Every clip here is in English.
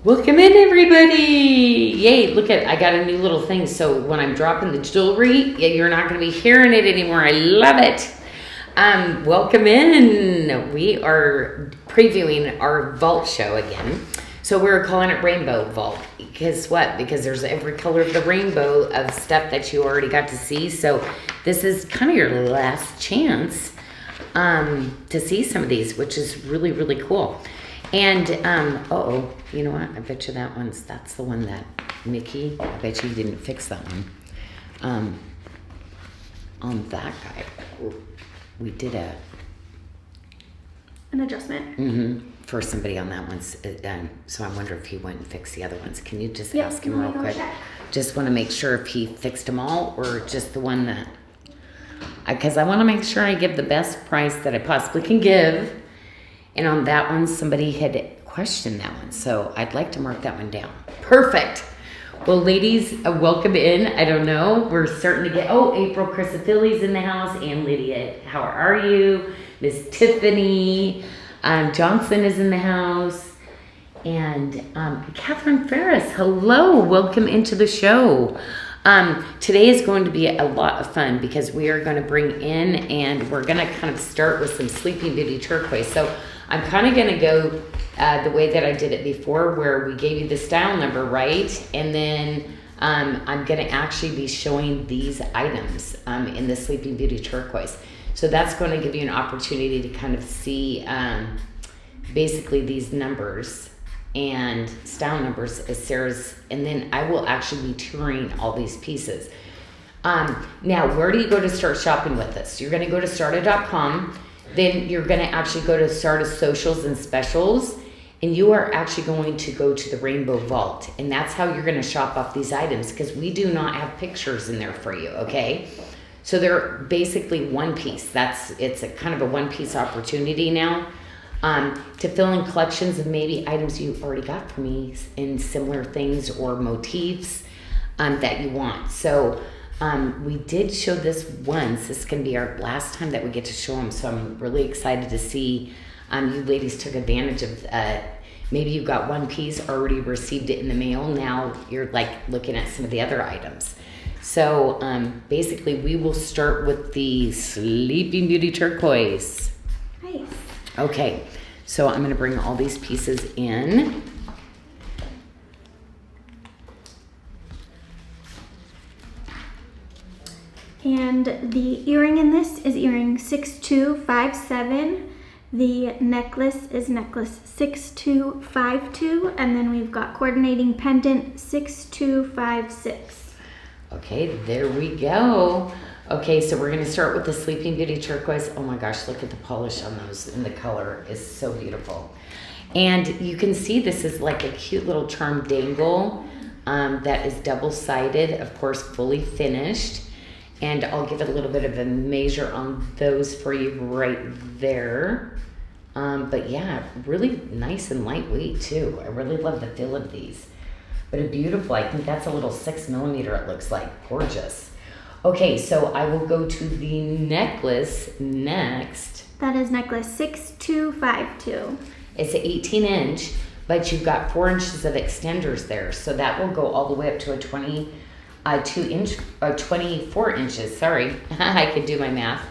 Welcome in, everybody! Yay, look at, I got a new little thing. So when I'm dropping the jewelry, you're not going to be hearing it anymore. I love it. Welcome in. We are previewing our vault show again. So we're calling it Rainbow Vault. Guess what? Because there's every color of the rainbow of stuff that you already got to see. So this is kind of your last chance to see some of these, which is really, really cool. And, you know what? I bet you that's the one that Mickey, I bet you didn't fix that one. On that guy, we did an adjustment. For somebody on that one. So I wonder if he went and fixed the other ones. Can you just ask him real quick? Just want to make sure if he fixed them all or just the one that, because I want to make sure I give the best price that I possibly can give. And on that one, somebody had questioned that one. So I'd like to mark that one down. Perfect. Well, ladies, welcome in. I don't know. We're starting to get, April Chrysophiles in the house. And Lydia, how are you? Miss Tiffany Johnson is in the house. And Catherine Ferris, hello. Welcome into the show. Today is going to be a lot of fun because we are going to bring in and we're going to kind of start with some Sleeping Beauty turquoise. So I'm kind of going to go the way that I did it before where we gave you the style number, right? And then I'm going to actually be showing these items in the Sleeping Beauty turquoise. So that's going to give you an opportunity to kind of see basically these numbers and style numbers as Sarah's, and then I will actually be touring all these pieces. Now, where do you go to start shopping with us? You're going to go to SARDA.com. Then you're going to actually go to SARDA Socials and Specials, and you are actually going to go to the Rainbow Vault, and that's how you're going to shop off these items because we do not have pictures in there for you, okay? So they're basically one piece. It's a kind of a one-piece opportunity now to fill in collections of maybe items you already got from me in similar things or motifs that you want. So we did show this once. This is going to be our last time that we get to show them. So I'm really excited to see you ladies took advantage of maybe you got one piece, already received it in the mail. Now you're like looking at some of the other items. So basically we will start with the Sleeping Beauty turquoise. Nice. Okay, so I'm going to bring all these pieces in. And the earring in this is earring 6257. The necklace is necklace 6252. And then we've got coordinating pendant 6256. Okay, there we go. Okay, so we're going to start with the Sleeping Beauty turquoise. Oh my gosh, look at the polish on those, and the color is so beautiful. And you can see this is like a cute little charm dangle that is double-sided, of course, fully finished. And I'll give a little bit of a measure on those for you right there. But yeah, really nice and lightweight too. I really love the feel of these. But a beautiful, I think that's a little 6mm it looks like. Gorgeous. Okay, so I will go to the necklace next. That is necklace 6252. It's an 18-inch, but you've got 4 inches of extenders there. So that will go all the way up to a 24 inches. Sorry, I could do my math.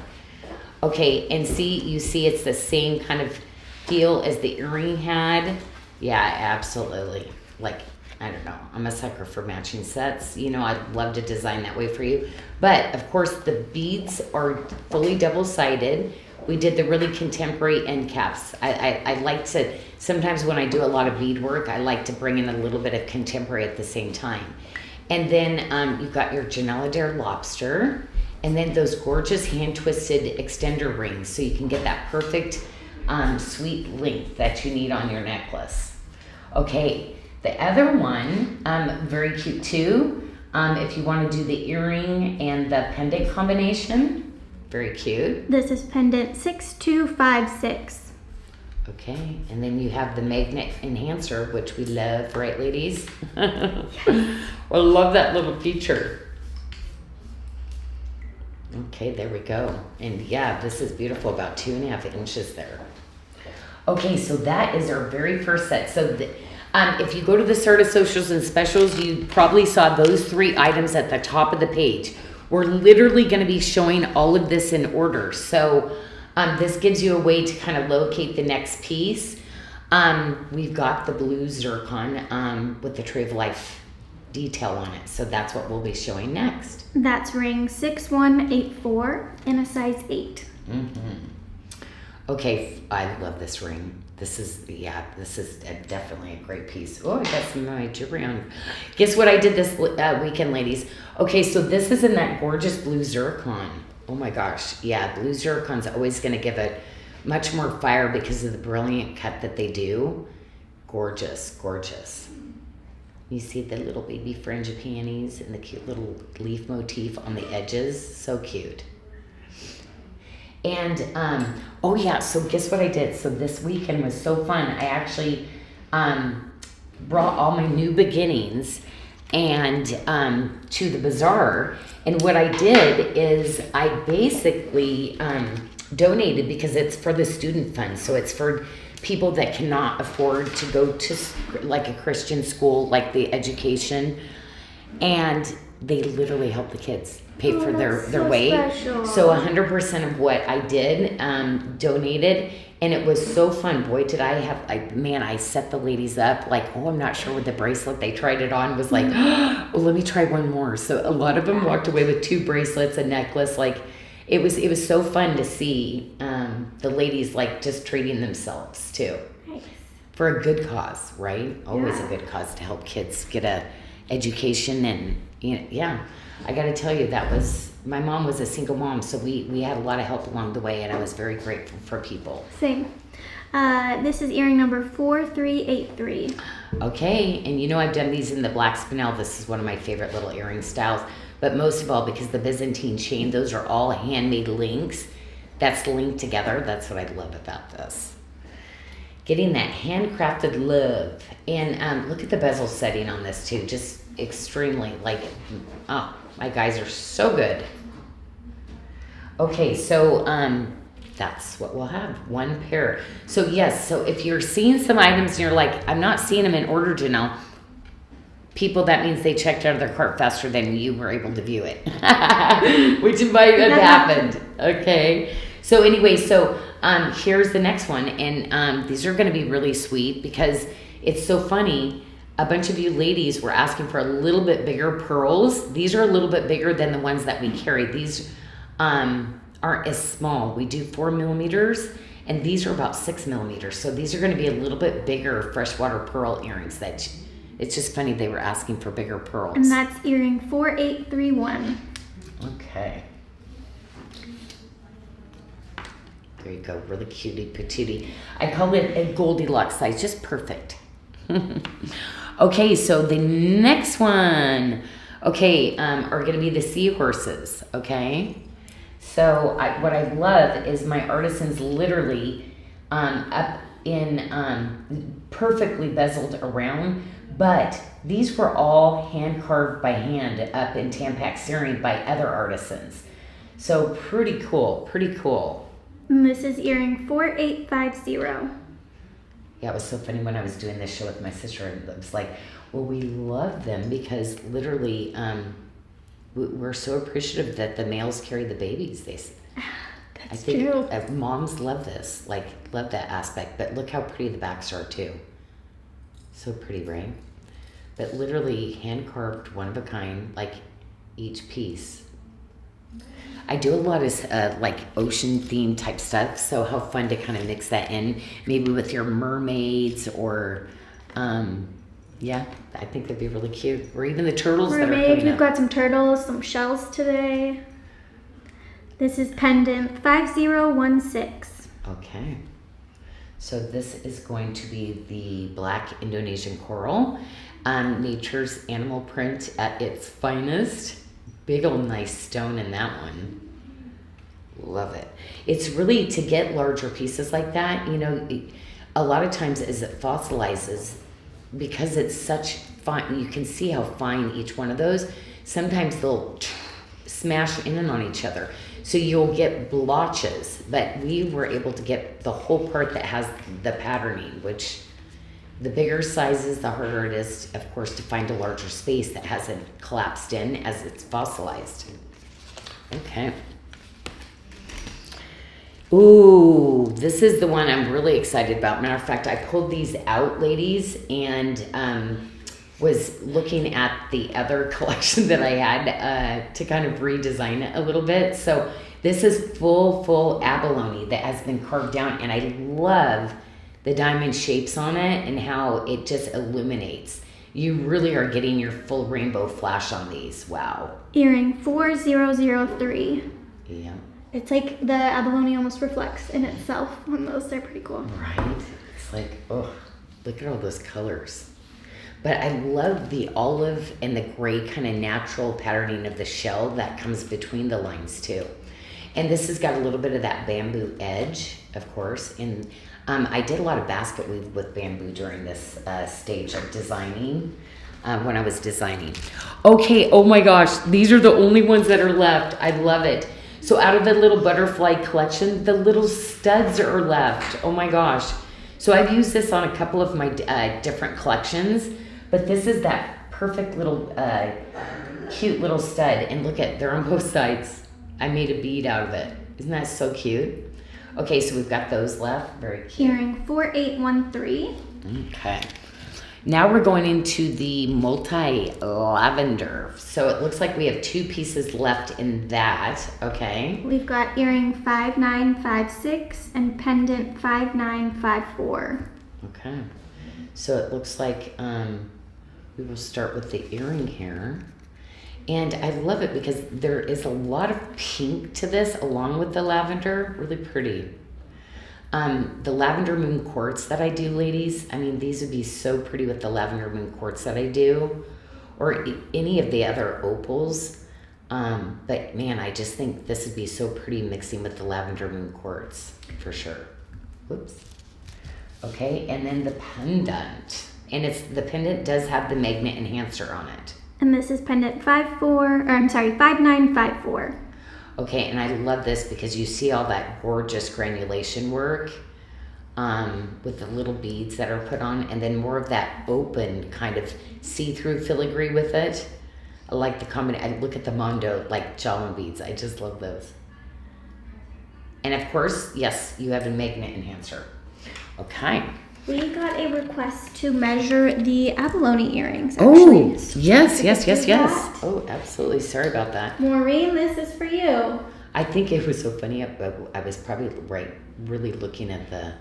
Okay, and you see it's the same kind of feel as the earring had. Yeah, absolutely. Like, I don't know. I'm a sucker for matching sets. You know, I'd love to design that way for you. But, of course, the beads are fully double-sided. We did the really contemporary end caps. I like to, sometimes when I do a lot of beadwork, I like to bring in a little bit of contemporary at the same time. And then you've got your Janelle Adair lobster. And then those gorgeous hand-twisted extender rings. So you can get that perfect sweet length that you need on your necklace. Okay. The other one, very cute too. If you want to do the earring and the pendant combination, very cute. This is pendant 6256. Okay, and then you have the magnet enhancer, which we love, right, ladies? I love that little feature. Okay, there we go. And yeah, this is beautiful, about 2.5 inches there. Okay, so that is our very first set. So If you go to the SARDA socials and specials, you probably saw those 3 items at the top of the page. We're literally going to be showing all of this in order. So this gives you a way to kind of locate the next piece. We've got the blue zircon with the Tree of Life detail on it. So that's what we'll be showing next. That's ring 6184 in a size 8. Okay, I love this ring. This is definitely a great piece. Oh, I got some of my jewelry on. Guess what I did this weekend, ladies? Okay, so this is in that gorgeous blue zircon. Oh my gosh, yeah, blue zircon's always going to give it much more fire because of the brilliant cut that they do. Gorgeous, gorgeous. You see the little baby fringe panties and the cute little leaf motif on the edges. So cute. And, oh yeah, so guess what I did? So this weekend was so fun. I actually brought all my new beginnings and to the bazaar. And what I did is I basically donated, because it's for the student fund. So it's for people that cannot afford to go to like a Christian school, like the education. And they literally help the kids pay for their way. Special. So 100% of what I did donated, and it was so fun. Boy, did I have, I set the ladies up like, oh, I'm not sure what the bracelet they tried it on was like, oh, let me try one more. So a lot of them walked away with 2 bracelets, a necklace. Like it was so fun to see the ladies like just treating themselves too. Nice. For a good cause, right? Always a good cause to help kids get a education. And yeah, I got to tell you, my mom was a single mom, so we had a lot of help along the way, and I was very grateful for people. Same. This is earring number 4383. Okay, and I've done these in the black spinel. This is one of my favorite little earring styles, but most of all because the Byzantine chain, those are all handmade links. That's linked together. That's what I love about this. Getting that handcrafted love. And look at the bezel setting on this too. Just extremely, oh, my guys are so good. Okay, so that's what we'll have, 1 pair. So yes, so if you're seeing some items and you're like, I'm not seeing them in order, Janelle, people, that means they checked out of their cart faster than you were able to view it, which might have happened. Okay, so anyway, so here's the next one, and these are going to be really sweet because it's so funny. A bunch of you ladies were asking for a little bit bigger pearls. These are a little bit bigger than the ones that we carry. These aren't as small. We do 4 millimeters, and these are about 6 millimeters. So these are going to be a little bit bigger freshwater pearl earrings. It's just funny they were asking for bigger pearls. And that's earring 4831. Okay. There you go, really cutie patootie. I call it a Goldilocks size, just perfect. Okay, so the next one, are going to be the seahorses, okay? So what I love is my artisans literally up in perfectly bezeled around, but these were all hand carved by hand up in Tampax Syrian by other artisans. So pretty cool, pretty cool. And this is earring 4850. Yeah, it was so funny when I was doing this show with my sister. It was like, well, we love them because literally we're so appreciative that the males carry the babies. I think true. Moms love this, love that aspect. But look how pretty the backs are too. So pretty, right? But literally hand carved, one of a kind, like each piece. I do a lot of ocean themed type stuff, so how fun to kind of mix that in, maybe with your mermaids or, yeah, I think that'd be really cute. Or even the turtles that are coming up. We've got some turtles, some shells today. This is pendant 5016. Okay. So this is going to be the black Indonesian coral, nature's animal print at its finest. Big old nice stone in that one. Love it. It's really, to get larger pieces like that, a lot of times as it fossilizes, because it's such fine, you can see how fine each one of those, sometimes they'll smash in and on each other. So you'll get blotches, but we were able to get the whole part that has the patterning, which the bigger sizes, the harder it is, of course, to find a larger space that hasn't collapsed in as it's fossilized. Okay. Ooh, this is the one I'm really excited about. Matter of fact, I pulled these out, ladies, and was looking at the other collection that I had to kind of redesign it a little bit. So this is full abalone that has been carved down, and I love the diamond shapes on it and how it just illuminates. You really are getting your full rainbow flash on these. Wow. Earring 4003. Yeah. It's like the abalone almost reflects in itself on those. They're pretty cool. Right? It's like, oh, look at all those colors. But I love the olive and the gray kind of natural patterning of the shell that comes between the lines too. And this has got a little bit of that bamboo edge, of course. And I did a lot of basket weave with bamboo during this stage of designing, when I was designing. Okay, oh my gosh, these are the only ones that are left. I love it. So out of the little butterfly collection, the little studs are left. Oh my gosh. So I've used this on a couple of my different collections, but this is that perfect little, cute little stud. And look at, they're on both sides. I made a bead out of it. Isn't that so cute? Okay, so we've got those left. Very cute. Earring 4813. Okay. Now we're going into the multi-lavender. So it looks like we have 2 pieces left in that, okay? We've got earring 5956 and pendant 5954. Okay. So it looks like we will start with the earring here. And I love it because there is a lot of pink to this along with the lavender. Really pretty. The lavender moon quartz that I do, ladies, I mean, these would be so pretty with the lavender moon quartz that I do, or any of the other opals. But man, I just think this would be so pretty mixing with the lavender moon quartz for sure. Whoops. Okay, and then the pendant. And the pendant does have the magnet enhancer on it. And this is pendant 5954. Okay, and I love this because you see all that gorgeous granulation work with the little beads that are put on, and then more of that open kind of see-through filigree with it. I like the combination. I look at the Mondo, like Jawlin beads. I just love those. And of course, yes, you have a magnet enhancer. Okay. We got a request to measure the abalone earrings, actually. Oh, yes. Oh, absolutely. Sorry about that. Maureen, this is for you. I think it was so funny. I was probably really looking at the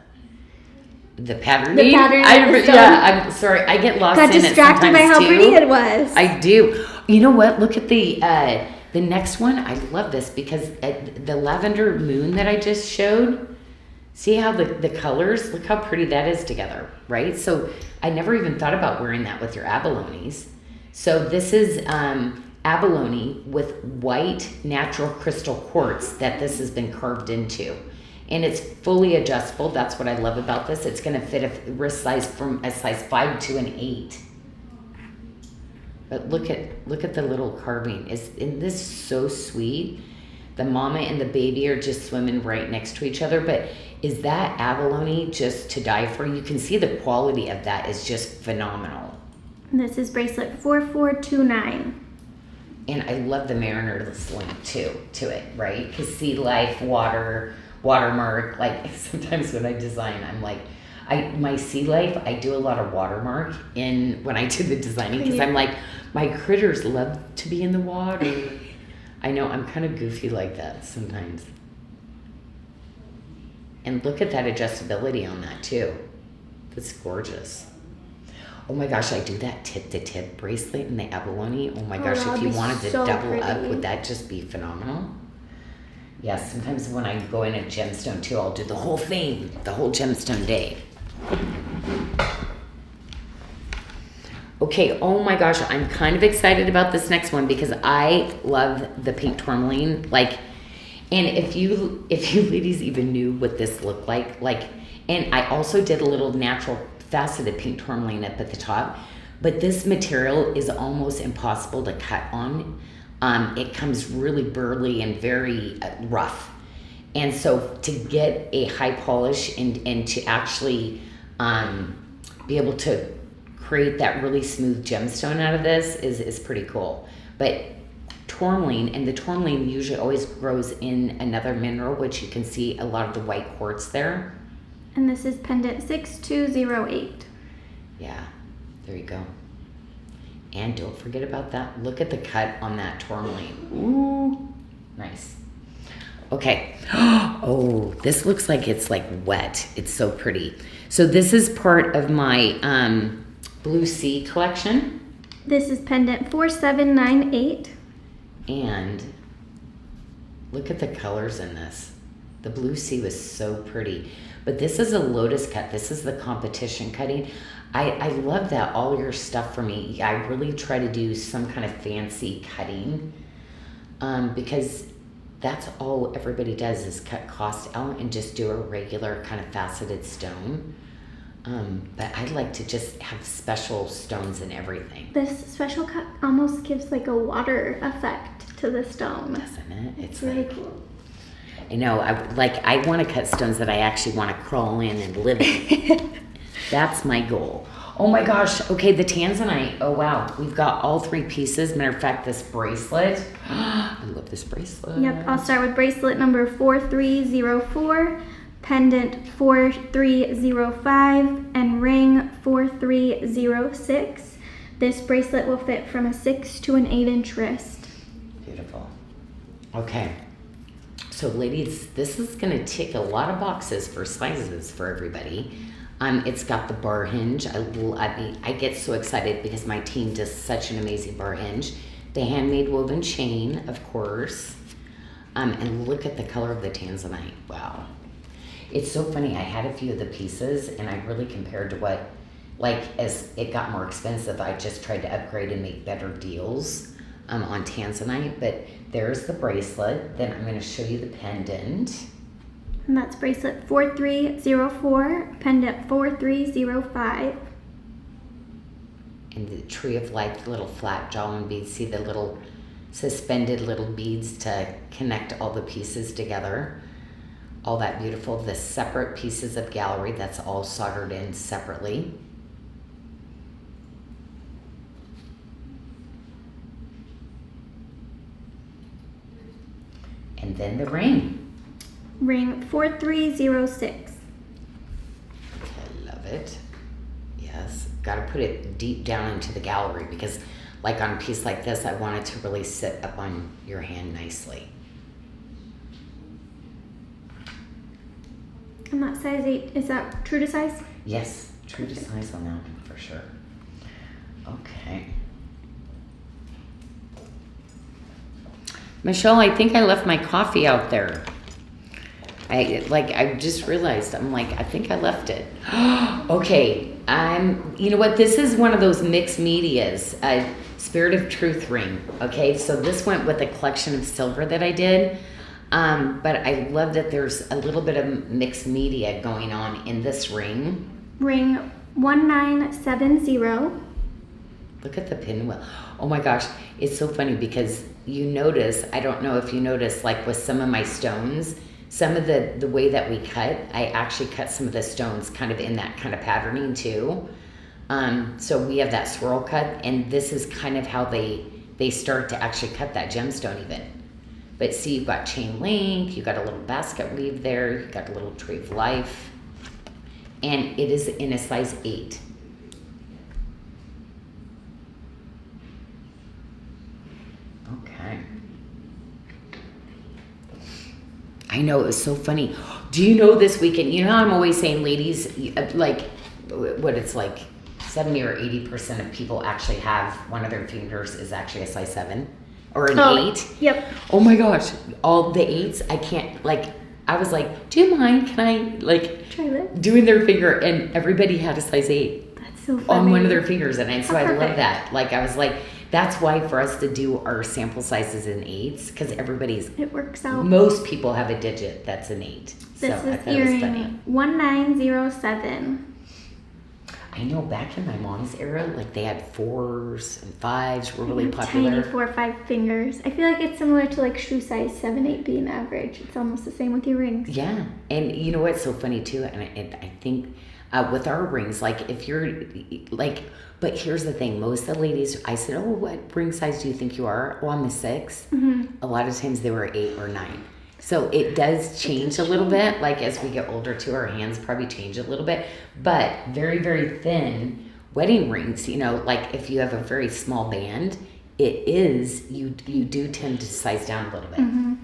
pattern. The pattern. I'm sorry. I get lost in it sometimes. Got distracted by how pretty it was. I do. You know what? Look at the next one. I love this because the lavender moon that I just showed. See how the colors, look how pretty that is together, right? So I never even thought about wearing that with your abalones. So this is abalone with white natural crystal quartz that this has been carved into. And it's fully adjustable. That's what I love about this. It's gonna fit a wrist size from a size 5 to an 8. But look at the little carving. Isn't this so sweet? The mama and the baby are just swimming right next to each other, but is that abalone just to die for? You can see the quality of that is just phenomenal. This is bracelet 4429. And I love the mariner's link too, to it, right? Because sea life, watermark, like sometimes when I design, I'm like, my sea life, I do a lot of watermark when I do the designing because I'm like, my critters love to be in the water. I know, I'm kind of goofy like that sometimes. And look at that adjustability on that too. That's gorgeous. Oh my gosh, I do that tip-to-tip bracelet in the abalone. Oh my gosh, if you wanted to double up, would that just be phenomenal? Yeah, sometimes when I go in a gemstone too, I'll do the whole thing, the whole gemstone day. Okay, oh my gosh, I'm kind of excited about this next one because I love the pink tourmaline. And if you ladies even knew what this looked like, and I also did a little natural faceted pink tourmaline up at the top, but this material is almost impossible to cut on. It comes really burly and very rough. And so to get a high polish and to actually be able to create that really smooth gemstone out of this is pretty cool. But tourmaline, and the tourmaline usually always grows in another mineral, which you can see a lot of the white quartz there. And this is pendant 6208. Yeah, there you go. And don't forget about that. Look at the cut on that tourmaline. Ooh, nice. Okay. Oh, this looks like it's like wet. It's so pretty. So this is part of my Blue Sea collection. This is pendant 4798. And look at the colors in this. The Blue Sea was so pretty. But this is a lotus cut. This is the competition cutting. I love that all your stuff for me, I really try to do some kind of fancy cutting because that's all everybody does is cut cost out and just do a regular kind of faceted stone. But I'd like to just have special stones and everything. This special cut almost gives like a water effect to the stone. Doesn't it? It's really cool. I know, I want to cut stones that I actually want to crawl in and live in. That's my goal. Oh my gosh. Okay, the Tanzanite. Oh wow. We've got all 3 pieces. Matter of fact, this bracelet. I love this bracelet. Yep, I'll start with bracelet number 4304, pendant 4305, and ring 4306. This bracelet will fit from a 6 to an 8-inch wrist. Beautiful. Okay. So ladies, this is going to tick a lot of boxes for sizes for everybody. It's got the bar hinge. I get so excited because my team does such an amazing bar hinge. The handmade woven chain, of course. And look at the color of the Tanzanite. Wow. It's so funny. I had a few of the pieces and I really compared to what, like as it got more expensive, I just tried to upgrade and make better deals on Tanzanite. But there's the bracelet. Then I'm going to show you the pendant. And that's bracelet 4304, pendant 4305. And the Tree of Life little flat jawline beads. See the little suspended little beads to connect all the pieces together. All that beautiful. The separate pieces of gallery, that's all soldered in separately. And then the ring. Ring 4306. I love it. Yes. Got to put it deep down into the gallery because like on a piece like this, I want it to really sit up on your hand nicely. And that size 8, is that true to size? Yes, true to size on that one for sure. Okay. Michelle, I think I left my coffee out there. I just realized, I think I left it. Okay, you know what? This is one of those mixed medias, Spirit of Truth ring. Okay, so this went with a collection of silver that I did. But I love that there's a little bit of mixed media going on in this ring. Ring 1970. Look at the pinwheel. Oh my gosh, it's so funny because you notice, I don't know if you notice, like with some of my stones, some of the way that we cut, I actually cut some of the stones kind of in that kind of patterning too. So we have that swirl cut, and this is kind of how they start to actually cut that gemstone even. But see, you've got chain link, you've got a little basket weave there, you've got a little Tree of Life, and it is in a size 8. Okay. I know, it was so funny. Do you know this weekend, you know how I'm always saying, ladies, like, what it's like, 70 or 80% of people actually have one of their fingers is actually a size 7 or an 8. Yep. Oh my gosh, all the 8s, I can't, like, I was like, do you mind, can I, like, try this? Doing their finger, and everybody had a size 8. That's so funny. On one of their fingers, and so I love Perfect. that. Like, I was like, that's why for us to do our sample sizes in 8s, because It works out. most people have a digit that's an 8. So This I is thought it was funny. earring 1907. I know back in my mom's era, like they had 4s and 5s were really Tiny popular. 4 or 5 fingers. I feel like it's similar to like shoe size 7, 8 being average. It's almost the same with your rings. Yeah, and you know what's so funny too, and I think with our rings. Like if you're like, but here's the thing. Most of the ladies, I said, oh, what ring size do you think you are? Oh, I'm a 6. A lot of times they were 8 or 9. So it does change a little bit. Like as we get older too, our hands probably change a little bit, but very, very thin wedding rings, you know, like if you have a very small band, it is, you do tend to size down a little bit.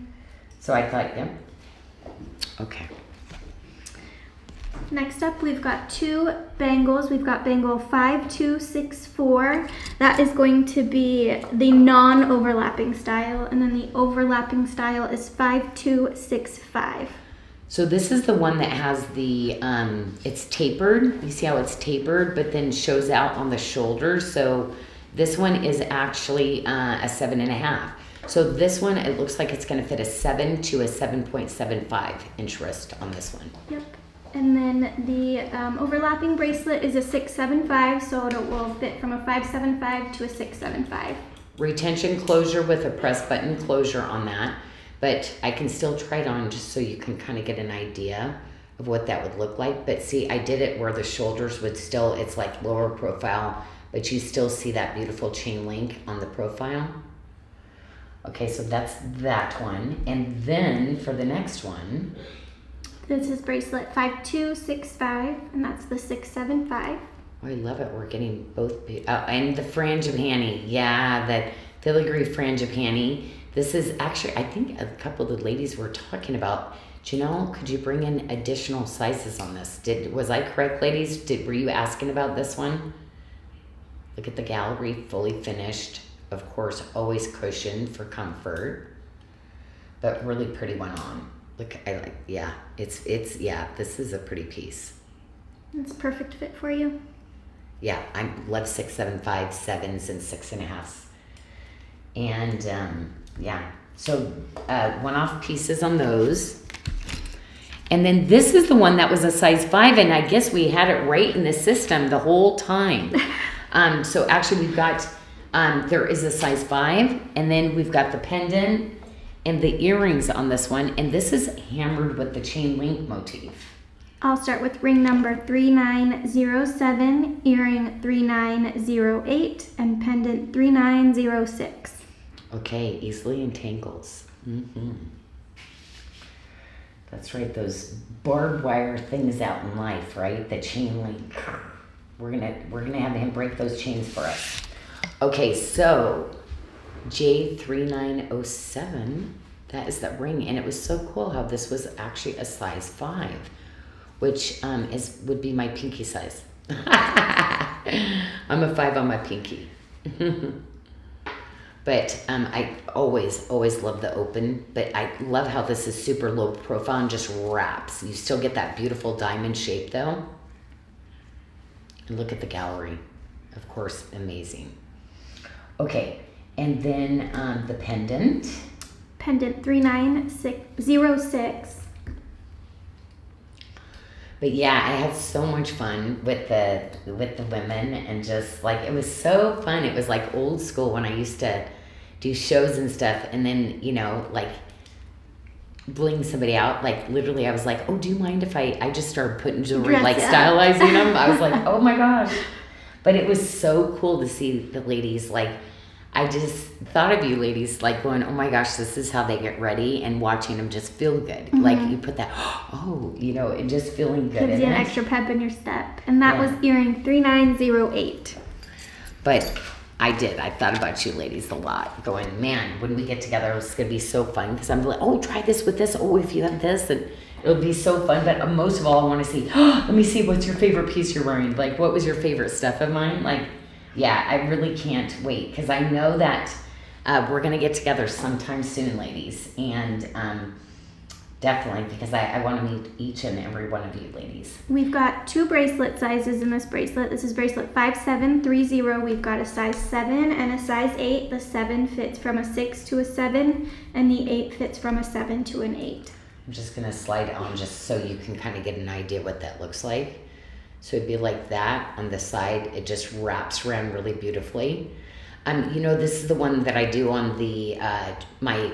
So I thought, yeah. Okay. Next up, we've got 2 bangles. We've got bangle 5264. That is going to be the non-overlapping style, and then the overlapping style is 5265. So this is the one that has the, it's tapered. You see how it's tapered, but then shows out on the shoulders. So this one is actually a 7.5. So this one, it looks like it's going to fit a 7 to a 7.75 inch wrist on this one. Yep. And then the overlapping bracelet is a 675, so it will fit from a 575 to a 675. Retention closure with a press button closure on that. But I can still try it on just so you can kind of get an idea of what that would look like. But see, I did it where the shoulders would still, it's like lower profile, but you still see that beautiful chain link on the profile. Okay, so that's that one. And then for the next one, this is bracelet 5265, and that's the 675. oh, I love it. We're getting both, and the frangipani. Yeah, that filigree frangipani. This is actually, I think a couple of the ladies were talking about, Janelle, could you bring in additional sizes on this? Was I correct, ladies? Were you asking about this one? Look at the gallery, fully finished. Of course, always cushioned for comfort, but really pretty one on. Look, I like, yeah, yeah, this is a pretty piece. It's a perfect fit for you. Yeah, I love 675, 7s, and 6.5s. And yeah, so one-off pieces on those. And then this is the one that was a size 5, and I guess we had it right in the system the whole time. So actually we've got, there is a size 5, and then we've got the pendant and the earrings on this one, and this is hammered with the chain link motif. I'll start with ring number 3907, earring 3908, and pendant 3906. Okay, easily entangles. That's right, those barbed wire things out in life, right? The chain link. We're gonna have him break those chains for us. Okay, so J3907, that is that ring, and it was so cool how this was actually a size 5, which would be my pinky size. I'm a 5 on my pinky. But I always love the open, but I love how this is super low profile and just wraps. You still get that beautiful diamond shape though. And look at the gallery. Of course, amazing. Okay, and then the pendant. Pendant 3906. But yeah, I had so much fun with the women, and just like, it was so fun. It was like old school when I used to do shows and stuff, and then, you know, like bling somebody out. Like literally I was like, oh, do you mind if I just started putting jewelry, like stylizing them? I was like, oh my gosh. But it was so cool to see the ladies, like, I just thought of you ladies, like going, oh my gosh, this is how they get ready, and watching them just feel good. Like you put that, oh, you know, and just feeling good. Gives you an extra pep in your step. And that was earring 3908. But I thought about you ladies a lot, going, man, when we get together, it's going to be so fun. Because I'm like, oh, try this with this. Oh, if you have this, and it'll be so fun. But most of all, I want to see, let me see, what's your favorite piece you're wearing? Like, what was your favorite stuff of mine? Like, yeah, I really can't wait, because I know that we're going to get together sometime soon, ladies. And definitely, because I want to meet each and every one of you ladies. We've got 2 bracelet sizes in this bracelet. This is bracelet 5730. We've got a size 7 and a size 8. The 7 fits from a 6 to a 7, and the 8 fits from a 7 to an 8. I'm just going to slide on just so you can kind of get an idea what that looks like. So it'd be like that on the side. It just wraps around really beautifully. You know, this is the one that I do on the my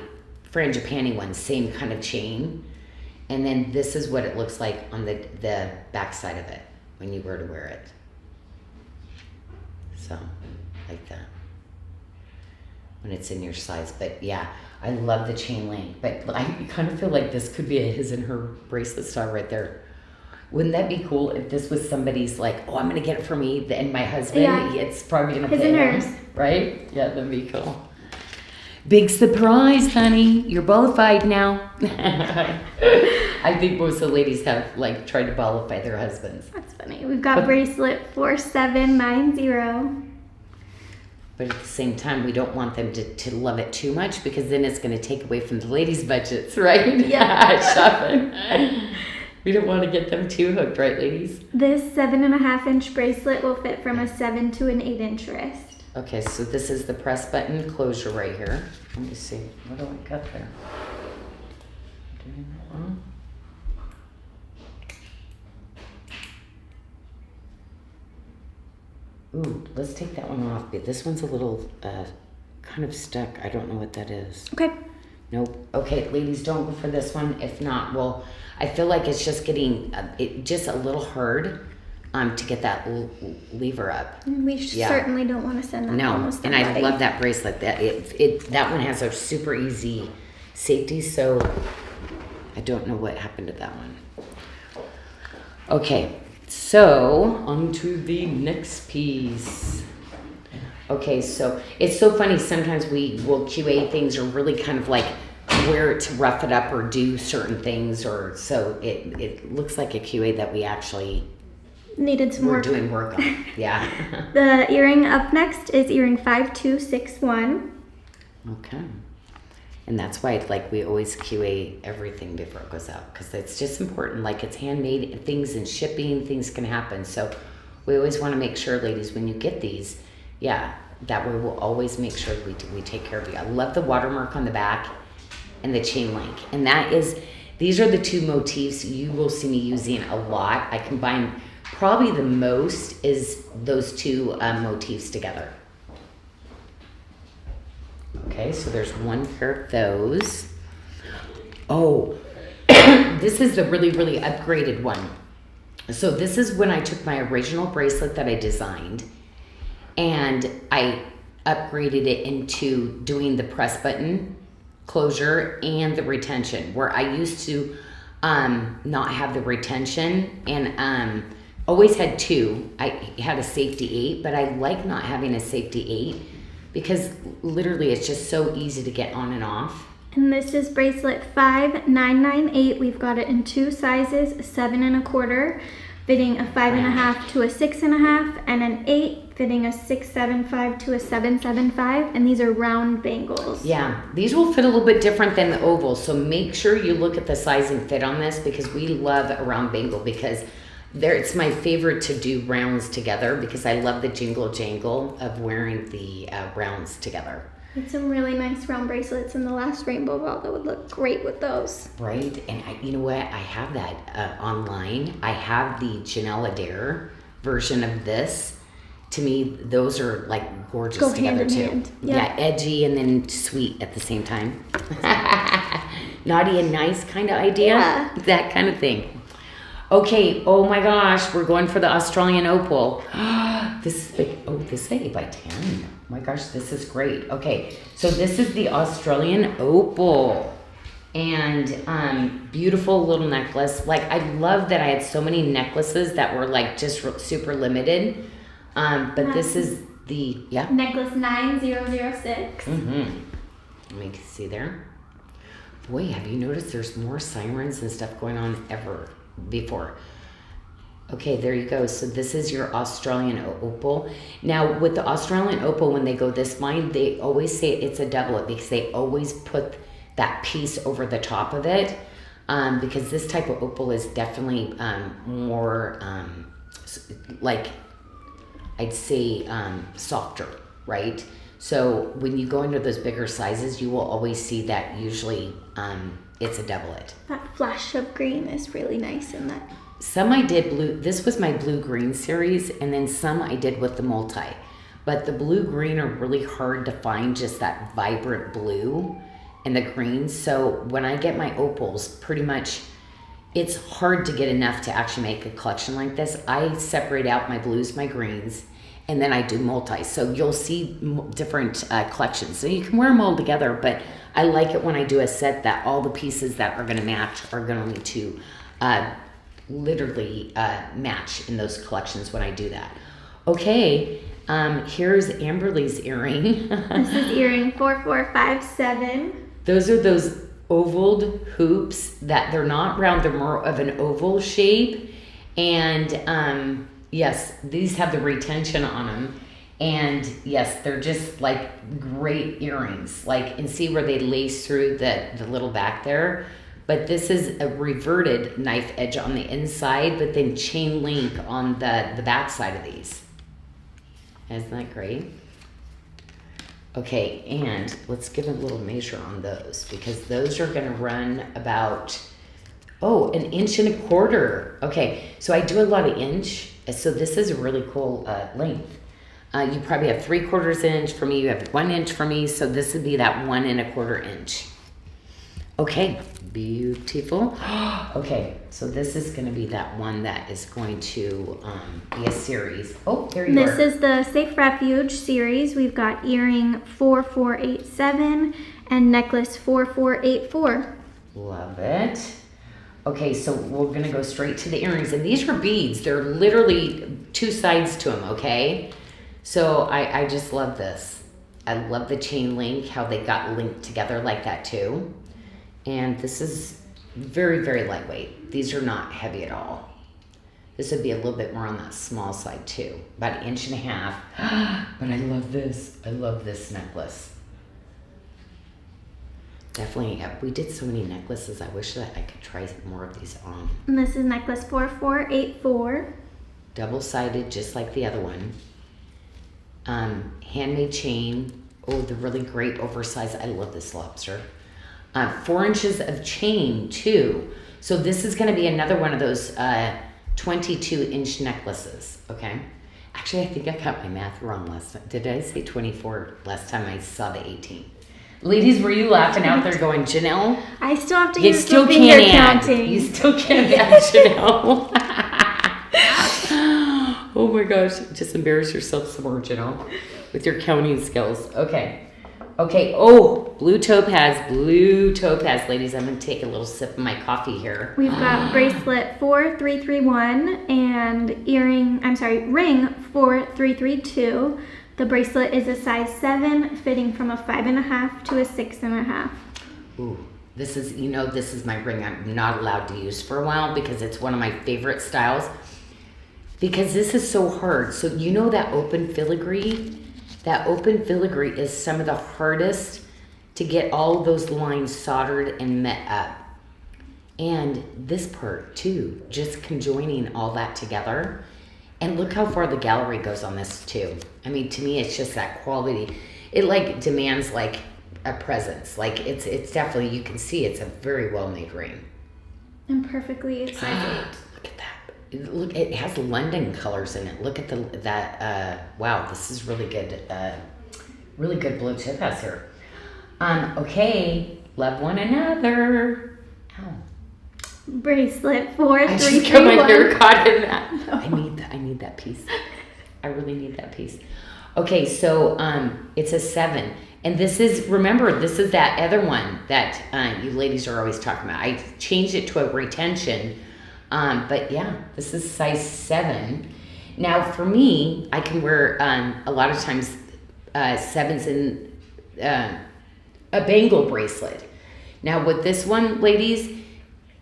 frangipani one, same kind of chain. And then this is what it looks like on the back side of it when you were to wear it. So, like that. When it's in your size. But yeah, I love the chain link. But I kind of feel like this could be a his and her bracelet style right there. Wouldn't that be cool if this was somebody's like, oh, I'm going to get it for me and my husband? Yeah. It's probably going to his and hers. Right? Yeah, that'd be cool. Big surprise, honey. You're bonafide now. I think most of the ladies have like tried to bonify their husbands. That's funny. We've got bracelet 4790. But at the same time, we don't want them to love it too much because then it's going to take away from the ladies' budgets, right? Yeah. Shopping. We don't want to get them too hooked, right, ladies? This 7.5-inch bracelet will fit from a 7 to an 8-inch wrist. Okay, so this is the press button closure right here. Let me see. What do I got there? Doing that one. Ooh, let's take that one off. This one's a little kind of stuck. I don't know what that is. Okay. Nope. Okay, ladies, don't go for this one. If not, well, I feel like it's just getting just a little hard to get that lever up. We certainly don't want to send that. No, and I love that bracelet. That one has a super easy safety, so I don't know what happened to that one. Okay, so on to the next piece. Okay, so it's so funny. Sometimes we will QA things or really kind of like where to rough it up or do certain things, or so it looks like a QA that we actually needed some work. We're doing work on. Yeah. The earring up next is earring 5261. Okay. And that's why like we always QA everything before it goes out because it's just important. Like it's handmade things and shipping, things can happen. So we always want to make sure, ladies, when you get these, that way we'll always make sure we take care of you. I love the watermark on the back and the chain link. And these are the two motifs you will see me using a lot. I combine probably the most is those two motifs together. Okay, so there's one pair of those. Oh, this is the really, really upgraded one. So this is when I took my original bracelet that I designed and I upgraded it into doing the press button closure and the retention, where I used to not have the retention and always had two. I had a safety 8, but I like not having a safety 8 because literally it's just so easy to get on and off. And this is bracelet 5998. We've got it in two sizes, 7.25, fitting a 5.5 to a 6.5, and an 8 fitting a 6.75 to a 7.75, and these are round bangles. Yeah, these will fit a little bit different than the oval, so make sure you look at the size and fit on this because we love a round bangle because it's my favorite to do rounds together because I love the jingle jangle of wearing the rounds together. It's some really nice round bracelets in the last rainbow ball that would look great with those. Right, and you know what? I have that online. I have the Janelle Adair version of this. To me, those are like gorgeous Go together hand in too. hand. Yeah, edgy and then sweet at the same time. Naughty and nice kind of idea. Yeah. That kind of thing. Okay, oh my gosh, we're going for the Australian opal. This is big. Oh, this is 8 by 10. Oh my gosh, this is great. Okay, so this is the Australian opal. And beautiful little necklace. Like, I love that I had so many necklaces that were like just super limited. But this is the, necklace 9006. Let me see there. Boy, have you noticed there's more sirens and stuff going on ever before. Okay, there you go. So this is your Australian opal. Now with the Australian opal, when they go this fine, they always say it's a doublet because they always put that piece over the top of it. Because this type of opal is definitely more like, I'd say softer, right? So when you go into those bigger sizes, you will always see that usually it's a doublet. That flash of green is really nice in that. Some I did blue. This was my blue-green series, and then some I did with the multi. But the blue-green are really hard to find, just that vibrant blue and the green. So when I get my opals, pretty much it's hard to get enough to actually make a collection like this. I separate out my blues, my greens, and then I do multi. So you'll see different collections. So you can wear them all together, but I like it when I do a set that all the pieces that are gonna match are gonna need to literally match in those collections when I do that. Okay, here's Amberly's earring. This is earring 4457. Those are those ovaled hoops that they're not round, they're more of an oval shape. And yes, these have the retention on them. And yes, they're just like great earrings. Like, and see where they lace through the little back there. But this is a reverted knife edge on the inside, but then chain link on the back side of these. Isn't that great? Okay, and let's give a little measure on those, because those are gonna run about, oh, 1.25 inches. Okay, so I do a lot of inch, so this is a really cool length. You probably have 3/4 inch for me, you have 1 inch for me, so this would be that 1.25 inch. Okay, beautiful. Okay, so this is going to be that one that is going to be a series. Oh, there you are. This is the Safe Refuge series. We've got earring 4487 and necklace 4484. Love it. Okay, so we're going to go straight to the earrings. And these are beads. They're literally 2 sides to them, okay? So I just love this. I love the chain link, how they got linked together like that too. And this is very, very lightweight. These are not heavy at all. This would be a little bit more on that small side too, about 1.5 inches. But I love this. I love this necklace. Definitely, yeah, we did so many necklaces. I wish that I could try more of these on. And this is necklace 4484. Double-sided, just like the other one. Handmade chain. Oh, the really great oversized. I love this lobster. 4 inches of chain too. So this is going to be another one of those 22-inch necklaces. Okay. Actually, I think I got my math wrong last time. Did I say 24 last time I saw the 18? Ladies, were you laughing out there going, Janelle? I still have to You use still the finger can't add. counting. You still can't add, Janelle. Oh my gosh. Just embarrass yourself some more, Janelle, with your counting skills. Okay. Okay. Oh, blue topaz. Blue topaz. Ladies, I'm going to take a little sip of my coffee here. We've got bracelet 4331 and ring 4332. The bracelet is a size 7, fitting from a 5.5 to a 6.5. Ooh, this is, this is my ring I'm not allowed to use for a while because it's one of my favorite styles. Because this is so hard. So that open filigree? That open filigree is some of the hardest to get all of those lines soldered and met up. And this part too, just conjoining all that together. And look how far the gallery goes on this too. I mean, to me, it's just that quality. It demands a presence. It's definitely, you can see it's a very well-made ring. And perfectly sized. Look at that. Look, it has London colors in it. Look at wow, this is really good. Really good blue topaz here. Okay, love one another. Ow. Bracelet I just 4331. got my hair caught in that. No. I need that piece. I really need that piece. Okay, so it's a 7. And this is that other one that you ladies are always talking about. I changed it to a retention. But yeah, this is size 7. Now for me, I can wear a lot of times 7s in a bangle bracelet. Now with this one, ladies,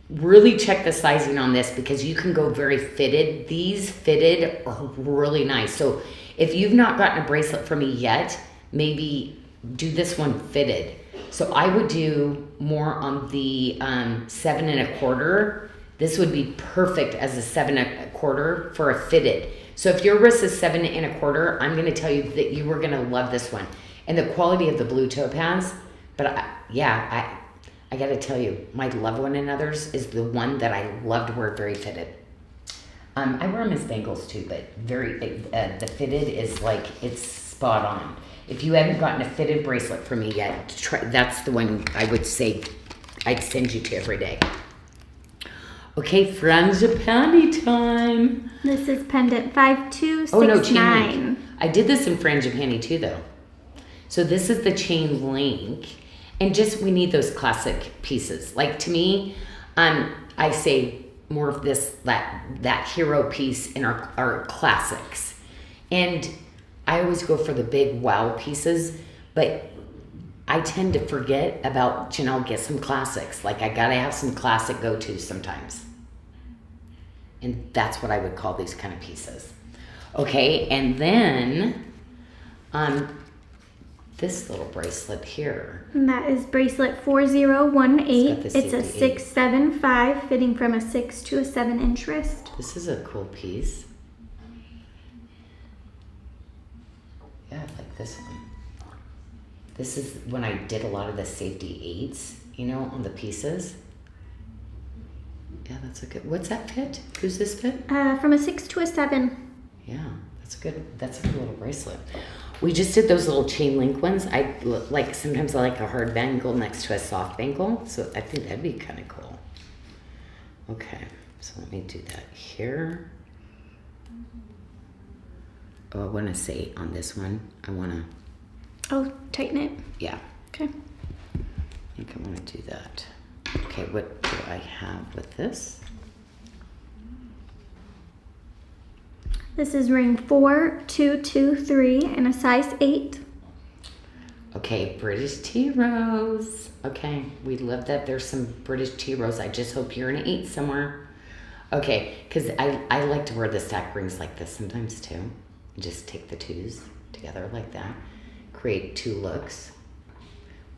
really check the sizing on this because you can go very fitted. These fitted are really nice. So if you've not gotten a bracelet from me yet, maybe do this one fitted. So I would do more on the 7.25. This would be perfect as a 7.25 for a fitted. So if your wrist is 7.25, I'm going to tell you that you are going to love this one. And the quality of the blue topaz, but I got to tell you, my love one another's is the one that I love to wear very fitted. I wear them as bangles too, but the fitted is it's spot on. If you haven't gotten a fitted bracelet from me yet, that's the one I would say I'd send you to every day. Okay, frangipani time. This is pendant 5269. Oh no, chain link. I did this in frangipani too though. So this is the chain link. And just, we need those classic pieces. Like to me, I say more of this, that hero piece in our classics. And I always go for the big wow pieces, but I tend to forget about, Janelle, get some classics. Like I gotta have some classic go-tos sometimes. And that's what I would call these kind of pieces. Okay, and then, this little bracelet here. And that is bracelet 4018. It's got the It's a 675, fitting from a 6 to a 7-inch wrist. This is a cool piece. Yeah, I like this one. This is when I did a lot of the safety 8s, you know, on the pieces. Yeah, that's a good, what's that fit? Who's this fit? From a 6 to a 7. Yeah, that's a good little bracelet. We just did those little chain link ones. Sometimes I like a hard bangle next to a soft bangle. So I think that'd be kind of cool. Okay, so let me do that here. Oh, I want to say on this one, Oh, tighten it. Yeah. Okay. I think I want to do that. Okay, what do I have with this? This is ring 4223 and a size 8. Okay, British tea rose. Okay, we love that there's some British tea rose. I just hope you're an 8 somewhere. Okay, because I like to wear the stack rings like this sometimes too. Just take the 2s together like that. Create 2 looks.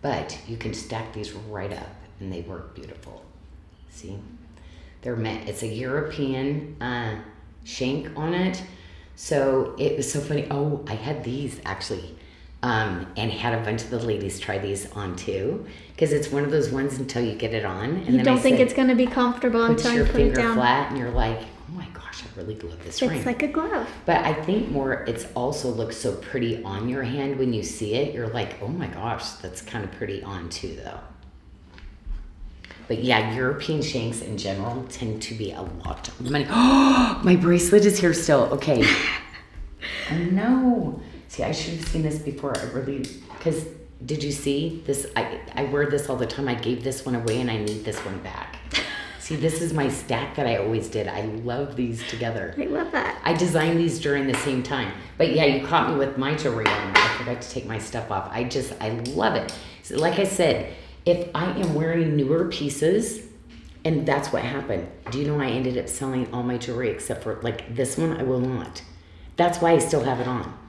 But you can stack these right up and they work beautiful. See? They're meant, it's a European shank on it. So it was so funny. Oh, I had these actually. And had a bunch of the ladies try these on too. Because it's one of those ones until you get it on. And you then don't I think said, it's going to be comfortable until you put it down. Put your finger flat and you're like, oh my gosh, I really love this ring. It's like a glove. But I think more, it's also looks so pretty on your hand when you see it. You're like, oh my gosh, that's kind of pretty on too though. But yeah, European shanks in general tend to be a lot of money. Oh, my bracelet is here still. Okay. Oh no. See, I should have seen this before. I really, because did you see this? I wear this all the time. I gave this one away and I need this one back. See, this is my stack that I always did. I love these together. I love that. I designed these during the same time. But yeah, you caught me with my jewelry on. I forgot to take my stuff off. I love it. So like I said, if I am wearing newer pieces, and that's what happened. Do you know I ended up selling all my jewelry except for like this one? I will not. That's why I still have it on.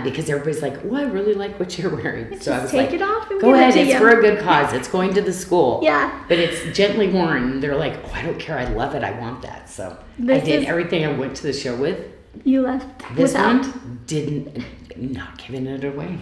Because everybody's like, oh, I really like what you're wearing. So I was take like, it off and go ahead, give it to it's you. for a good cause. It's going to the school. Yeah. But it's gently worn. And they're like, oh, I don't care. I love it. I want that. So This I did is- everything I went to the show with. You left This without. one not giving it away.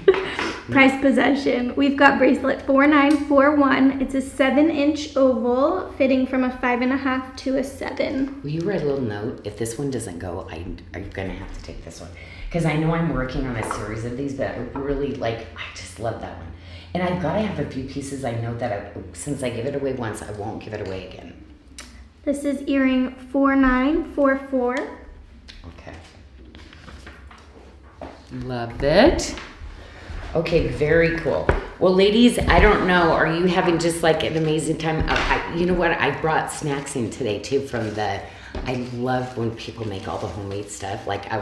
Price possession. We've got bracelet 4941. It's a 7-inch oval, fitting from a 5.5 to a 7. Will you write a little note? If this one doesn't go, I'm going to have to take this one. Because I know I'm working on a series of these, but I really I just love that one. And I've got to have a few pieces I know that since I give it away once, I won't give it away again. This is earring 4944. Okay. Love it. Okay, very cool. Well, ladies, I don't know. Are you having just like an amazing time? You know what? I brought snacks in today too from the... I love when people make all the homemade stuff. Like I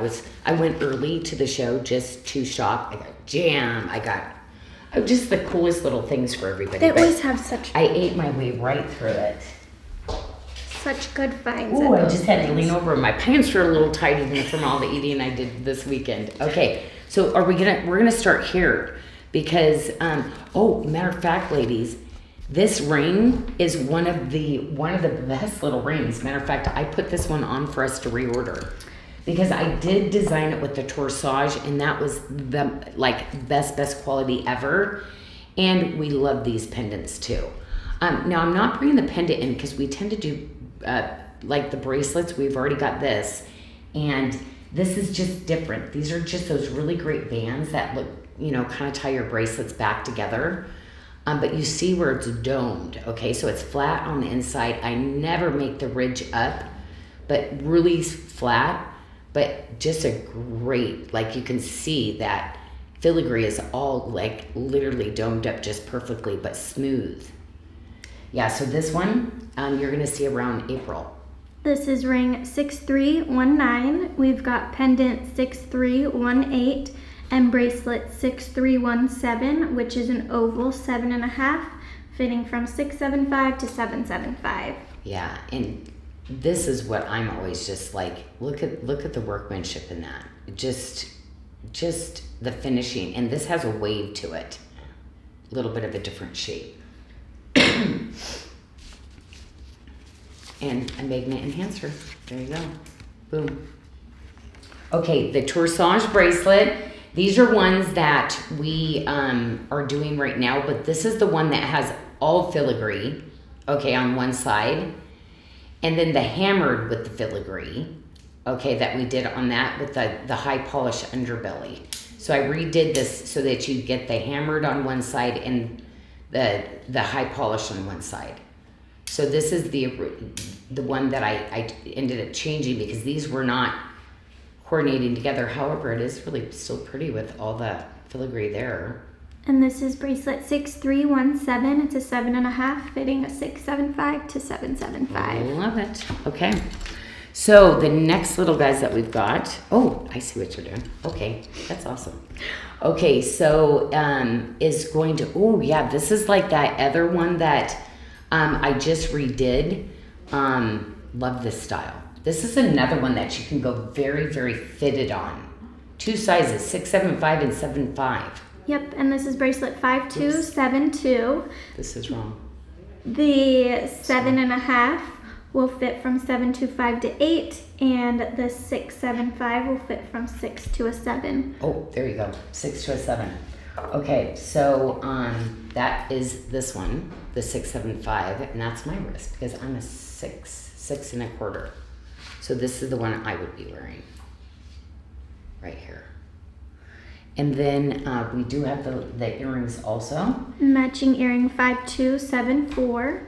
went early to the show just to shop. I got jam. I got just the coolest little things for everybody. They But always have such I ate my way right through it. good finds. Ooh, at I those just had to things. lean over. My pants were a little tight even from all the eating I did this weekend. Okay, so we're gonna start here because matter of fact, ladies, this ring is one of the best little rings. Matter of fact, I put this one on for us to reorder because I did design it with the torsage, and that was the best quality ever. And we love these pendants too. Now I'm not bringing the pendant in because we tend to do like the bracelets. We've already got this, and this is just different. These are just those really great bands that look, kind of tie your bracelets back together. But you see where it's domed, okay? So it's flat on the inside. I never make the ridge up, but really flat, but just a great, like you can see that filigree is all like literally domed up just perfectly, but smooth. Yeah, so this one, you're gonna see around April. This is ring 6319. We've got pendant 6318 and bracelet 6317, which is an oval 7.5, fitting from 675 to 775. Yeah, and this is what I'm always just like, look at the workmanship in that. Just the finishing, and this has a wave to it, a little bit of a different shape. And a magnet enhancer. There you go. Boom. Okay, the corsage bracelet. These are ones that we are doing right now, but this is the one that has all filigree, okay, on one side. And then the hammered with the filigree, okay, that we did on that with the high polish underbelly. So I redid this so that you get the hammered on one side and the high polish on one side. So this is the one that I ended up changing because these were not coordinating together. However, it is really still pretty with all the filigree there. And this is bracelet 6317. It's a 7.5, fitting a 675 to 775. Love it. Okay. So the next little guys that we've got, oh, I see what you're doing. Okay, that's awesome. Okay, so is going to, oh yeah, this is like that other one that I just redid. Love this style. This is another one that you can go very, very fitted on. Two sizes, 675 and 75. Yep, and this is bracelet 5272. This is wrong. The 7.5 will fit from 725 to 8, and the 675 will fit from 6 to a 7. Oh, there you go. 6 to a 7. Okay, so that is this one, the 675, and that's my wrist because I'm a 6 1/4. So this is the one I would be wearing right here. And then we do have the earrings also. Matching earring 5274.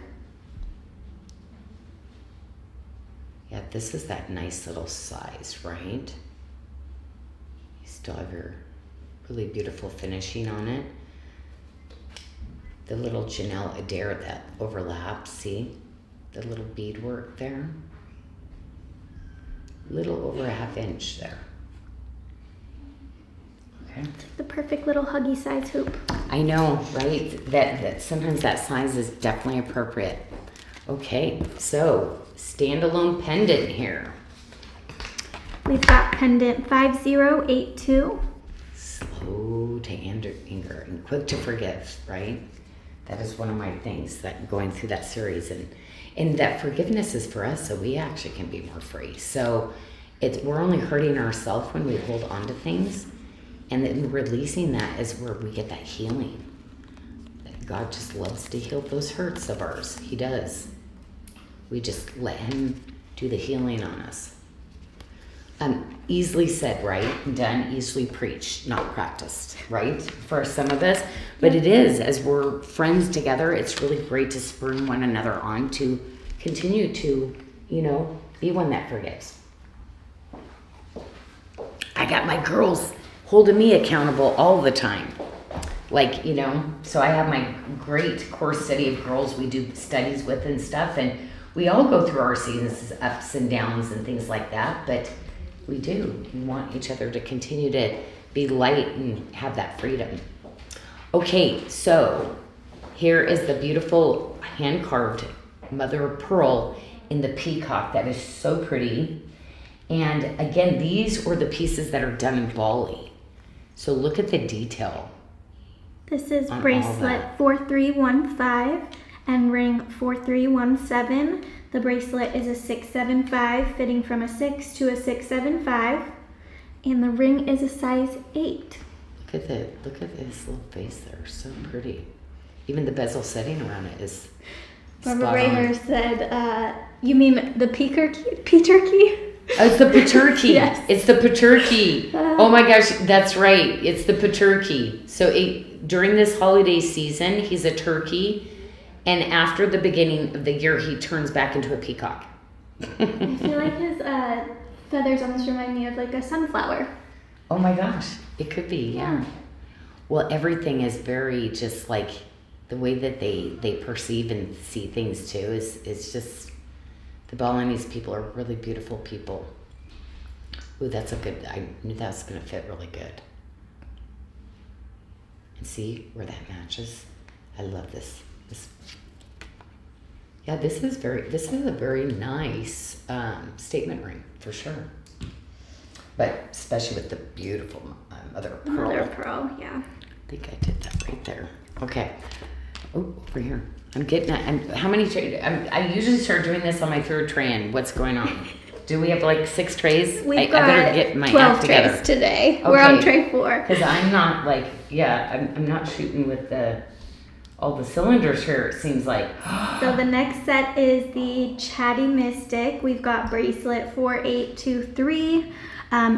Yeah, this is that nice little size, right? You still have your really beautiful finishing on it. The little Janelle Adair that overlaps, see? The little beadwork there. Little over a 1/2 inch there. Okay. It's like the perfect little huggy size hoop. I know, right? That sometimes that size is definitely appropriate. Okay, so standalone pendant here. We've got pendant 5082. Slow to anger and quick to forgive, right? That is one of my things that going through that series, and that forgiveness is for us so we actually can be more free. So we're only hurting ourselves when we hold on to things, and then releasing that is where we get that healing. God just loves to heal those hurts of ours. He does. We just let him do the healing on us. Easily said, right? Done, easily preached, not practiced, right? For some of us. But it is, as we're friends together, it's really great to spur one another on to continue to, be one that forgives. I got my girls holding me accountable all the time. So I have my great core study of girls we do studies with and stuff, and we all go through our seasons, ups and downs and things like that, but we do. We want each other to continue to be light and have that freedom. Okay, so here is the beautiful hand-carved mother of pearl in the peacock. That is so pretty. And again, these are the pieces that are done in Bali. So look at the detail. This is bracelet 4315 and ring 4317. The bracelet is a 675, fitting from a 6 to a 675, and the ring is a size 8. Look at this little face there, so pretty. Even the bezel setting around it is Barbara Raymer said, "You mean the P turkey?" Oh, it's the paturkey. Yes. It's the paturkey. Oh my gosh, that's right. It's the paturkey. So during this holiday season, he's a turkey. And after the beginning of the year, he turns back into a peacock. I feel like his feathers almost remind me of like a sunflower. Oh my gosh, it could be, yeah. Well, everything is very just like the way that they perceive and see things too is just, the Balinese people are really beautiful people. Ooh, that's a good, I knew that was going to fit really good. And see where that matches? I love this. Yeah, this is a very nice statement ring for sure. But especially with the beautiful mother of pearl. Mother of pearl, yeah. I think I did that right there. Okay. Oh, over here. I'm getting. How many trays? I usually start doing this on my third tray. And what's going on? Do we have like 6 trays? We've I better get my 12 act together. trays today. Okay. We're on tray 4. Because I'm not like, I'm not shooting with all the cylinders here, it seems like. So the next set is the Chatty Mystic. We've got bracelet 4823,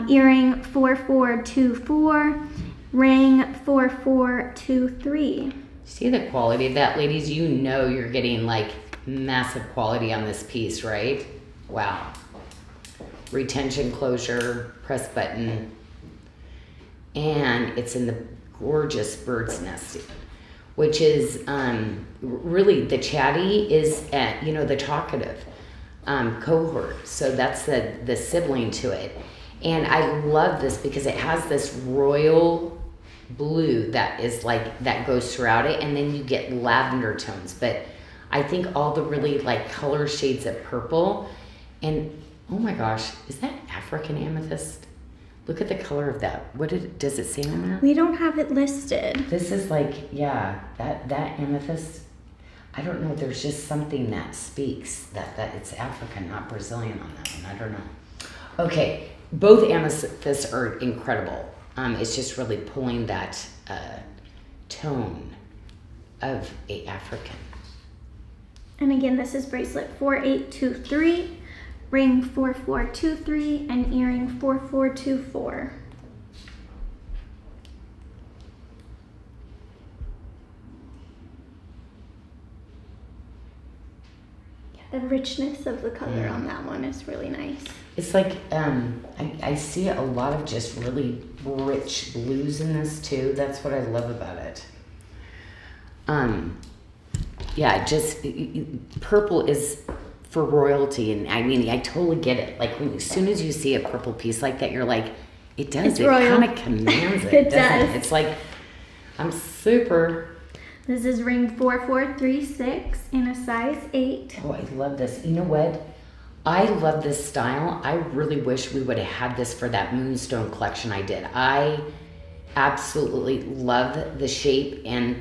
earring 4424, ring 4423. See the quality of that, ladies? You know you're getting like massive quality on this piece, right? Wow. Retention closure, press button, and it's in the gorgeous bird's nest, which is really the Chatty is at, the talkative cohort. So that's the sibling to it. And I love this because it has this royal blue that is like, that goes throughout it. And then you get lavender tones. But I think all the really like color shades of purple. And oh my gosh, is that African amethyst? Look at the color of that. Does it say on there? We don't have it listed. This is like, yeah, that amethyst. I don't know. There's just something that speaks that it's African, not Brazilian on that one. I don't know. Okay, both amethysts are incredible. It's just really pulling that tone of a African. And again, this is bracelet 4823. Ring 4423 and earring 4424. Yeah, the richness of the color on that one is really nice. It's like, I see a lot of just really rich blues in this too. That's what I love about it. Yeah, just purple is for royalty, and I mean, I totally get it. Like as soon as you see a purple piece like that, you're like, it does. It kind of commands it. It does. It's like, I'm super. This is ring 4436 in a size 8. Oh, I love this. You know what? I love this style. I really wish we would have had this for that moonstone collection I did. I absolutely love the shape, and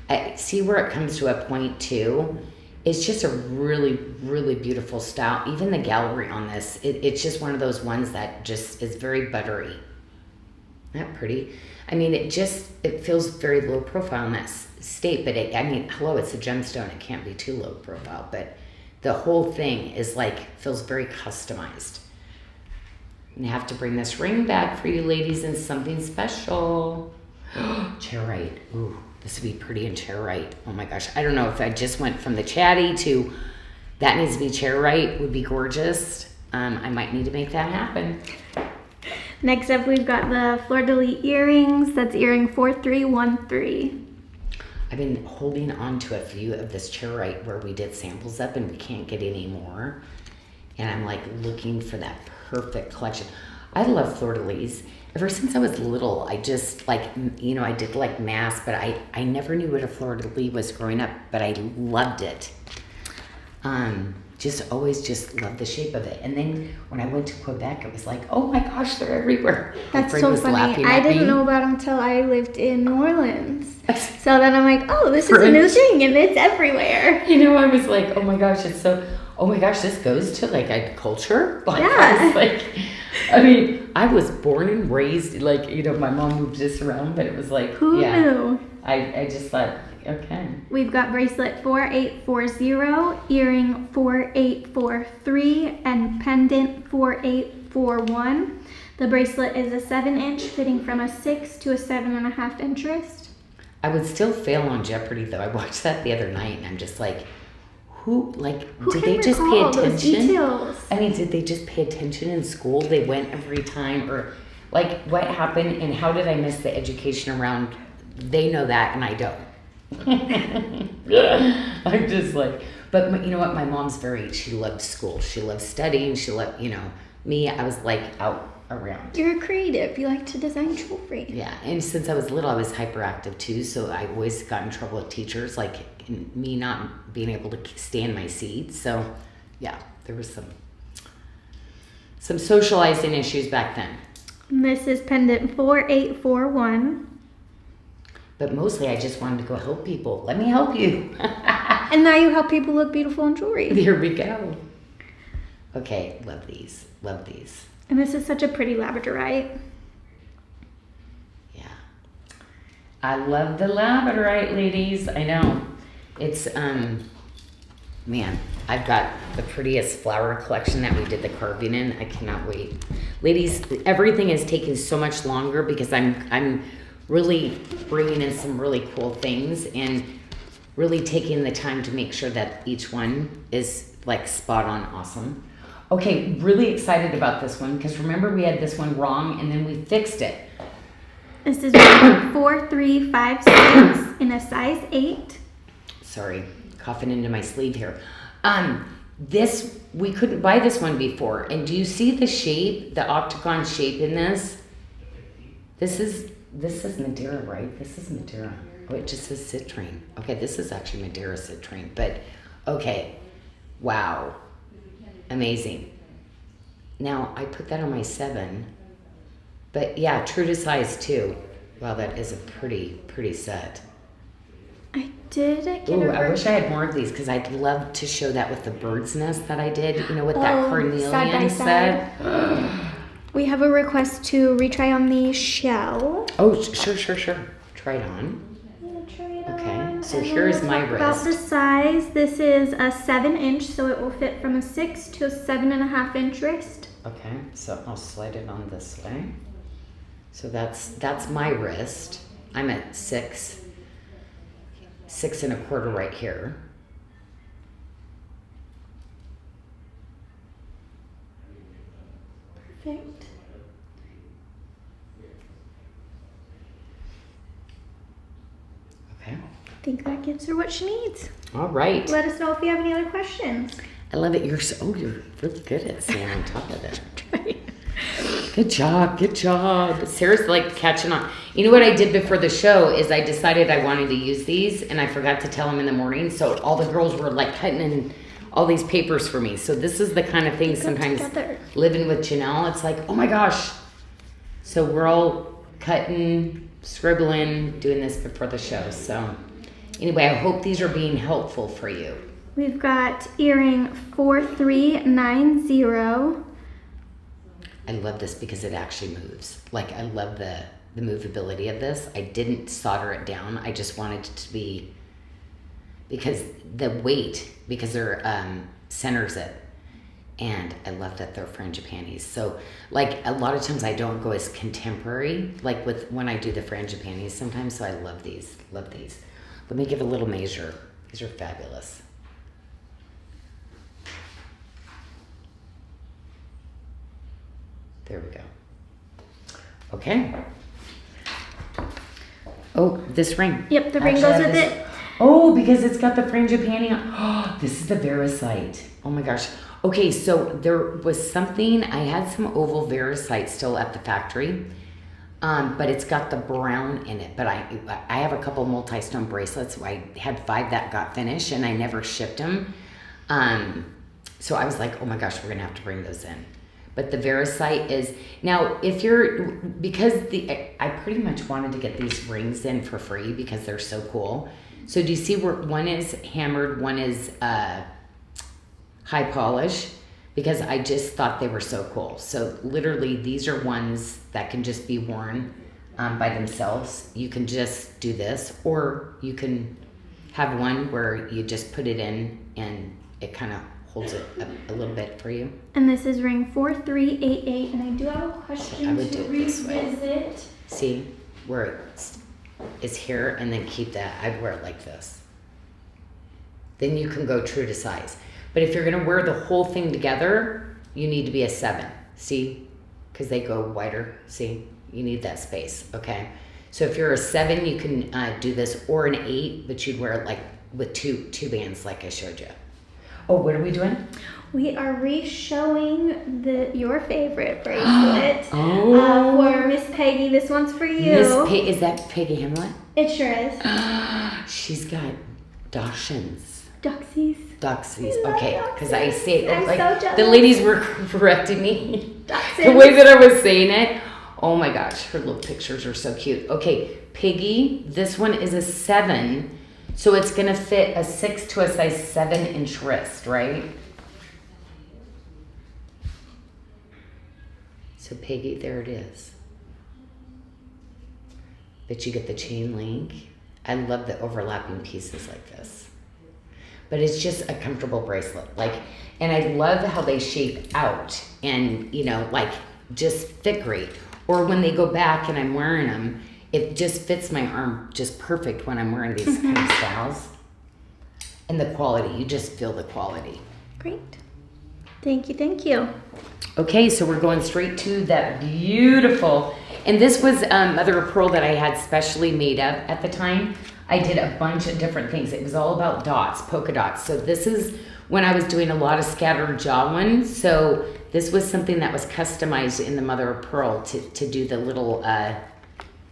I see where it comes to a point too. It's just a really, really beautiful style. Even the gallery on this, it's just one of those ones that just is very buttery. Isn't that pretty? I mean, it feels very low profile in that state, but hello, it's a gemstone. It can't be too low profile, but the whole thing is like, feels very customized. And I have to bring this ring back for you ladies in something special. Chairite. Ooh. This would be pretty in chairite. Oh my gosh. I don't know if I just went from the Chatty to that needs to be chairite would be gorgeous. I might need to make that happen. Next up, we've got the Fleur-de-lis earrings. That's earring 4313. I've been holding on to a few of this chairite where we did samples up and we can't get any more. And I'm like looking for that perfect collection. I love Fleur-de-lis. Ever since I was little, I just like, I did like mass, but I never knew what a fleur-de-lis was growing up, but I loved it. Just always just loved the shape of it. And then when I went to Quebec, it was like, oh my gosh, they're everywhere. That's so funny. I didn't know about them until I lived in New Orleans. So then I'm like, oh, this is a new thing and it's everywhere. I was like, oh my gosh, this goes to like a culture? Like, yeah. I was born and raised, like, my mom moved us around, but it was like, who knew? I just thought, okay. We've got bracelet 4840, earring 4843, and pendant 48 4241. The bracelet is a 7-inch, fitting from a 6 to a 7.5-inch wrist. I would still fail on Jeopardy though. I watched that the other night and I'm just like, who did they just pay attention? I mean, did they just pay attention in school? They went every time, or like what happened and how did I miss the education around? They know that and I don't. I'm just like, but you know what? My mom's she loved school. She loved studying. She loved, me, I was like out around. You're creative. You like to design jewelry. Yeah, and since I was little, I was hyperactive too, so I always got in trouble with teachers, like me not being able to stay in my seat. So, yeah, there was some socializing issues back then. This is pendant 4841. But mostly, I just wanted to go help people. Let me help you. And now you help people look beautiful in jewelry. There we go. Okay, love these. Love these. And this is such a pretty Labradorite. Yeah. I love the Labradorite, ladies. I know. It's, man, I've got the prettiest flower collection that we did the carving in. I cannot wait. Ladies, everything is taking so much longer because I'm really bringing in some really cool things and really taking the time to make sure that each one is like spot on awesome. Okay, really excited about this one because remember we had this one wrong and then we fixed it. This is 4356 in a size 8. Sorry, coughing into my sleeve here. We couldn't buy this one before. And do you see the shape, the octagon shape in this? This is Madera, right? This is Madera. Oh, it just says citrine. Okay, this is actually Madera citrine. But, okay, wow. Amazing. Now, I put that on my 7. But, yeah, true to size, too. Wow, that is a pretty set. I did get I wish I had more of these because I'd love to show that with the bird's nest that I did, with that carnelian side by set. We have a request to retry on the shell. Oh, sure. Try it on. Okay, so here's my wrist. About the size, this is a 7-inch, so it will fit from a 6 to a 7.5-inch wrist. Okay, so I'll slide it on this way. So that's my wrist. I'm at 6 1/4 right here. Perfect. Okay. I think that gives her what she needs. All right. Let us know if you have any other questions. I love it. You're really good at staying on top of it. Good job. Sarah's like catching on. You know what I did before the show is I decided I wanted to use these and I forgot to tell them in the morning. So all the girls were like cutting in all these papers for me. So this is the kind of thing sometimes living with Janelle, it's like, oh my gosh. So we're all cutting, scribbling, doing this before the show. So anyway, I hope these are being helpful for you. We've got earring 4390. I love this because it actually moves. Like I love the movability of this. I didn't solder it down. I just wanted it to be, because the weight, because they're centers it. And I love that they're frangipanis. So like a lot of times I don't go as contemporary, like when I do the frangipanis sometimes. So I love these. Let me give a little measure. These are fabulous. There we go. Okay. Oh, this ring. Yep, the ring goes with it. Oh, because it's got the frangipani on. Oh, this is the Verite. Oh my gosh. Okay, so there was something, I had some oval Verite still at the factory, but it's got the brown in it. But I have a couple multi-stone bracelets. I had 5 that got finished and I never shipped them. So I was like, oh my gosh, we're gonna have to bring those in. But the Verite is, now if you're, because I pretty much wanted to get these rings in for free because they're so cool. So do you see where one is hammered, one is high polish? Because I just thought they were so cool. So literally these are ones that can just be worn by themselves. You can just do this, or you can have one where you just put it in and it kind of holds it up a little bit for you. And this is ring 4388, and I do have a question I would to do it this way. revisit. See where it's here, and then keep that. I'd wear it like this. Then you can go true to size. But if you're gonna wear the whole thing together, you need to be a 7. See, because they go wider. See, you need that space. Okay. So if you're a 7, you can do this, or an 8, but you'd wear it like with two bands, like I showed you. Oh, what are we doing? We are re-showing your favorite bracelet for Miss Peggy. This one's for you. Is that Peggy Hamlet? It sure is. She's got Dachshunds. Duxies. Okay, because I say it I'm like so jealous. the ladies were correcting me. Dachshunds. The way that I was saying it. Oh my gosh, her little pictures are so cute. Okay, Piggy, this one is a 7, so it's gonna fit a 6 to a size 7-inch wrist, right? So Piggy, there it is. But you get the chain link. I love the overlapping pieces like this. But it's just a comfortable bracelet. And I love how they shape out and, just fit great. Or when they go back and I'm wearing them, it just fits my arm just perfect when I'm wearing these kind of styles. And the quality, you just feel the quality. Great. Thank you. Okay, so we're going straight to that beautiful, and this was mother of pearl that I had specially made up at the time. I did a bunch of different things. It was all about dots, polka dots. So this is when I was doing a lot of scattered jawline. So this was something that was customized in the mother of pearl to do the little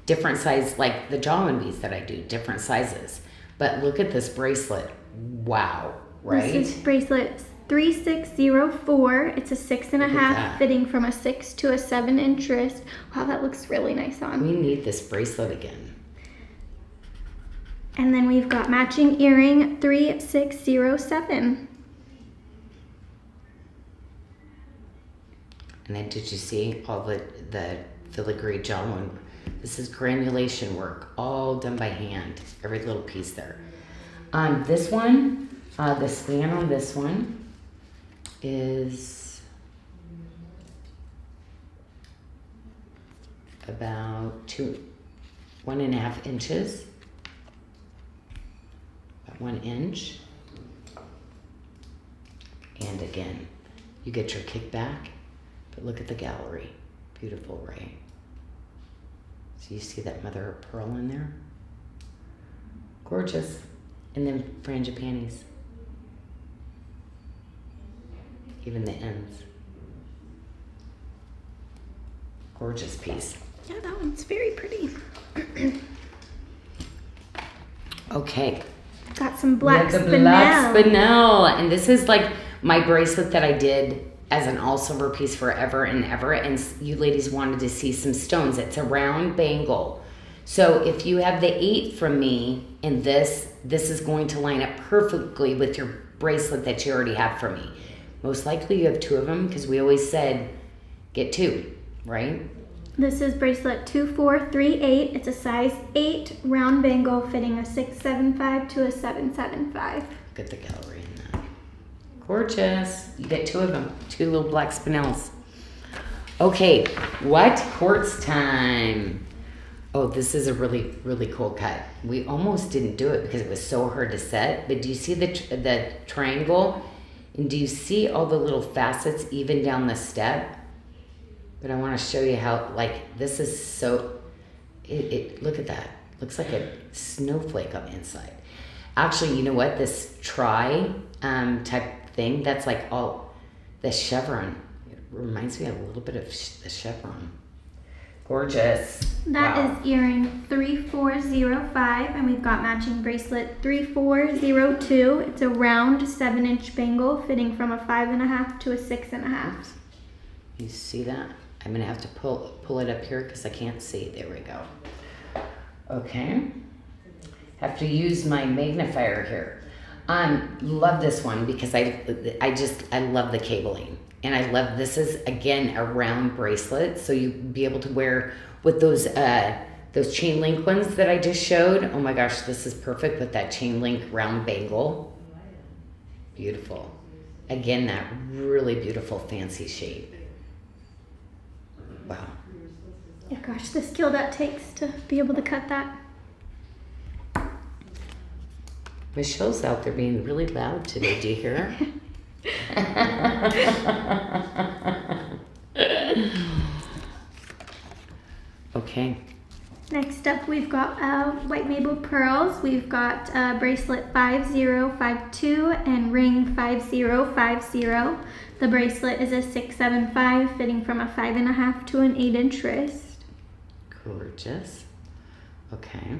different size, like the jawline beads that I do, different sizes. But look at this bracelet. Wow, right? This is bracelet 3604. It's a 6.5 fitting from a 6 to a 7-inch wrist. Wow, that looks really nice on. We need this bracelet again. And then we've got matching earring 3607. And then did you see all the filigree jawline? This is granulation work, all done by hand. Every little piece there. This one, the span on this one is about 1.5 inches. About 1 inch. And again, you get your kickback, but look at the gallery. Beautiful, right? So you see that mother of pearl in there? Gorgeous. And then frangipanis. Even the ends. Gorgeous piece. Yeah, that one's very pretty. Okay. Got some black spinel. Black spinel. And this is like my bracelet that I did as an all silver piece forever and ever. And you ladies wanted to see some stones. It's a round bangle. So if you have the 8 from me and this is going to line up perfectly with your bracelet that you already have from me. Most likely you have 2 of them because we always said get 2, right? This is bracelet 2438. It's a size 8 round bangle fitting a 675 to a 775. Look at the gallery in that. Gorgeous. You get 2 of them. 2 little black spinels. Okay, what quartz time? Oh, this is a really, really cool cut. We almost didn't do it because it was so hard to set. But do you see the triangle? And do you see all the little facets even down the step? But I want to show you how, this is so, look at that. Looks like a snowflake on the inside. Actually, you know what? This type thing, that's like all the chevron. It reminds me a little bit of the chevron. Gorgeous. That is earring 3405, and we've got matching bracelet 3402. It's a round 7-inch bangle fitting from a 5.5 to a 6.5. You see that? I'm gonna have to pull it up here because I can't see. There we go. Okay. Have to use my magnifier here. Love this one because I love the cabling. And I love, this is again a round bracelet, so you'd be able to wear with those chain link ones that I just showed. Oh my gosh, this is perfect with that chain link round bangle. Beautiful. Again, that really beautiful fancy shape. Wow. Yeah, gosh, the skill that takes to be able to cut that. Michelle's out there being really loud today. Do you hear her? Okay. Next up, we've got white maple pearls. We've got bracelet 5052 and ring 5050. The bracelet is a 675, fitting from a 5.5 to an 8-inch wrist. Gorgeous. Okay.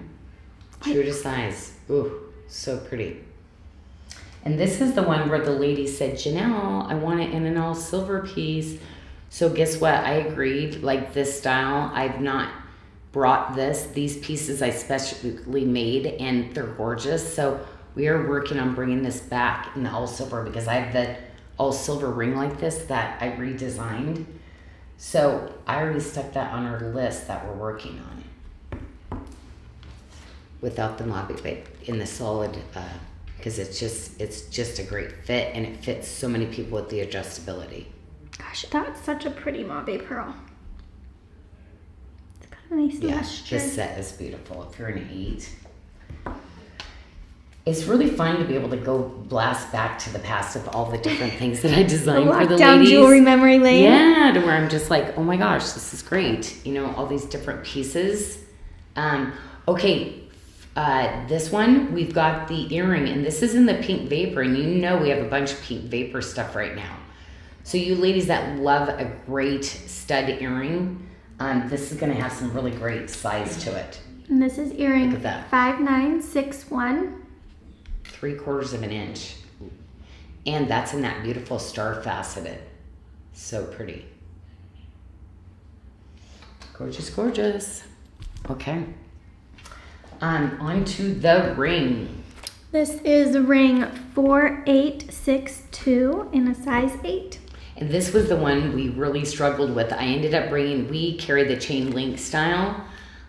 True to size. Ooh, so pretty. And this is the one where the lady said, Janelle, I want it in an all silver piece. So guess what? I agreed. Like this style, I've not brought these pieces I specially made, and they're gorgeous. So we are working on bringing this back in the all silver, because I have the all silver ring like this that I redesigned. So I already stuck that on our list that we're working on without the mabe, but in the solid, because it's just a great fit, and it fits so many people with the adjustability. Gosh, that's such a pretty mabe pearl. Nice luster. This set is beautiful. If you're an 8, it's really fun to be able to go blast back to the past of all the different things that I designed for the down ladies. Jewelry memory lane. Yeah, to where I'm just like, oh my gosh, this is great. You know, all these different pieces. Okay, this one, we've got the earring, and this is in the pink vapor, and you know we have a bunch of pink vapor stuff right now. So you ladies that love a great stud earring, this is going to have some really great size to it. And this is earring Look at that. 5961. 3/4 of an inch. And that's in that beautiful star faceted. So pretty. Gorgeous, gorgeous. Okay. On to the ring. This is ring 4862 in a size 8. And this was the one we really struggled with. I ended up we carry the chain link style,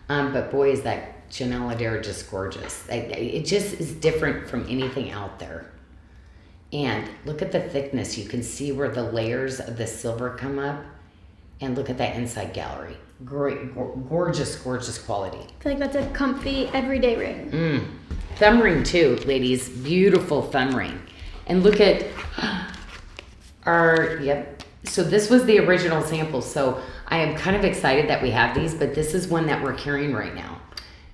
but boy, is that Janelle Adair just gorgeous. It just is different from anything out there. And look at the thickness. You can see where the layers of the silver come up. And look at that inside gallery. Great, gorgeous, gorgeous quality. I feel like that's a comfy everyday ring. Thumb ring too, ladies. Beautiful thumb ring. And look at yep. So this was the original sample. So I am kind of excited that we have these, but this is one that we're carrying right now.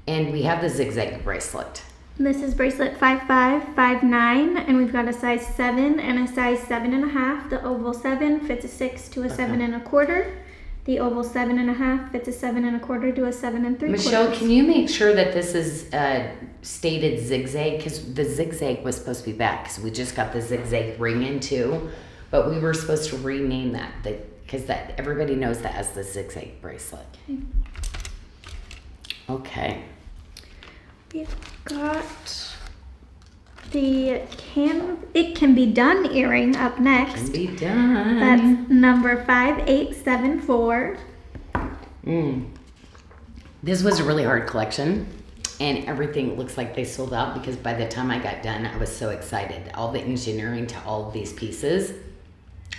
And we have the zigzag bracelet. This is bracelet 5559, and we've got a size 7 and a size 7.5. The oval 7 fits a 6 to a 7.25. The oval 7.5 fits a 7.25 to a 7.75. Michelle, can you make sure that this is stated zigzag? Because the zigzag was supposed to be back, because we just got the zigzag ring in too. But we were supposed to rename that, because that everybody knows that as the zigzag bracelet. Okay. We've got the It Can Be Done earring up next. Can be done. That's number 5874. This was a really hard collection, and everything looks like they sold out, because by the time I got done, I was so excited. All the engineering to all of these pieces.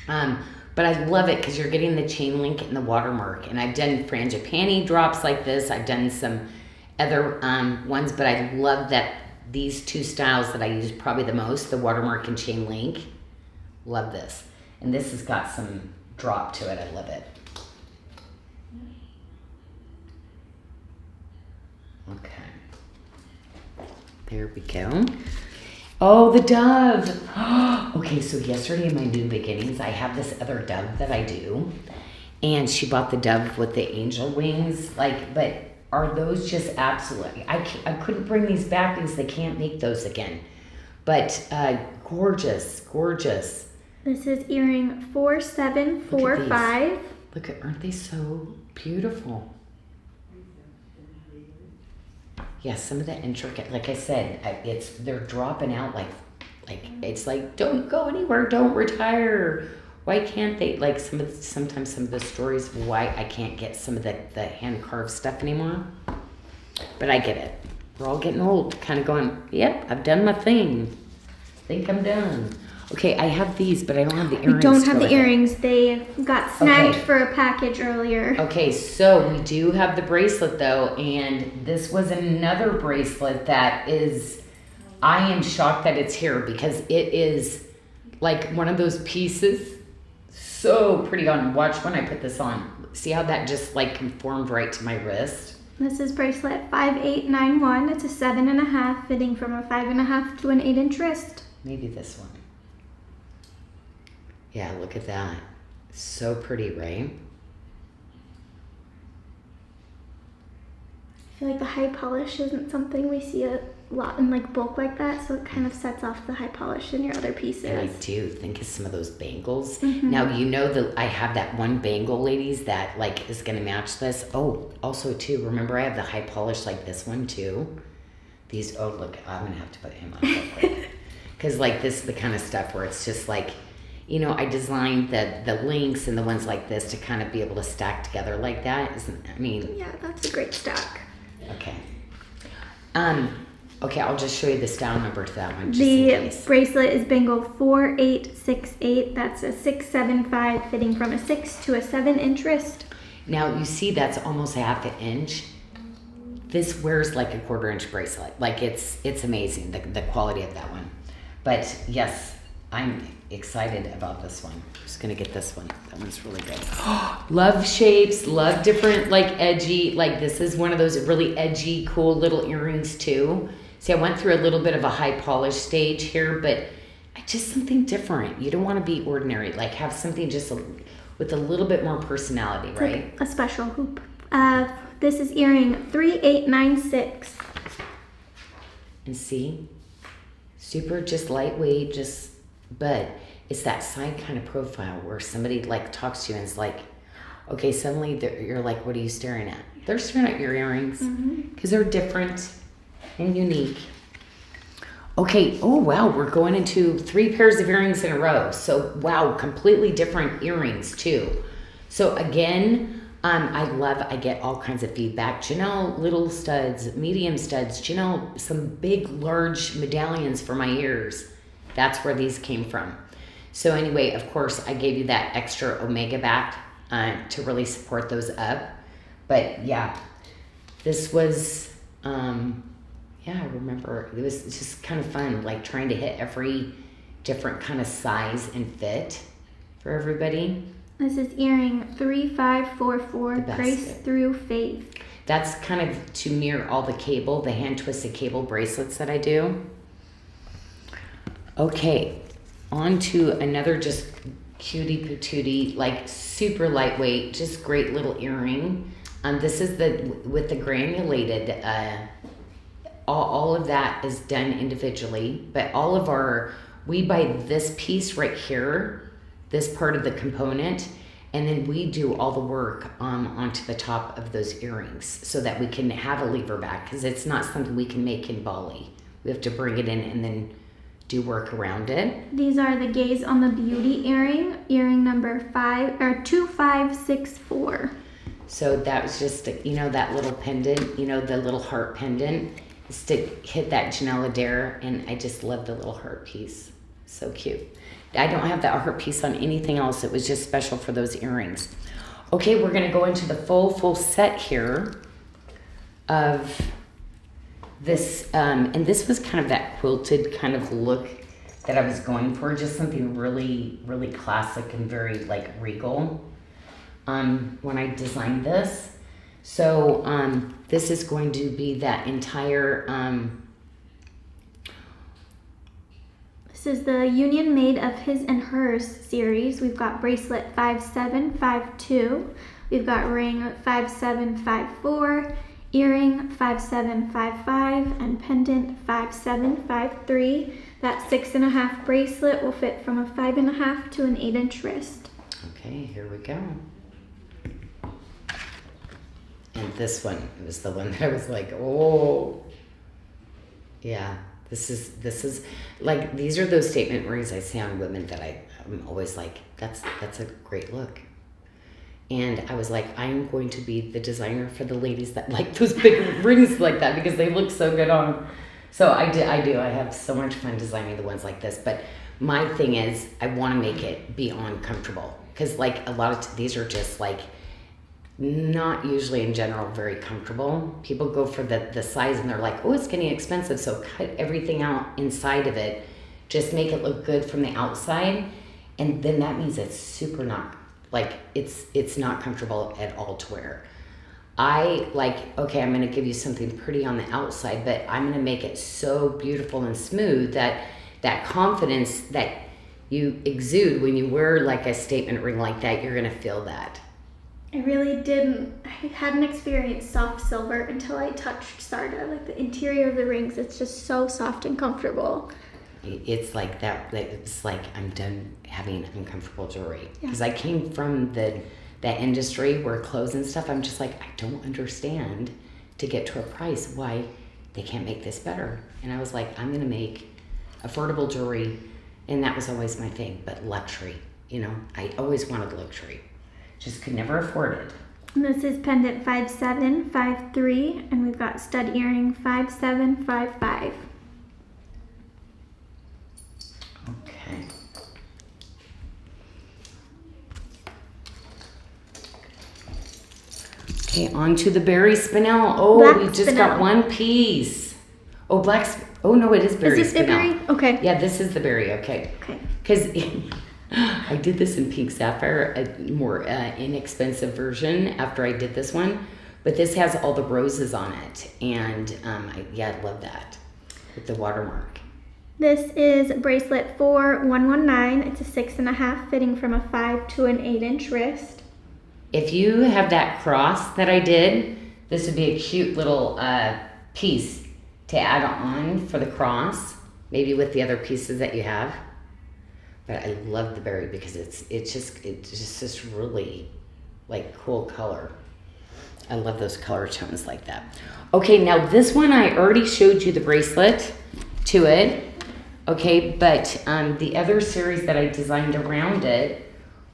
But I love it because you're getting the chain link and the watermark. And I've done frangipani drops like this. I've done some other ones, but I love that these two styles that I use probably the most, the watermark and chain link. Love this. And this has got some drop to it. I love it. Okay. There we go. Oh, the dove. Okay, so yesterday in my new beginnings, I have this other dove that I do. And she bought the dove with the angel wings. But are those just absolutely... I couldn't bring these back because they can't make those again. But gorgeous, gorgeous. This is earring 4745. Look at, aren't they so beautiful? Yeah, some of the intricate, like I said, they're dropping out like it's like, don't go anywhere, don't retire. Why can't they? Like sometimes some of the stories of why I can't get some of the hand carved stuff anymore. But I get it. We're all getting old, kind of going, yep, I've done my thing. Think I'm done. Okay, I have these, but I don't have the We earrings. don't to have go the with it. earrings. They got snagged Okay. for a package earlier. Okay, so we do have the bracelet though, and this was another bracelet that is, I am shocked that it's here because it is like one of those pieces. So pretty on. Watch when I put this on. See how that just like conformed right to my wrist? This is bracelet 5891. It's a 7.5, fitting from a 5.5 to an 8-inch wrist. Maybe this one. Yeah, look at that. So pretty, right? I feel like the high polish isn't something we see a lot in like bulk like that, so it kind of sets off the high polish in your other pieces. And I do think of some of those bangles. Mm-hmm. Now, you know that I have that one bangle, ladies, that like is going to match this. Oh, also too, remember I have the high polish like this one too. These, oh look, I'm going to have to put him on real quick. Because like this is the kind of stuff where it's just like, you know, I designed the links and the ones like this to kind of be able to stack together like that. I mean. Yeah, that's a great stack. Okay. Okay, I'll just show you the style number to that one, just The in case. bracelet is Bangle 4868. That's a 675, fitting from a 6 to a 7-inch wrist. Now, you see that's almost a half an inch. This wears like a 1/4-inch bracelet. Like, it's amazing, the quality of that one. But, yes, I'm excited about this one. I'm just going to get this one. That one's really good. Love shapes, love different, like, edgy. Like, this is one of those really edgy, cool little earrings, too. See, I went through a little bit of a high polish stage here, but just something different. You don't want to be ordinary. Like, have something just with a little bit more personality, It's right? like a special hoop. This is earring 3896. And see, super just lightweight, but it's that side kind of profile where somebody like talks to you and is like, okay, suddenly you're like, what are you staring at? They're staring at your earrings because they're different and unique. Okay, oh wow, we're going into 3 pairs of earrings in a row. So wow, completely different earrings too. So again, I get all kinds of feedback. Janelle, little studs, medium studs. Janelle, some big, large medallions for my ears. That's where these came from. So anyway, of course, I gave you that extra omega back to really support those up. But yeah, this was, yeah, I remember it was just kind of fun, like trying to hit every different kind of size and fit for everybody. This is earring 3544, Grace Through Faith. That's kind of to mirror all the cable, the hand twisted cable bracelets that I do. Okay, on to another just cutie patootie, like super lightweight, just great little earring. This is with the granulated, all of that is done individually, but we buy this piece right here, this part of the component, and then we do all the work onto the top of those earrings so that we can have a lever back, because it's not something we can make in Bali. We have to bring it in and then do work around it. These are the Gaze on the Beauty earring number 2564. So that was just, that little pendant, the little heart pendant, is to hit that Janelle Adair, and I just love the little heart piece. So cute. I don't have that heart piece on anything else. It was just special for those earrings. Okay, we're gonna go into the full set here of this, and this was kind of that quilted kind of look that I was going for, just something really, really classic and very like regal when I designed this. So this is going to be that entire, this is the Union Made of His and Hers series. We've got bracelet 5752. We've got ring 5754. Earring 5755 and pendant 5753. That 6.5 bracelet will fit from a 5.5 to an 8-inch wrist. Okay, here we go. And this one was the one that I was like, oh, yeah. This is like, these are those statement rings I see on women that I'm always like, that's a great look. And I was like, I'm going to be the designer for the ladies that like those big rings like that, because they look so good on them. So I do. I have so much fun designing the ones like this. But my thing is I want to make it beyond comfortable, because like a lot of these are just like not usually in general very comfortable. People go for the size and they're like, oh, it's getting expensive, so cut everything out inside of it, just make it look good from the outside, and then that means it's super not like it's not comfortable at all to wear. I like, okay, I'm going to give you something pretty on the outside, but I'm going to make it so beautiful and smooth that confidence that you exude when you wear like a statement ring like that, you're going to feel that. I hadn't experienced soft silver until I touched SARDA. Like the interior of the rings, it's just so soft and comfortable. It's like that. It's like I'm done having uncomfortable jewelry, because I came from that industry where clothes and stuff, I'm just like, I don't understand to get to a price why they can't make this better. And I was like, I'm gonna make affordable jewelry, and that was always my thing. But luxury, I always wanted luxury, just could never afford it. And this is pendant 5753, and we've got stud earring 5755. Okay. Okay, on to the berry spinel. Oh, black we just spinel. got one piece. Oh, oh no, it is berry Is this the spinel. berry? Okay. Yeah, this is the berry, okay. Okay. Because I did this in pink sapphire, a more inexpensive version after I did this one. But this has all the roses on it. And I love that with the watermark. This is bracelet 4119. It's a 6.5 fitting from a 5 to an 8-inch wrist. If you have that cross that I did, this would be a cute little piece to add on for the cross, maybe with the other pieces that you have. But I love the berry because it's just this really like cool color. I love those color tones like that. Okay, now this one I already showed you the bracelet to it. Okay, but the other series that I designed around it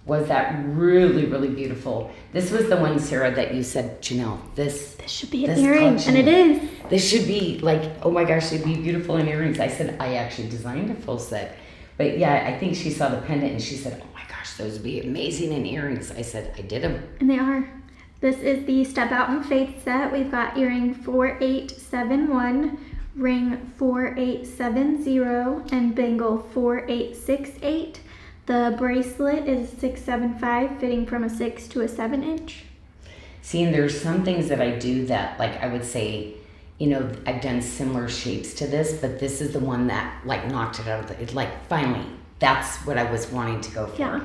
was that really, really beautiful. This was the one, Sarah, that you said, Janelle, this should be an earring, and it is. This should be like, oh my gosh, it'd be beautiful in earrings. I said, I actually designed a full set. But yeah, I think she saw the pendant and she said, oh my gosh, those would be amazing in earrings. I said, I did them. And they are. This is the Step Out in Faith set. We've got earring 4871, ring 4870, and bangle 4868. The bracelet is 675, fitting from a 6 to a 7-inch. See, and there's some things that I do that, like I would say, I've done similar shapes to this, but this is the one that like knocked it out of it. Like finally, that's what I was wanting to go for. Yeah.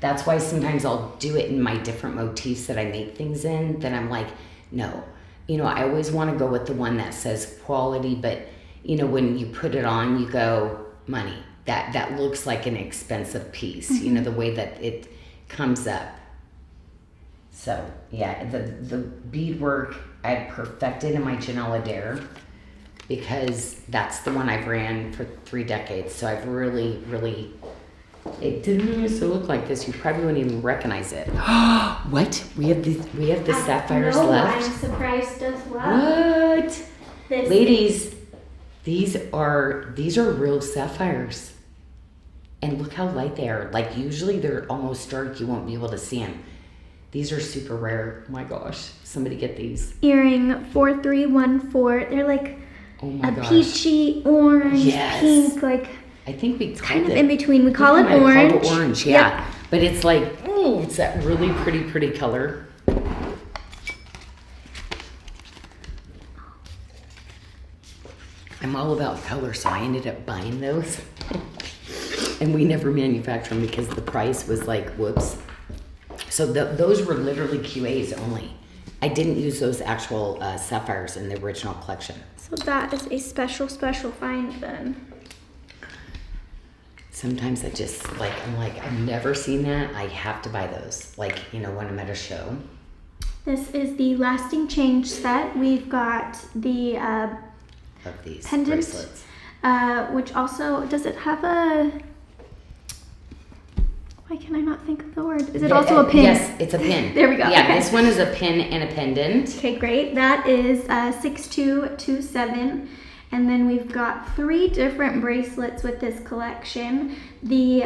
That's why sometimes I'll do it in my different motifs that I make things in. Then I'm like, no, I always want to go with the one that says quality, but when you put it on, you go money. That looks like an expensive piece, Mm-hmm. The way that it comes up. So yeah, the beadwork I perfected in my Janelle Adair, because that's the one I've ran for 3 decades. So I've really, really, it didn't used to look like this. You probably wouldn't even recognize it. What? We have the sapphires left? I'm surprised as well. What? Ladies, these are real sapphires. And look how light they are. Like usually they're almost dark. You won't be able to see them. These are super rare. Oh my gosh. Somebody get these. Earring 4314. They're like a peachy orange, yes. Pink, like I think we kind of in between. We call it orange. orange. Call it orange, yeah. Yep. But it's like, it's that really pretty color. I'm all about color, so I ended up buying those. And we never manufactured them because the price was like, whoops. So those were literally QAs only. I didn't use those actual sapphires in the original collection. So that is a special find then. Sometimes I just I'm like, I've never seen that. I have to buy those. Like, when I'm at a show. This is the Lasting Change set. We've got the Of these pendant, bracelets. which also, does it have a, why can I not think of the word? Is it also a pin? Yes, it's a pin. There we go. Yeah, Okay. This one is a pin and a pendant. Okay, great. That is 6227, And then we've got 3 different bracelets with this collection. The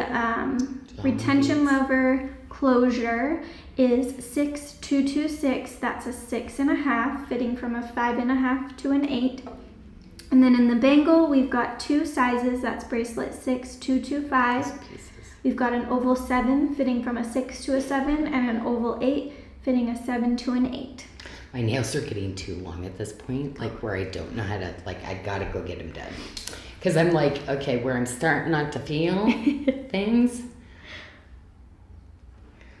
retention lever closure is 6226. That's a 6.5, fitting from a 5.5 to an 8. And then in the bangle, we've got 2 sizes. That's bracelet 6225. We've got an oval 7, fitting from a 6 to a 7, and an oval 8, fitting a 7 to an 8. My nails are getting too long at this point, like where I don't know how to, like, I gotta go get them done. Because I'm like, okay, where I'm starting not to feel things.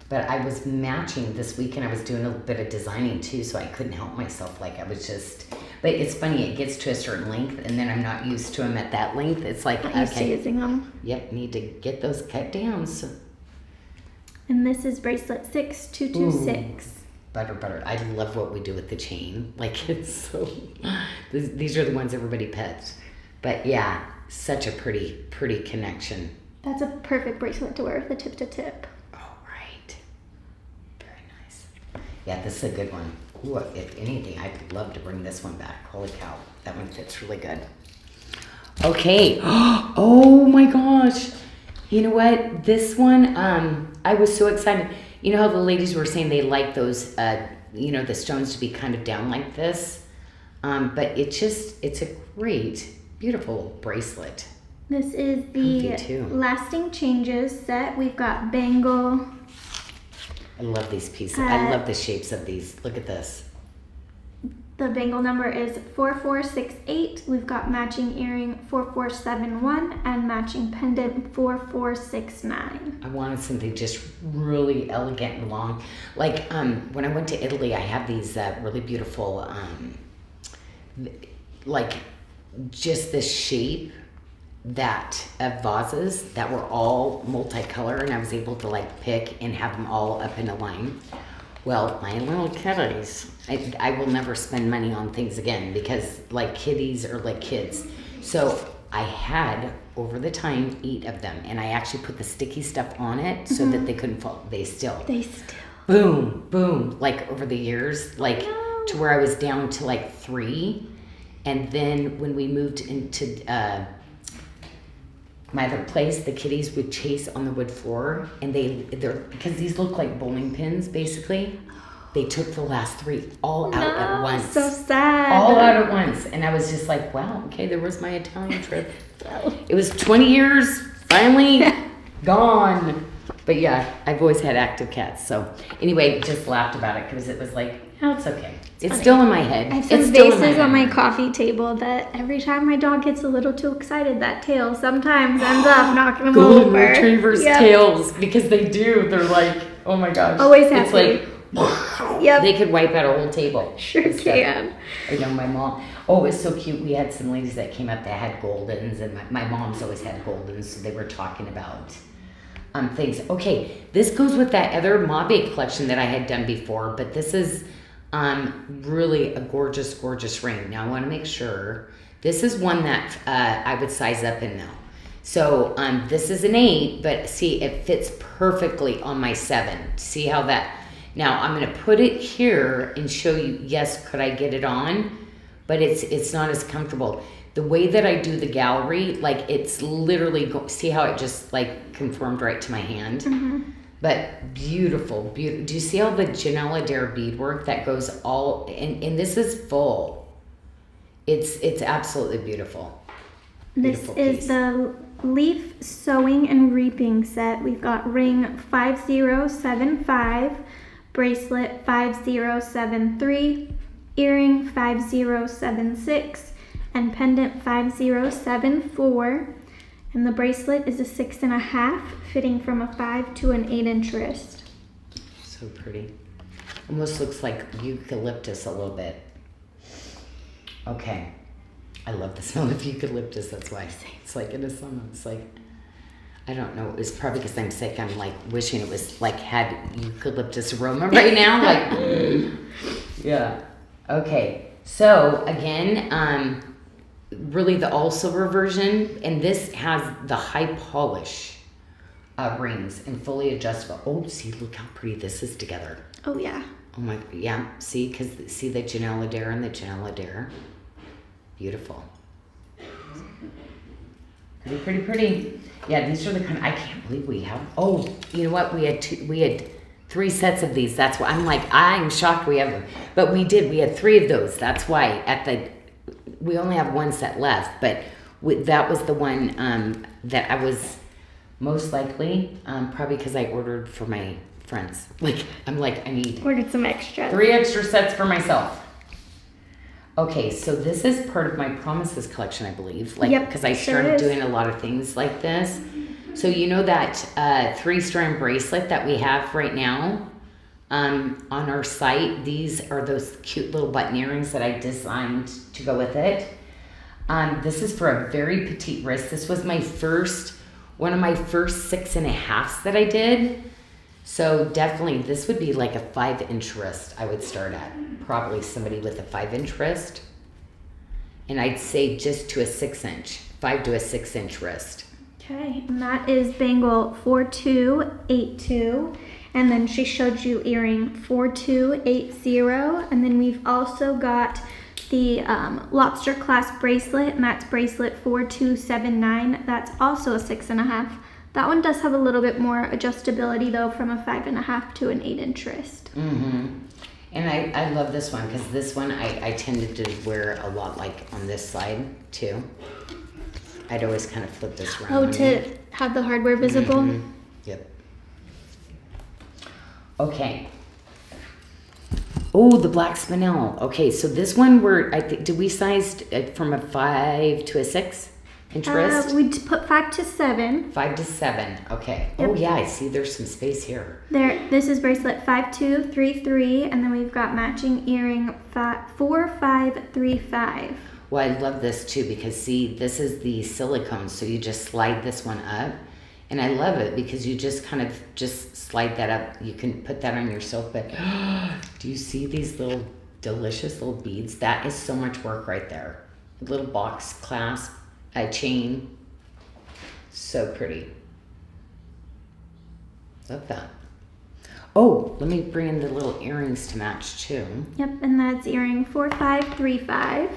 But I was matching this weekend. I was doing a bit of designing too, so I couldn't help myself. Like, I was just, but it's funny, it gets to a certain length, and then I'm not used to them at that length. It's like, okay. Using them. Yep, need to get those cut down. So. And this is bracelet 6226. Butter. I love what we do with the chain. Like, it's so, these are the ones everybody pets. But yeah, such a pretty connection. That's a perfect bracelet to wear with a tip to tip. Oh, right. Very nice. Yeah, this is a good one. Ooh, if anything, I'd love to bring this one back. Holy cow, that one fits really good. Okay. Oh my gosh. You know what? This one, I was so excited. You know how the ladies were saying they like those, the stones to be kind of down like this? But it's a great, beautiful bracelet. This is the Lasting Changes set. We've got bangle. I love these pieces. I love the shapes of these. Look at this. The bangle number is 4468. We've got matching earring 4471 and matching pendant 4469. I wanted something just really elegant and long. Like when I went to Italy, I had these really beautiful, like just this shape of vases that were all multicolor, and I was able to like pick and have them all up in a line. Well, my little kitties, I will never spend money on things again because like kitties are like kids. So I had, over the time, 8 of them. And I actually put the sticky stuff on it so that they couldn't fall. They still. Boom, like over the years, like to where I was down to like 3. And then when we moved into my other place, the kitties would chase on the wood floor, and they're because these look like bowling pins basically. They took the last 3 all out at once. So sad. All out at once, and I was just like, wow, okay, there was my Italian trip. It was 20 years, finally gone. But yeah, I've always had active cats. So anyway, just laughed about it because it was like, oh, it's okay. It's still in my head. I have some vases on my coffee table that every time my dog gets a little too excited, that tail sometimes ends up knocking them over. Golden retrievers' tails, because they do. They're like, oh my gosh. Always happy. It's like, they could wipe out a whole table. Sure can. I know my mom. Oh, it was so cute. We had some ladies that came up that had goldens, and my mom's always had goldens, so they were talking about things. Okay, this goes with that other mabe collection that I had done before, but this is really a gorgeous ring. Now I want to make sure this is one that I would size up in now. So this is an 8, but see, it fits perfectly on my 7. See how that, now I'm going to put it here and show you, yes, could I get it on? But it's not as comfortable. The way that I do the gallery, like it's literally, see how it just like conformed right to my hand? Mm-hmm. But beautiful. Do you see all the Janelle Adair beadwork that goes all, and this is full. It's absolutely beautiful. This is the leaf sewing and reaping set. We've got ring 5075, bracelet 5073, earring 5076, and pendant 5074. And the bracelet is a 6.5, fitting from a 5 to an 8-inch wrist. So pretty. Almost looks like eucalyptus a little bit. Okay. I love the smell of eucalyptus. That's why I say it's like in the summer. It's like, I don't know. It's probably because I'm sick. I'm like wishing it was like had eucalyptus aroma right now. Like, yeah. Okay. So again, really the all silver version, and this has the high polish rings and fully adjustable. Oh, see, look how pretty this is together. Oh yeah. Oh my, yeah. See, because see the Janelle Adair and the Janelle Adair. Beautiful. Pretty. Yeah, these are the kind I can't believe we have. Oh, you know what? We had 3 sets of these. That's why I'm shocked we have them. But we did. We had 3 of those. That's why we only have 1 set left. But that was the one that I was most likely, probably because I ordered for my friends. I need Ordered some extra. 3 extra sets for myself. Okay, so this is part of my Promises collection, I believe. Yep, because I started doing a lot of things like this. So you know that 3-strand bracelet that we have right now on our site? These are those cute little button earrings that I designed to go with it. This is for a very petite wrist. This was one of my first 6.5s that I did. So definitely this would be like a 5-inch wrist I would start at. Probably somebody with a 5-inch wrist. And I'd say just to a 6-inch, 5 to a 6-inch wrist. Okay, and that is bangle 4282. And then she showed you earring 4280. And then we've also got the lobster clasp bracelet, and that's bracelet 4279. That's also a 6.5. That one does have a little bit more adjustability though, from a 5.5 to an 8-inch wrist. Mm-hmm. And I love this one because this one I tended to wear a lot on this side too. I'd always kind of flip this around. Oh, to have the hardware visible? Mm-hmm. Yep. Okay. Oh, the black spinel. Okay, so this one did we size from a 5 to a 6-inch wrist? We put 5 to 7. 5 to 7. Okay. Yep. Oh yeah, I see. There's some space here. This is bracelet 5233, and then we've got matching earring 4535. Well, I love this too because see, this is the silicone, so you just slide this one up, and I love it because you just kind of just slide that up. You can put that on yourself, but do you see these little delicious little beads? That is so much work right there. A little box clasp. A chain. So pretty. Love that. Oh, let me bring in the little earrings to match too. Yep, and that's earring 4535.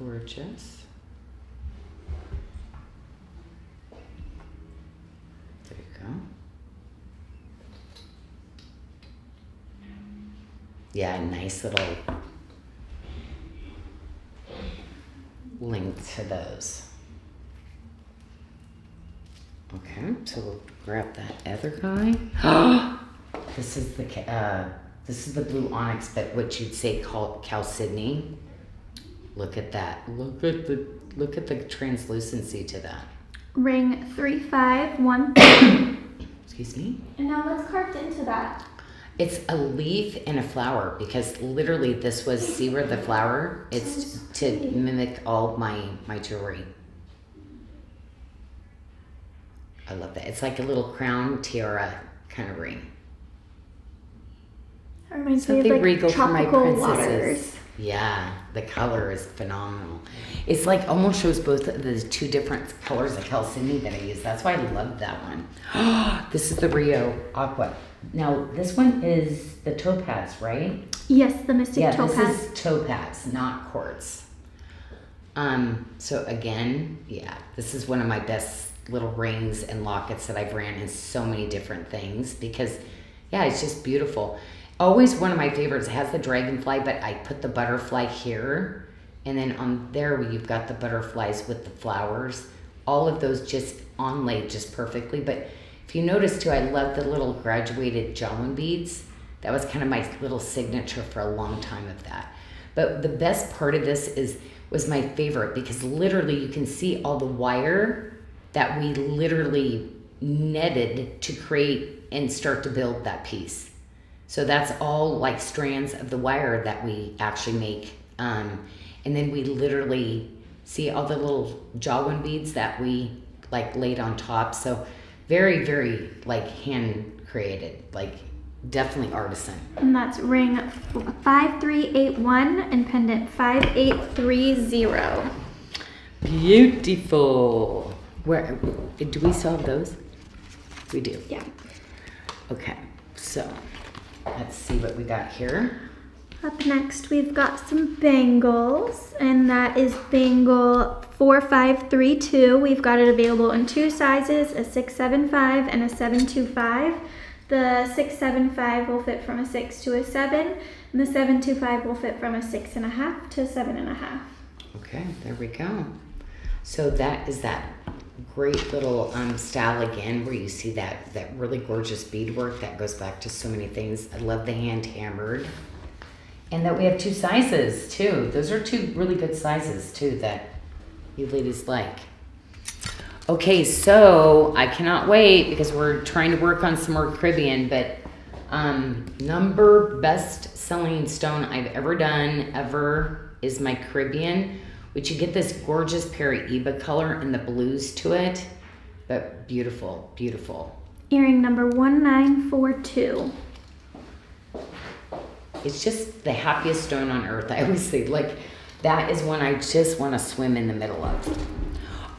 Gorgeous. There you go. Yeah, nice little link to those. Okay, so we'll grab that other guy. This is the blue onyx, but what you'd say chalcedony. Look at that. Look at the translucency to that. Ring 3513. Excuse me. And now what's carved into that? It's a leaf and a flower because literally this was, see where the flower, it's to mimic all my jewelry. I love that. It's like a little crown tiara kind of ring. That reminds me of regal for my princesses. Waters. Yeah, the color is phenomenal. It's like almost shows both of the 2 different colors of chalcedony that I use. That's why I love that one. This is the Rio Aqua. Now, this one is the topaz, right? Yes, the mystic topaz. Yeah, this is topaz, not quartz. So again, yeah, this is one of my best little rings and lockets that I've ran in so many different things because, yeah, it's just beautiful. Always one of my favorites. It has the dragonfly, but I put the butterfly here. And then on there, you've got the butterflies with the flowers. All of those just onlaid just perfectly. But if you notice too, I love the little graduated Janyl beads. That was kind of my little signature for a long time of that. But the best part of this was my favorite because literally you can see all the wire that we literally netted to create and start to build that piece. So that's all like strands of the wire that we actually make. And then we literally see all the little Janyl beads that we like laid on top. So very, very like hand created, like definitely artisan. And that's ring 5381 and pendant 5830. Beautiful. Where do we still have those? We do. Yeah. Okay, so Let's see what we got here. Up next, we've got some bangles, and that is Bangle 4532. We've got it available in two sizes, a 675 and a 725. The 675 will fit from a 6 to a 7, and the 725 will fit from a 6.5 to a 7.5. Okay, there we go. So that is that great little style again, where you see that really gorgeous beadwork that goes back to so many things. I love the hand hammered. And that we have two sizes too. Those are two really good sizes too that you ladies like. Okay, so I cannot wait because we're trying to work on some more Caribbean, but number best selling stone I've ever done is my Caribbean, which you get this gorgeous Paraíba color and the blues to it, but beautiful, beautiful. Earring number 1942. It's just the happiest stone on earth. I always say, like, that is one I just want to swim in the middle of.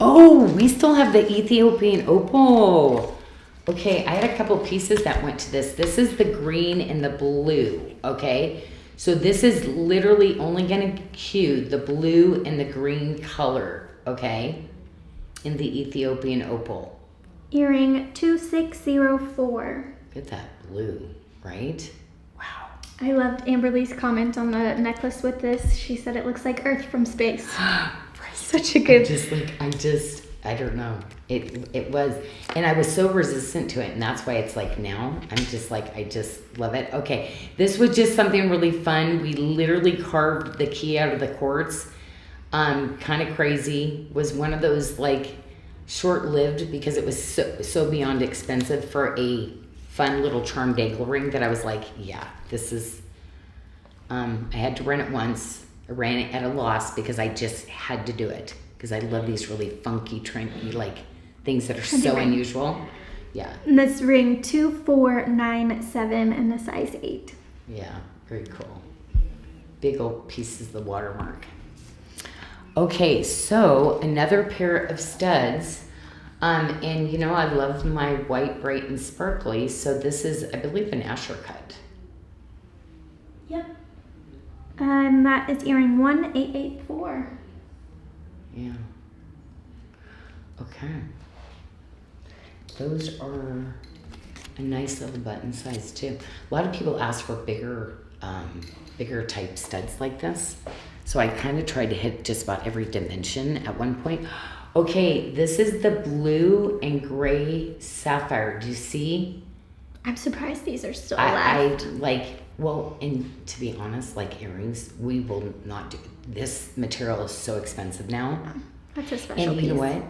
Oh, we still have the Ethiopian opal. Okay, I had a couple pieces that went to this. This is the green and the blue, okay? So this is literally only going to cue the blue and the green color, okay? In the Ethiopian opal. Earring 2604. Look at that blue, right? Wow. I loved Amberly's comment on the necklace with this. She said it looks like Earth from space. Such a good... I don't know. It was, and I was so resistant to it, and that's why it's like now, I'm just like, I just love it. Okay, this was just something really fun. We literally carved the key out of the quartz. Kind of crazy. Was one of those like short-lived because it was so beyond expensive for a fun little charm dangle ring that I was like, yeah, this is, I had to rent it once. I ran it at a loss because I just had to do it because I love these really funky, trendy, like things that are so unusual. Yeah. And this ring 2497 and the size 8. Yeah, very cool. Big old pieces of the watermark. Okay, so another pair of studs. And you know, I love my white, bright, and sparkly. So this is, I believe, an Asher cut. Yep. And that is earring 1884. Yeah. Okay. Those are a nice little button size too. A lot of people ask for bigger type studs like this. So I kind of tried to hit just about every dimension at one point. Okay, this is the blue and gray sapphire. Do you see? I'm surprised these are still I left. like, well, and to be honest, like earrings, we will not do. This material is so expensive now. That's a special And piece. you know what?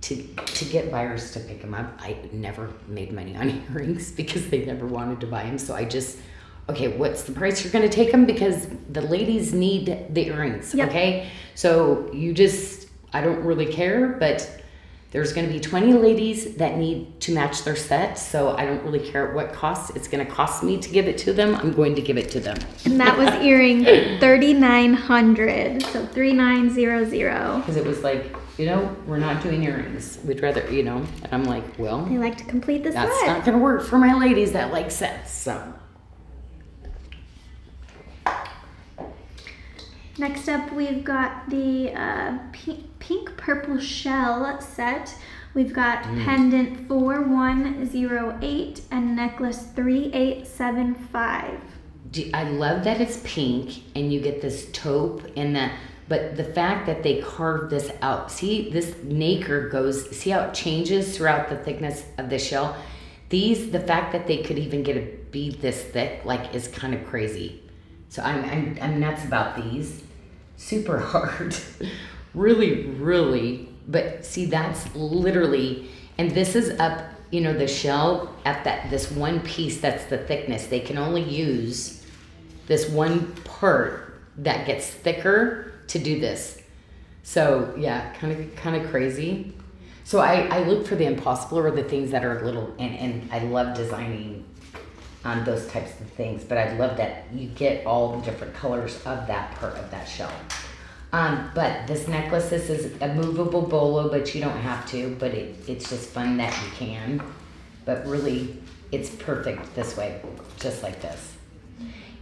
To get buyers to pick them up, I never made money on earrings because they never wanted to buy them. So I just, okay, what's the price you're going to take them? Because the ladies need the earrings, Yep. okay? So you just, I don't really care, but there's going to be 20 ladies that need to match their set. So I don't really care what cost it's going to cost me to give it to them. I'm going to give it to them. And that was earring 3900, so 3900. Because it was like, you know, we're not doing earrings. We'd rather, you know, and I'm like, well, They like to complete the that's set. not going to work for my ladies that like sets. So Next up, we've got the pink purple shell set. We've got pendant 4108 and necklace 3875. I love that it's pink and you get this taupe and that, but the fact that they carved this out, see this nacre goes, see how it changes throughout the thickness of the shell? The fact that they could even get a bead this thick, like, is kind of crazy. So I'm nuts about these. Super hard. Really, really. But see, that's literally, and this is up, you know, the shell at this one piece that's the thickness. They can only use this one part that gets thicker to do this. So yeah, kind of crazy. So I look for the impossible or the things that are a little, and I love designing those types of things, but I love that you get all the different colors of that part of that shell. But this necklace, this is a movable bolo, but you don't have to, but it's just fun that you can. But really, it's perfect this way, just like this.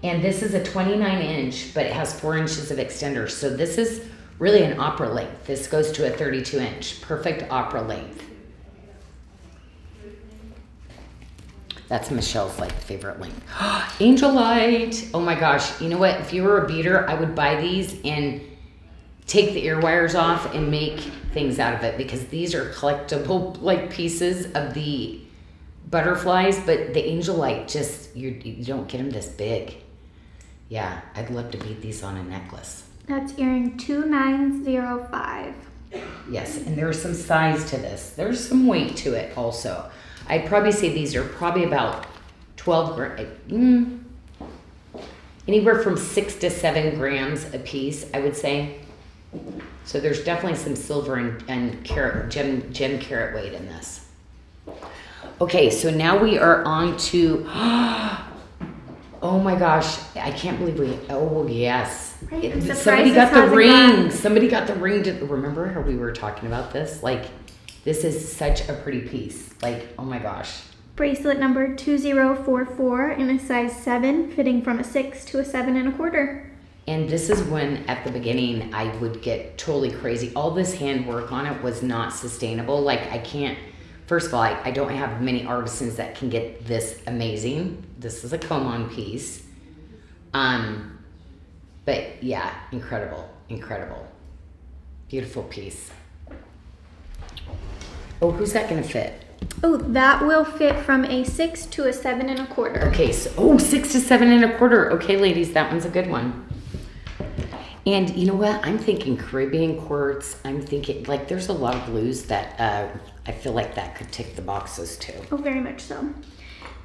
And this is a 29 inch, but it has 4 inches of extender. So this is really an opera length. This goes to a 32 inch, perfect opera length. That's Michelle's like favorite length. Angelite. Oh my gosh. You know what? If you were a beader, I would buy these and take the ear wires off and make things out of it, because these are collectible like pieces of the butterflies, but the Angelite just, you don't get them this big. Yeah, I'd love to bead these on a necklace. That's earring 2905. Yes, and there's some size to this. There's some weight to it also. I'd probably say these are probably about 12 anywhere from 6 to 7 grams a piece, I would say. So there's definitely some silver and carat, gem carat weight in this. Okay, so now we are on to, oh my gosh, I can't believe oh yes. Right, Somebody got the ring. Somebody got the ring. Remember how we were talking about this? Like, this is such a pretty piece. Like, oh my gosh. Bracelet number 2044 in a size 7, fitting from a 6 to a 7 1/4. And this is when, at the beginning, I would get totally crazy. All this handwork on it was not sustainable. Like, I can't, first of all, I don't have many artisans that can get this amazing. This is a comb-on piece. But yeah, incredible, incredible. Beautiful piece. Oh, who's that gonna fit? Oh, that will fit from a 6 to a 7 1/4. Okay, so, 6 to 7 1/4. Okay, ladies, that one's a good one. And you know what? I'm thinking Caribbean quartz. I'm thinking, like, there's a lot of blues that I feel like that could tick the boxes too. Oh, very much so.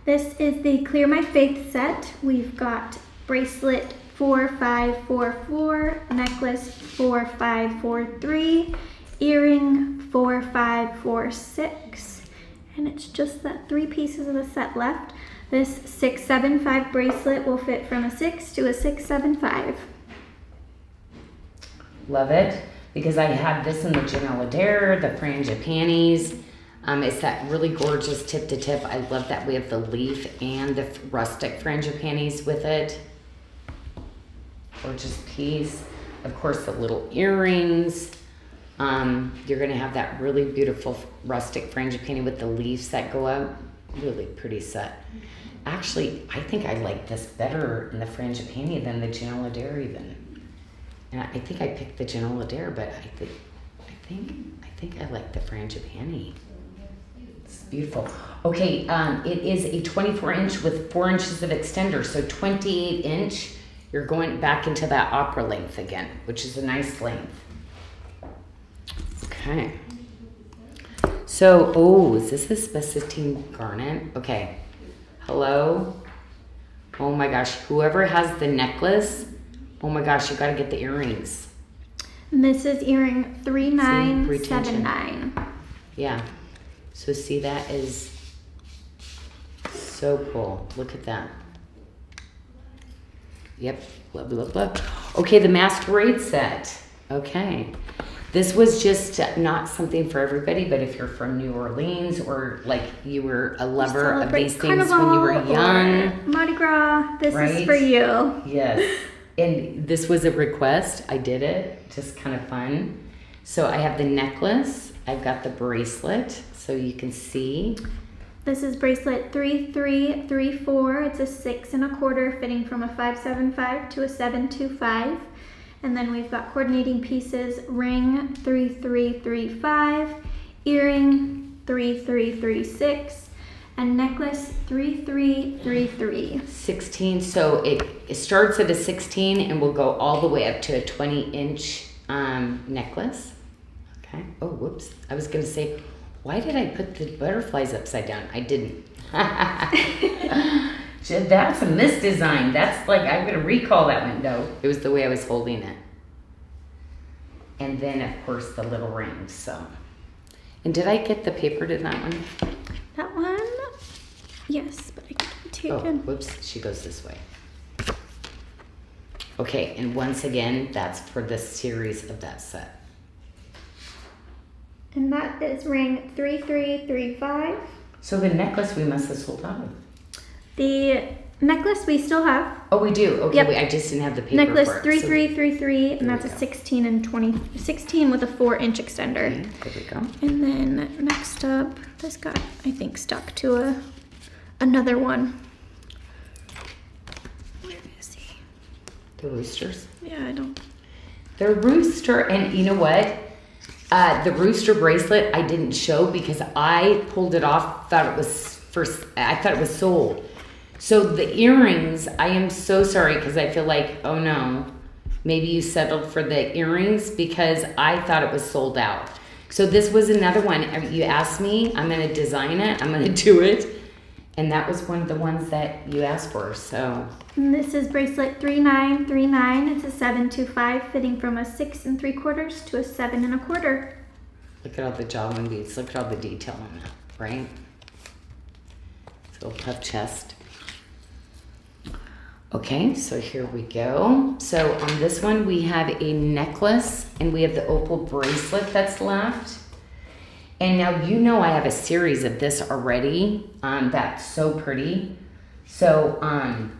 This is the Clear My Faith set. We've got bracelet 4544, necklace 4543, earring 4546, and it's just that 3 pieces of the set left. This 675 bracelet will fit from a 6 to a 675. Love it, because I have this in the Janelle Adair, the frangipanies. It's that really gorgeous tip to tip. I love that we have the leaf and the rustic frangipanies with it. Gorgeous piece. Of course, the little earrings. You're gonna have that really beautiful rustic frangipani with the leaves that go up. Really pretty set. Actually, I think I like this better in the frangipani than the Janelle Adair even. And I think I picked the Janelle Adair, but I think I like the frangipani. It's beautiful. Okay, it is a 24 inch with 4 inches of extender, so 28 inch. You're going back into that opera length again, which is a nice length. Okay. So, is this the spessartine garnet? Okay. Hello. Oh my gosh, whoever has the necklace, oh my gosh, you gotta get the earrings. And this is earring 3979. Yeah. So see, that is so cool. Look at that. Yep. Blah, blah, blah. Okay, the Masquerade set. Okay. This was just not something for everybody, but if you're from New Orleans or like you were a lover of these things when you were young. Mardi Gras, this right? is for you. Yes. And this was a request. I did it. Just kind of fun. So I have the necklace. I've got the bracelet, so you can see. This is bracelet 3334. It's a 6 1/4, fitting from a 575 to a 725. And then we've got coordinating pieces, ring 3335, earring 3336, and necklace 3333. 16, so it starts at a 16 and will go all the way up to a 20 inch necklace. Okay, oh, whoops. I was gonna say, why did I put the butterflies upside down? I didn't. That's a misdesign. That's like, I'm gonna recall that one. No, it was the way I was holding it. And then of course the little rings, so. And did I get the paper to that one? That one? Yes, but I can take it again. Whoops, she goes this way. Okay, and once again, that's for the series of that set. And that is ring 3335. So the necklace we must have sold out of. The necklace we still have. Oh, we do. Okay, Yep. I just didn't have the paper Necklace for it. 3333, and There that's we a go. 16 and 20, 16 with a 4-inch extender. Okay, there we go. And then next up, this got, I think, stuck to another one. Where is he? The roosters. Yeah, I don't. The rooster, and you know what? The rooster bracelet I didn't show because I pulled it off. I thought it was sold. So the earrings, I am so sorry because I feel like, oh no, maybe you settled for the earrings because I thought it was sold out. So this was another one. You asked me, I'm going to design it. I'm going to do it. And that was one of the ones that you asked for. So And this is bracelet 3939. It's a 725, fitting from a 6 3/4 to a 7 1/4. look at all the jawline beads. Look at all the detail on that, right? Little puff chest. Okay, so here we go. So on this one, we have a necklace and we have the opal bracelet that's left. And now you know I have a series of this already. That's so pretty. So, man,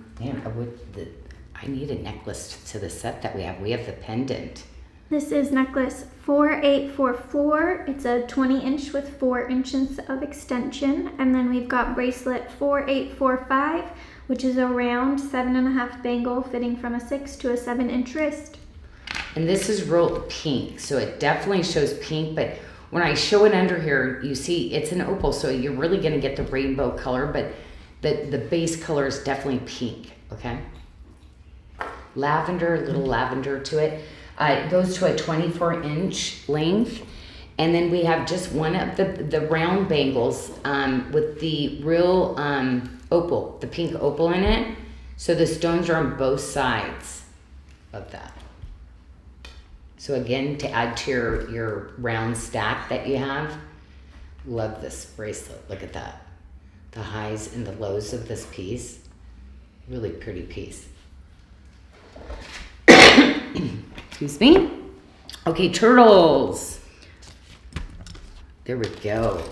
I need a necklace to the set that we have. We have the pendant. This is necklace 4844. It's a 20-inch with 4 inches of extension. And then we've got bracelet 4845, which is a round 7.5 bangle fitting from a 6 to a 7-inch wrist. And this is real pink, so it definitely shows pink, but when I show it under here, you see it's an opal, so you're really gonna get the rainbow color, but the base color is definitely pink, okay? Lavender, a little lavender to it. It goes to a 24-inch length. And then we have just one of the round bangles with the real opal, the pink opal in it. So the stones are on both sides of that. So again, to add to your round stack that you have, love this bracelet. Look at that. The highs and the lows of this piece. Really pretty piece. Excuse me. Okay, turtles. There we go.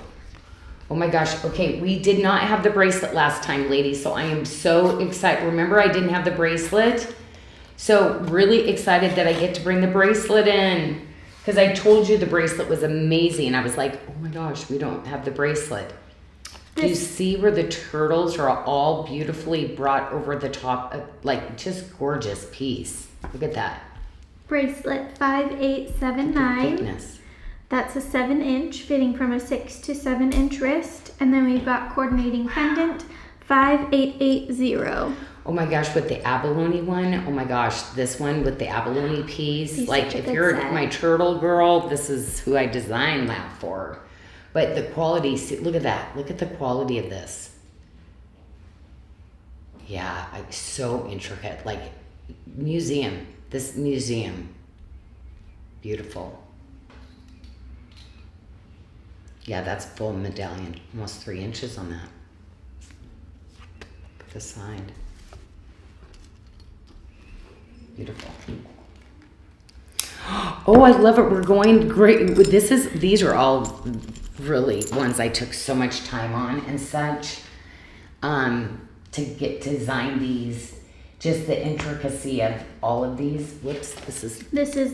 Oh my gosh. Okay, we did not have the bracelet last time, ladies, so I am so excited. Remember, I didn't have the bracelet? So really excited that I get to bring the bracelet in because I told you the bracelet was amazing. And I was like, oh my gosh, we don't have the bracelet. Do you see where the turtles are all beautifully brought over the top? Like, just gorgeous piece. Look at that. Bracelet 5879. Thickness. That's a 7-inch fitting from a 6 to 7-inch wrist. And then we've got coordinating pendant 5880. Oh my gosh, with the abalone one, oh my gosh, this one with the abalone piece. Like, if you're my turtle girl, this is who I designed that for. But the quality, see, look at that. Look at the quality of this. Yeah, like so intricate. Like, museum. This museum. Beautiful. Yeah, that's full medallion. Almost 3 inches on that. Look at the side. Beautiful. Oh, I love it. We're going great. These are all really ones I took so much time on and such to get to design these. Just the intricacy of all of these. Whoops, this is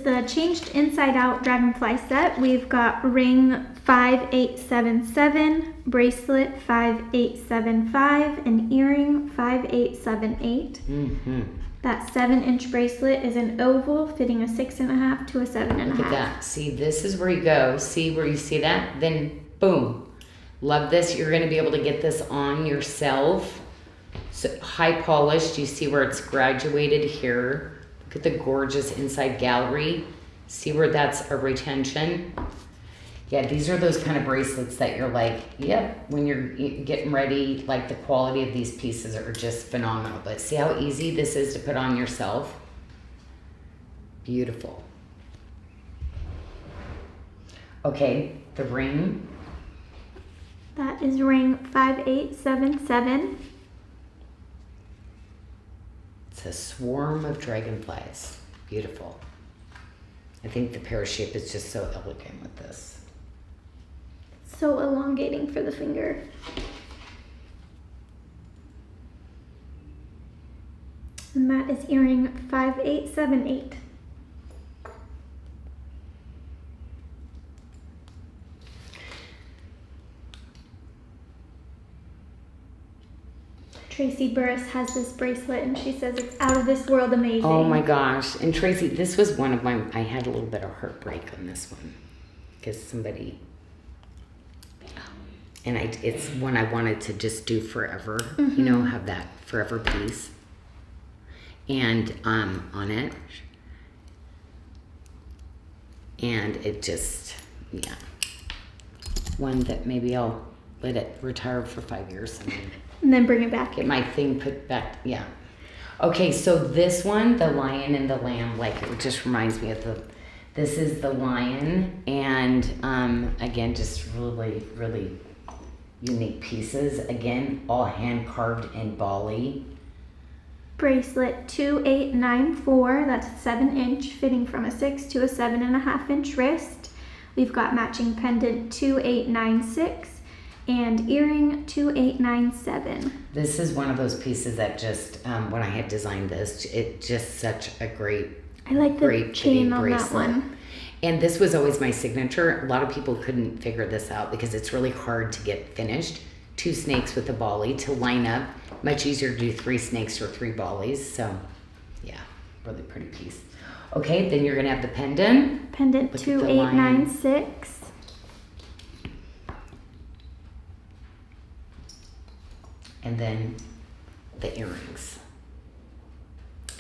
the changed inside out dragonfly set. We've got ring 5877, bracelet 5875, and earring 5878. Mm-hmm. That 7-inch bracelet is an oval fitting a 6.5 to a 7.5. Look at that. See, this is where you go. See where you see that? Then boom. Love this. You're going to be able to get this on yourself. So high polished. You see where it's graduated here. Look at the gorgeous inside gallery. See where that's a retention. Yeah, these are those kind of bracelets that you're like, yep, when you're getting ready, like the quality of these pieces are just phenomenal. But see how easy this is to put on yourself? Beautiful. Okay, the ring. That is ring 5877. It's a swarm of dragonflies. Beautiful. I think the pear shape is just so elegant with this. So elongating for the finger. And that is earring 5878. Tracy Burris has this bracelet and she says it's out of this world amazing. Oh my gosh. And Tracy, this was one of my, I had a little bit of heartbreak on this one because somebody, and it's one I wanted to just do forever, you know, have that forever piece. And on it. And it just, yeah. One that maybe I'll let it retire for 5 years and then bring it back. Get my thing put back, yeah. Okay, so this one, the lion and the lamb, like it just reminds me of this is the lion, and again, just really, really unique pieces. Again, all hand carved in Bali. Bracelet 2894, that's 7-inch, fitting from a 6 to a 7.5-inch wrist. We've got matching pendant 2896. And earring 2897. This is one of those pieces that just, when I had designed this, it just such a great, I like the chain on bracelet. That one. And this was always my signature. A lot of people couldn't figure this out because it's really hard to get finished. 2 snakes with a Bali to line up. Much easier to do 3 snakes or 3 Balis. So, yeah, really pretty piece. Okay, then you're gonna have the pendant. Pendant 2896. And then the earrings.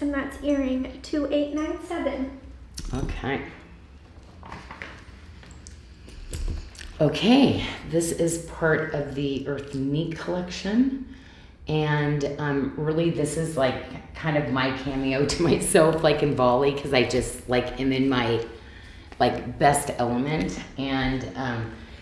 And that's earring 2897. Okay. Okay, this is part of the Earth Unique collection. And really this is like kind of my cameo to myself, like in Bali, because I just like am in my like best element. And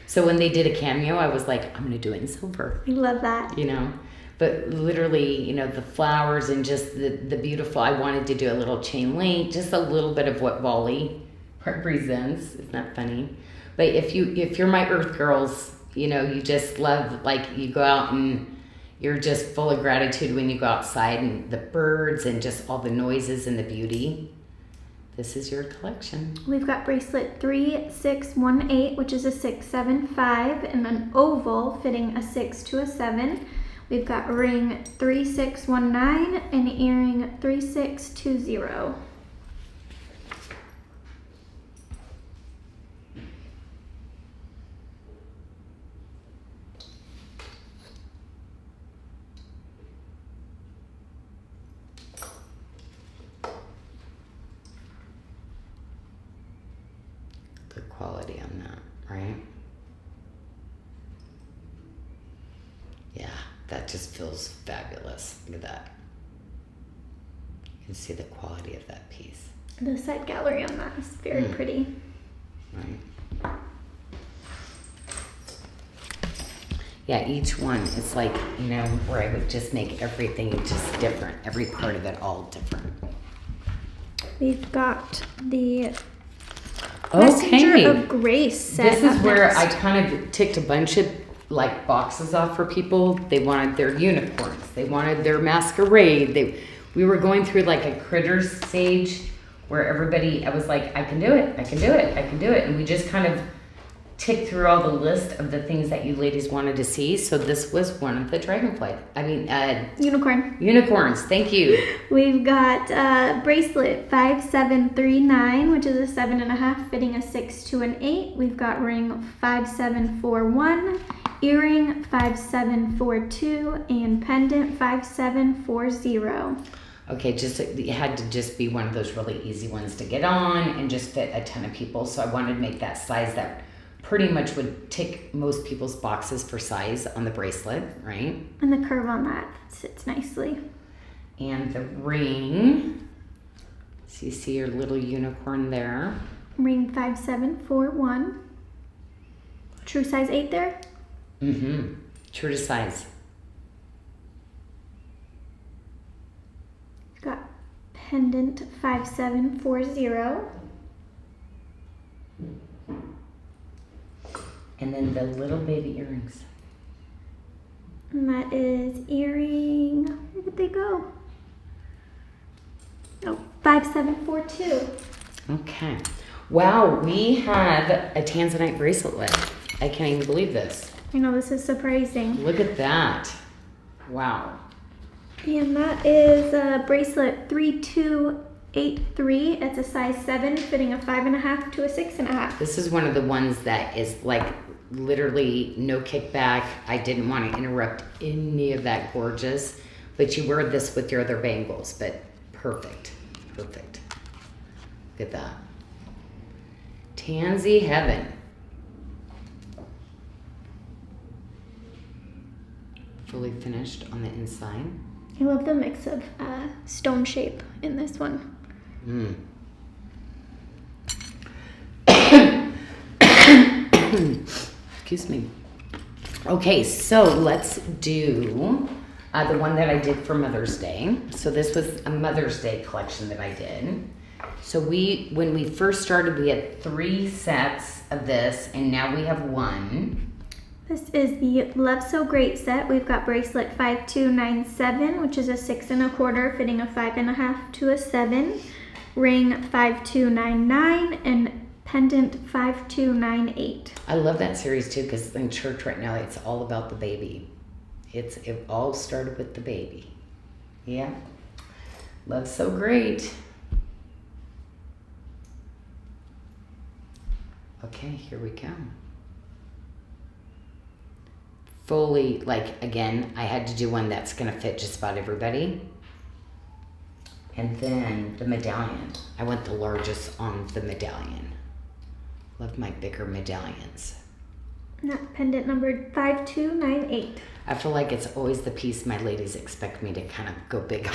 so when they did a cameo, I was like, I'm gonna do it in silver. I love that. You know, but literally, you know, the flowers and just the beautiful, I wanted to do a little chain link, just a little bit of what Bali represents. Isn't that funny? But if you're my earth girls, you know, you just love, like you go out and you're just full of gratitude when you go outside and the birds and just all the noises and the beauty. This is your collection. We've got bracelet 3618, which is a 675, and an oval fitting a 6 to a 7. We've got ring 3619 and earring 3620. Good quality on that, right? Yeah, that just feels fabulous. Look at that. You can see the quality of that piece. The side gallery on that is very pretty. Right. Yeah, each one is like, you know, where I would just make everything just different. Every part of it all different. We've got the Messenger of Grace set. This is where I kind of ticked a bunch of like boxes off for people. They wanted their unicorns. They wanted their masquerade. We were going through like a critters stage where everybody, I was like, I can do it. I can do it. I can do it. And we just kind of ticked through all the list of the things that you ladies wanted to see. So this was one of the unicorns. Thank you. We've got bracelet 5739, which is a 7.5, fitting a 6 to an 8. We've got ring 5741, earring 5742, and pendant 5740. Okay, it had to just be one of those really easy ones to get on and just fit a ton of people. So I wanted to make that size that pretty much would tick most people's boxes for size on the bracelet, right? And the curve on that sits nicely. And the ring, so you see your little unicorn there. Ring 5741. True size 8 there? Mm-hmm. True to size. We've got pendant 5740. And then the little baby earrings. And that is earring, where did they go? 5742. Okay. Wow, we have a Tanzanite bracelet list. I can't even believe this. I know, this is surprising. Look at that. Wow. And that is a bracelet 3283. It's a size 7, fitting a 5.5 to a 6.5. This is one of the ones that is like literally no kickback. I didn't want to interrupt any of that gorgeous, but you wear this with your other bangles, but perfect. Perfect. Look at that. Tansy heaven. Fully finished on the inside. I love the mix of stone shape in this one. Excuse me. Okay, so let's do the one that I did for Mother's Day. So this was a Mother's Day collection that I did. So when we first started, we had 3 sets of this, and now we have 1. This is the Love So Great set. We've got bracelet 5297, which is a 6 1/4, fitting a 5.5 to a 7. Ring 5299 and pendant 5298. I love that series too, because in church right now, it's all about the baby. It all started with the baby. Yeah. Love So Great. Okay, here we go. Fully, like, again, I had to do one that's going to fit just about everybody. And then the medallion. I went the largest on the medallion. Love my bigger medallions. And that pendant number 5298. I feel like it's always the piece my ladies expect me to kind of go big on.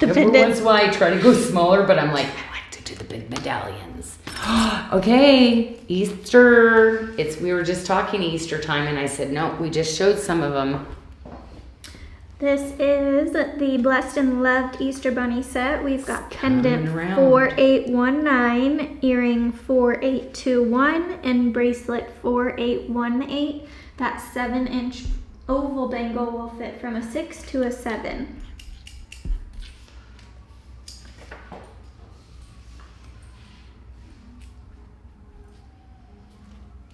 The Every pendant. once in a while I try to go smaller, but I'm like, I like to do the big medallions. Okay, Easter. We were just talking Easter time, and I said, no, we just showed some of them. This is the Blessed and Loved Easter Bunny set. We've got pendant coming around. 4819, earring 4821, and bracelet 4818. That 7-inch oval bangle will fit from a 6 to a 7.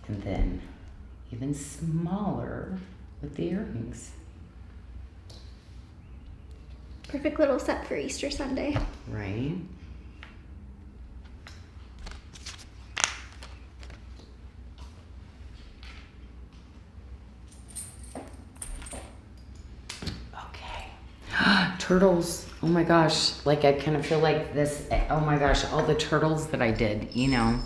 And then even smaller with the earrings. Perfect little set for Easter Sunday. Right? Okay. Turtles. Oh my gosh. Like, I kind of feel like this. Oh my gosh. All the turtles that I did, you know.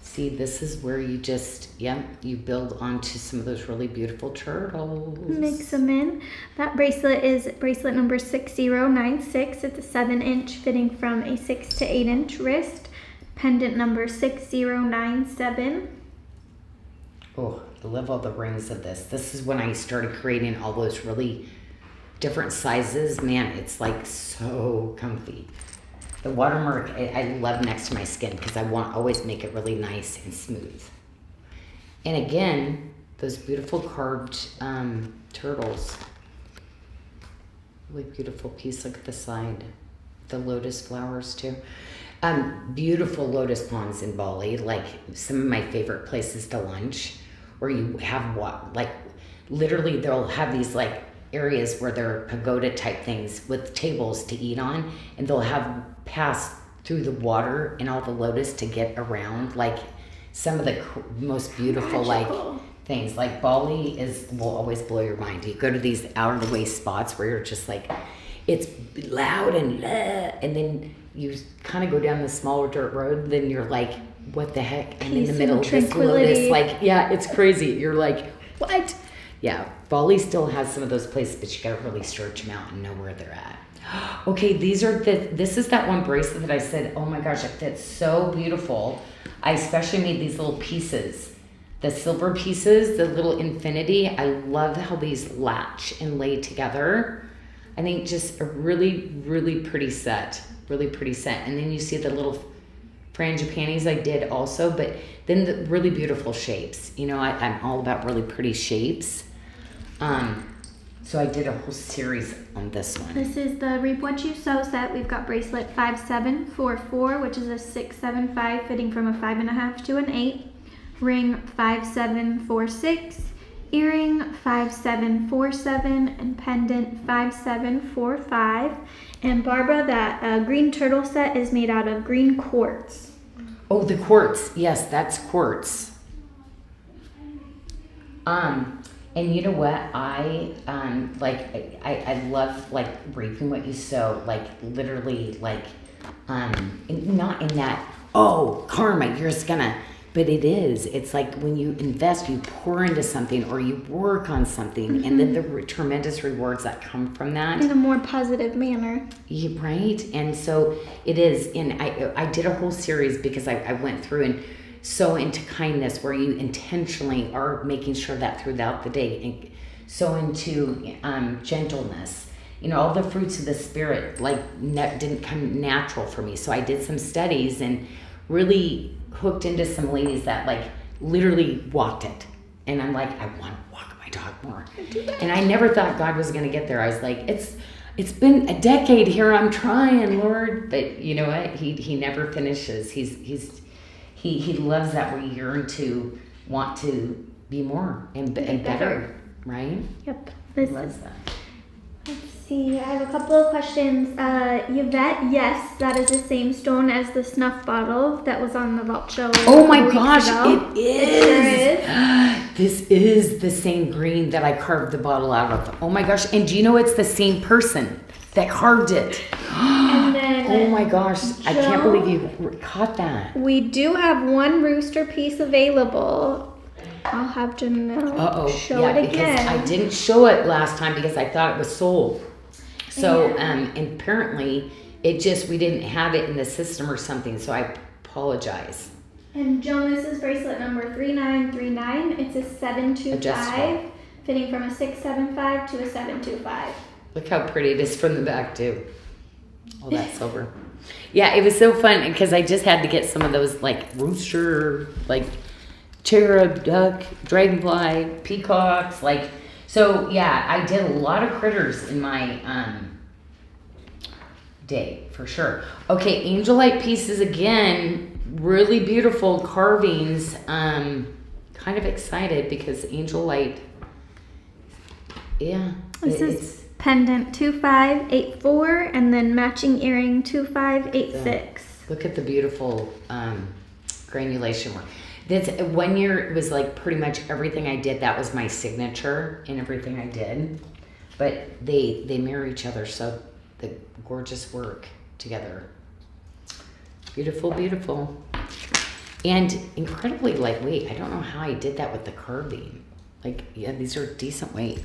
See, this is where you just, you build onto some of those really beautiful turtles. Mix them in. That bracelet is bracelet number 6096. It's a 7-inch, fitting from a 6 to 8-inch wrist. Pendant number 6097. Oh, I love all the rings of this. This is when I started creating all those really different sizes. Man, it's like so comfy. The watermark, I love next to my skin because I want to always make it really nice and smooth. And again, those beautiful carved turtles. Really beautiful piece. Look at the side. The lotus flowers too. Beautiful lotus ponds in Bali. Like some of my favorite places to lunch, where you have like literally they'll have these like areas where they're pagoda type things with tables to eat on, and they'll have pass through the water and all the lotus to get around. Like some of the most beautiful Magical. like things. Like Bali will always blow your mind. You go to these out of the way spots where you're just like, it's loud and then you kind of go down the smaller dirt road, then you're like, what the heck? And in the middle of this lotus, like, yeah, it's crazy. You're like, what? Yeah, Bali still has some of those places, but you gotta really search them out and know where they're at. Okay, this is that one bracelet that I said, oh my gosh, it fits so beautiful. I especially made these little pieces. The silver pieces, the little infinity. I love how these latch and lay together. I think just a really, really pretty set. Really pretty set. And then you see the little frangipanis I did also, but then the really beautiful shapes. You know, I'm all about really pretty shapes. So I did a whole series on this one. This is the Reap What You Sow set. We've got bracelet 5744, which is a 675 fitting from a 5.5 to an 8. Ring 5746. Earring 5747 and pendant 5745. And Barbara, that green turtle set is made out of green quartz. Oh, the quartz. Yes, that's quartz. And you know what? I love like reaping what you sow, like literally like not in that, oh, karma, you're just gonna, but it is. It's like when you invest, you pour into something or you work on something, and then the tremendous rewards that come from that. In a more positive manner. Yeah, right? And so it is. And I did a whole series because I went through and so into kindness, where you intentionally are making sure that throughout the day, and so into gentleness, you know, all the fruits of the spirit, like didn't come natural for me. So I did some studies and really hooked into some ladies that like literally walked it. And I'm like, I want to walk my dog more. And I never thought God was going to get there. I was like, it's been a decade here. I'm trying, Lord. But you know what? He never finishes. He loves that we yearn to want to be more and better, right? Yep. He loves that. Let's see. I have a couple of questions. Yvette, yes, that is the same stone as the snuff bottle that was on the vault show. Oh my gosh, ago. it is. It sure is. This is the same green that I carved the bottle out of. Oh my gosh. And do you know it's the same person that carved it? And then oh my gosh, I can't believe you caught that. We do have one rooster piece available. I'll have Janelle show it again. Because I didn't show it last time because I thought it was sold. So, and apparently we didn't have it in the system or something, so I apologize. And Joan, this is bracelet number 3939. It's a 725, fitting from a 675 to a 725. Look how pretty it is from the back too. All that silver. Yeah, it was so fun because I just had to get some of those like rooster, like cherub, duck, dragonfly, peacocks, like, so yeah, I did a lot of critters in my day for sure. Okay, angelite pieces again, really beautiful carvings. Kind of excited because angelite, yeah. This is pendant 2584 and then matching earring 2586. Look at the beautiful granulation work. This 1 year, it was like pretty much everything I did. That was my signature in everything I did. But they mirror each other, so the gorgeous work together. Beautiful, beautiful. And incredibly lightweight. I don't know how I did that with the carving. Like, yeah, these are decent weight.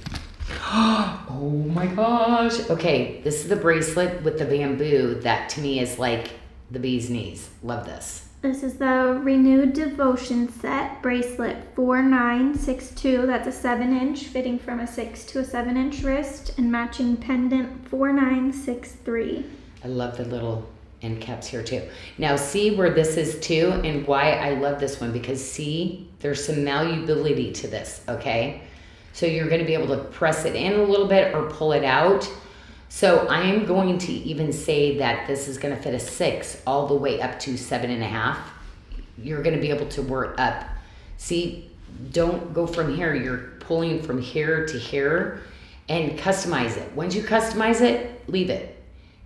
Oh my gosh. Okay, this is the bracelet with the bamboo. That to me is like the bee's knees. Love this. This is the Renewed Devotion set, bracelet 4962. That's a 7-inch, fitting from a 6 to a 7-inch wrist, and matching pendant 4963. I love the little end caps here too. Now see where this is too, and why I love this one, because see, there's some malleability to this, okay? So you're going to be able to press it in a little bit or pull it out. So I am going to even say that this is going to fit a 6 all the way up to 7.5. You're going to be able to work up. See, don't go from here. You're pulling from here to here and customize it. Once you customize it, leave it.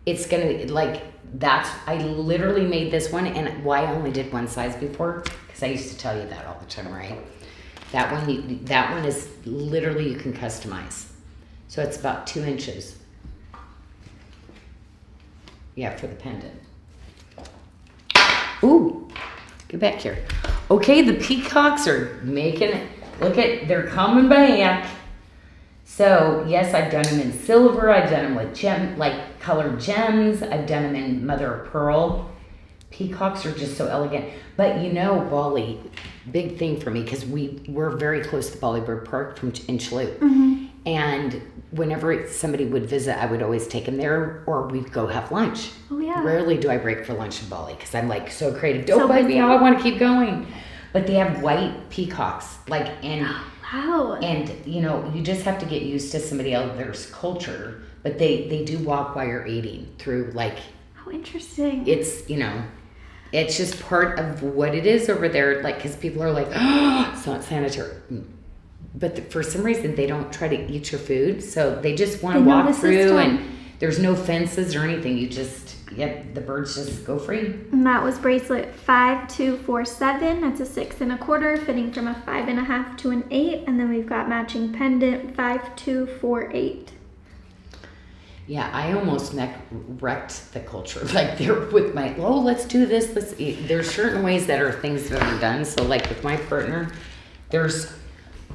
It's going to like, I literally made this one, and why I only did one size before, because I used to tell you that all the time, right? That one is literally, you can customize. So it's about 2 inches. Yeah, for the pendant. Ooh, get back here. Okay, the peacocks are making it. Look at, they're coming back. So yes, I've done them in silver. I've done them with like colored gems. I've done them in mother of pearl. Peacocks are just so elegant. But you know, Bali, big thing for me, because we're very close to Bali Bird Park in Chalut. Mm-hmm. And whenever somebody would visit, I would always take them there, or we'd go have lunch. Oh yeah. Rarely do I break for lunch in Bali, because I'm like so creative. Don't bite me out, I want to keep going. But they have white peacocks, like, and Wow. And, you know, you just have to get used to somebody else's culture, but they do walk while you're eating through, like... How interesting. It's, you know, it's just part of what it is over there, like, because people are like, oh, it's not sanitary. But for some reason, they don't try to eat your food, so they just want to walk through, and there's no fences or anything. You just... Yep, the birds just go free. And that was bracelet 5247. That's a 6 1/4, fitting from a 5 1/2 to an 8. And then we've got matching pendant 5248. Yeah, I almost wrecked the culture. Like they're with my, oh, let's do this. Let's eat. There's certain ways that are things that are done. So like with my partner,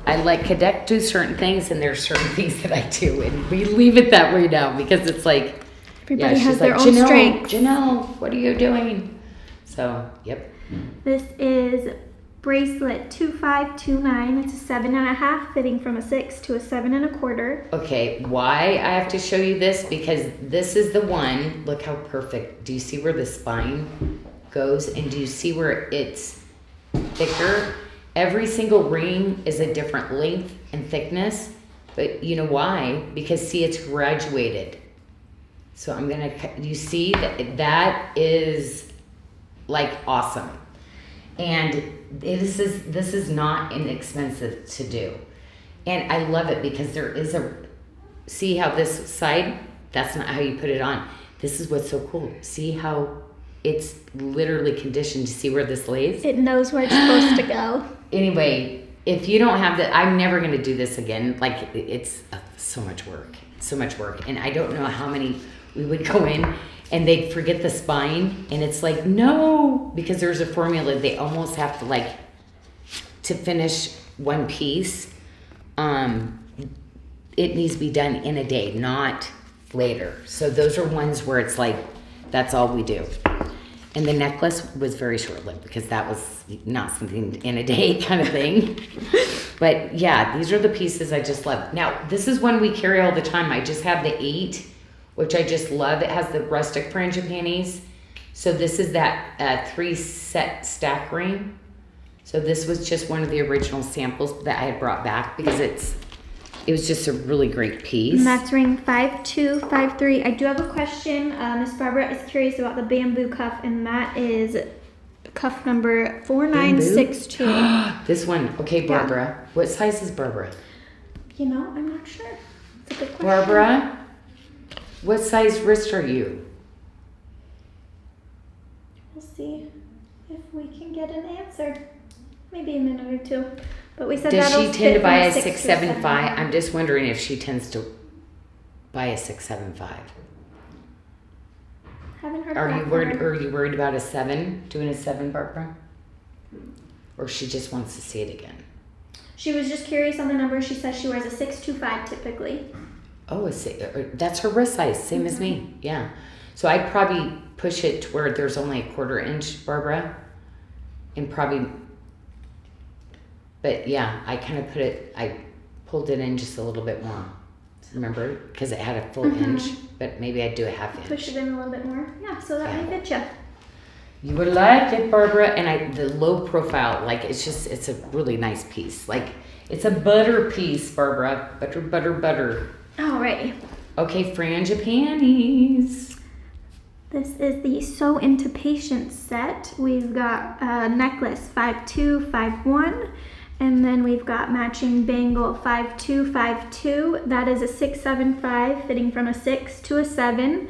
I like Cadet do certain things, and there's certain things that I do, and we leave it that way now because it's like. Everybody has their own strengths. Janelle, what are you doing? So, yep. This is bracelet 2529. It's a 7 1/2, fitting from a 6 to a 7 1/4. Okay, why I have to show you this? Because this is the one. Look how perfect. Do you see where the spine goes? And do you see where it's thicker? Every single ring is a different length and thickness. But you know why? Because see, it's graduated. So I'm gonna, you see that is like awesome. And this is not inexpensive to do. And I love it because there is see how this side, that's not how you put it on. This is what's so cool. See how it's literally conditioned to see where this lays? It knows where it's supposed to go. Anyway, if you don't have that, I'm never gonna do this again. Like it's so much work, so much work. And I don't know how many we would go in and they'd forget the spine, and it's like, no, because there's a formula. They almost have to, like, to finish one piece, it needs to be done in a day, not later. So those are ones where it's like, that's all we do. And the necklace was very short-lived because that was not something in a day kind of thing. But yeah, these are the pieces I just love. Now, this is one we carry all the time. I just have the 8, which I just love. It has the rustic frangipanis. So this is that 3-set stack ring. So this was just one of the original samples that I had brought back because it was just a really great piece. And that's ring 5253. I do have a question. Miss Barbara is curious about the bamboo cuff, and that is cuff number 4962. This one. Okay, Barbara. Yeah. What size is Barbara? You know, I'm not sure. It's a good question. Barbara? What size wrist are you? We'll see if we can get an answer. Maybe a minute or two. But we said does that'll she tend to buy a 675? I'm just wondering if she tends to buy a 675. Haven't heard. Are you worried about a 7? Doing a 7, Barbara? Or she just wants to see it again? She was just curious on the number. She says she wears a 625 typically. Oh, that's her wrist size, same as me. Yeah. So I'd probably push it to where there's only a 1/4 inch, Barbara. And probably, but yeah, I kind of I pulled it in just a little bit more. Remember? Because it had a full inch, but maybe I'd do a 1/2 inch. Push it in a little bit more. Yeah, so that may fit you. You would like it, Barbara. And the low profile, like it's a really nice piece. Like it's a butter piece, Barbara. Butter, butter, butter. Alrighty. Okay, frangipanis. This is the Sew Into Patience set. We've got a necklace 5251, and then we've got matching bangle 5252. That is a 675, fitting from a 6 to a 7.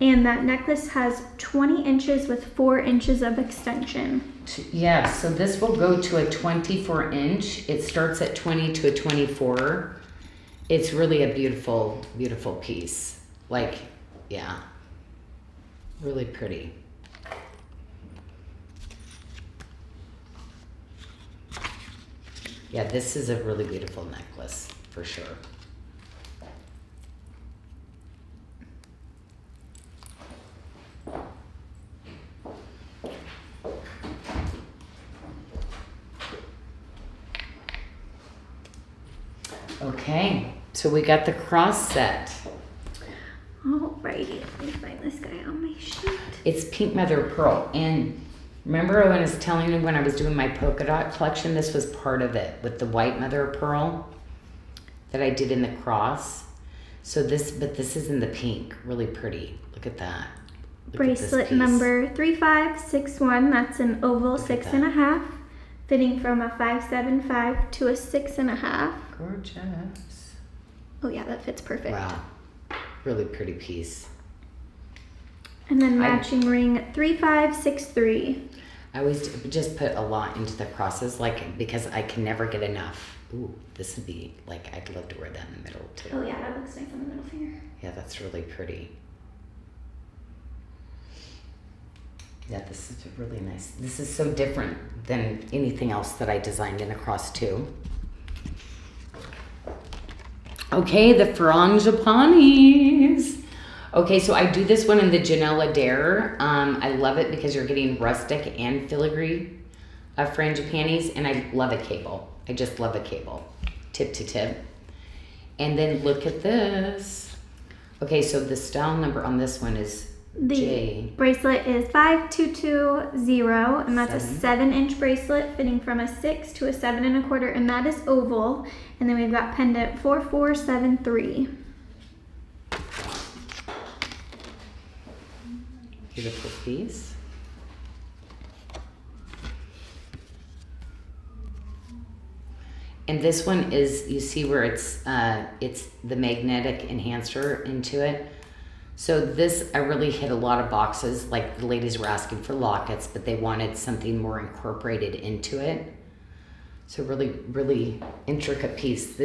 And that necklace has 20 inches with 4 inches of extension. Yeah, so this will go to a 24 inch. It starts at 20 to a 24. It's really a beautiful, beautiful piece. Like, yeah, really pretty. Yeah, this is a really beautiful necklace for sure. Okay, so we got the cross set. Alrighty, let me find this guy on my sheet. It's pink mother of pearl, and Remember when I was telling you when I was doing my polka dot collection, this was part of it with the white mother of pearl that I did in the cross. So this, but this is in the pink, really pretty. Look at that. Look Bracelet number 3561. That's an oval 6.5, fitting from a 5.75 to a 6.5. Gorgeous. Oh yeah, that fits perfect. Wow, really pretty piece. And then matching ring 3563. I always just put a lot into the crosses, like, because I can never get enough. Ooh, this would be, like, I'd love to wear that in the middle, too. Oh, yeah, that looks nice on the middle finger. Yeah, that's really pretty. Yeah, this is really nice. This is so different than anything else that I designed in a cross, too. Okay, the frangipanis. Okay, so I do this one in the Janelle Adair. I love it because you're getting rustic and filigree frangipanis, and I love a cable. I just love a cable, tip to tip. And then look at this. Okay, so the style number on this one is the J. bracelet is 5220, and that's a 7-inch bracelet fitting from a 6 to a 7.25, and that is oval. And then we've got pendant 4473. Beautiful piece. And this one is, you see where it's the magnetic enhancer into it. So this, I really hit a lot of boxes. Like the ladies were asking for lockets, but they wanted something more incorporated into it. So really, really intricate piece.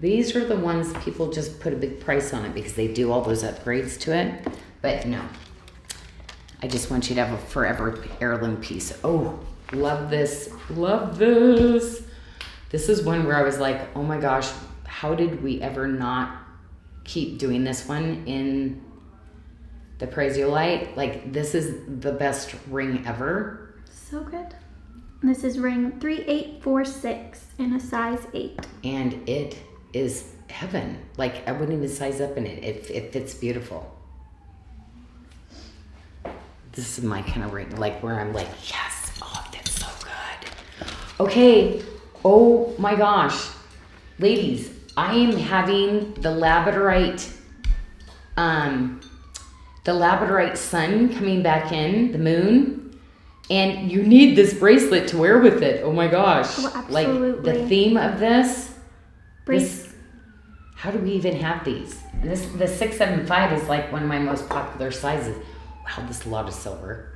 These are the ones people just put a big price on it because they do all those upgrades to it. But no, I just want you to have a forever heirloom piece. Oh, love this, love this. This is one where I was like, oh my gosh, how did we ever not keep doing this one in the Prezolite? Like, this is the best ring ever. So good. This is ring 3846 in a size 8. And it is heaven. Like, I wouldn't even size up in it. It fits beautiful. This is my kind of ring, like where I'm like, yes, oh, that's so good. Okay, oh my gosh. Ladies, I am having the Labradorite sun coming back in, the moon. And you need this bracelet to wear with it. Oh my gosh. Oh, absolutely. Like the theme of this, how do we even have these? The 675 is like one of my most popular sizes. Wow, this is a lot of silver.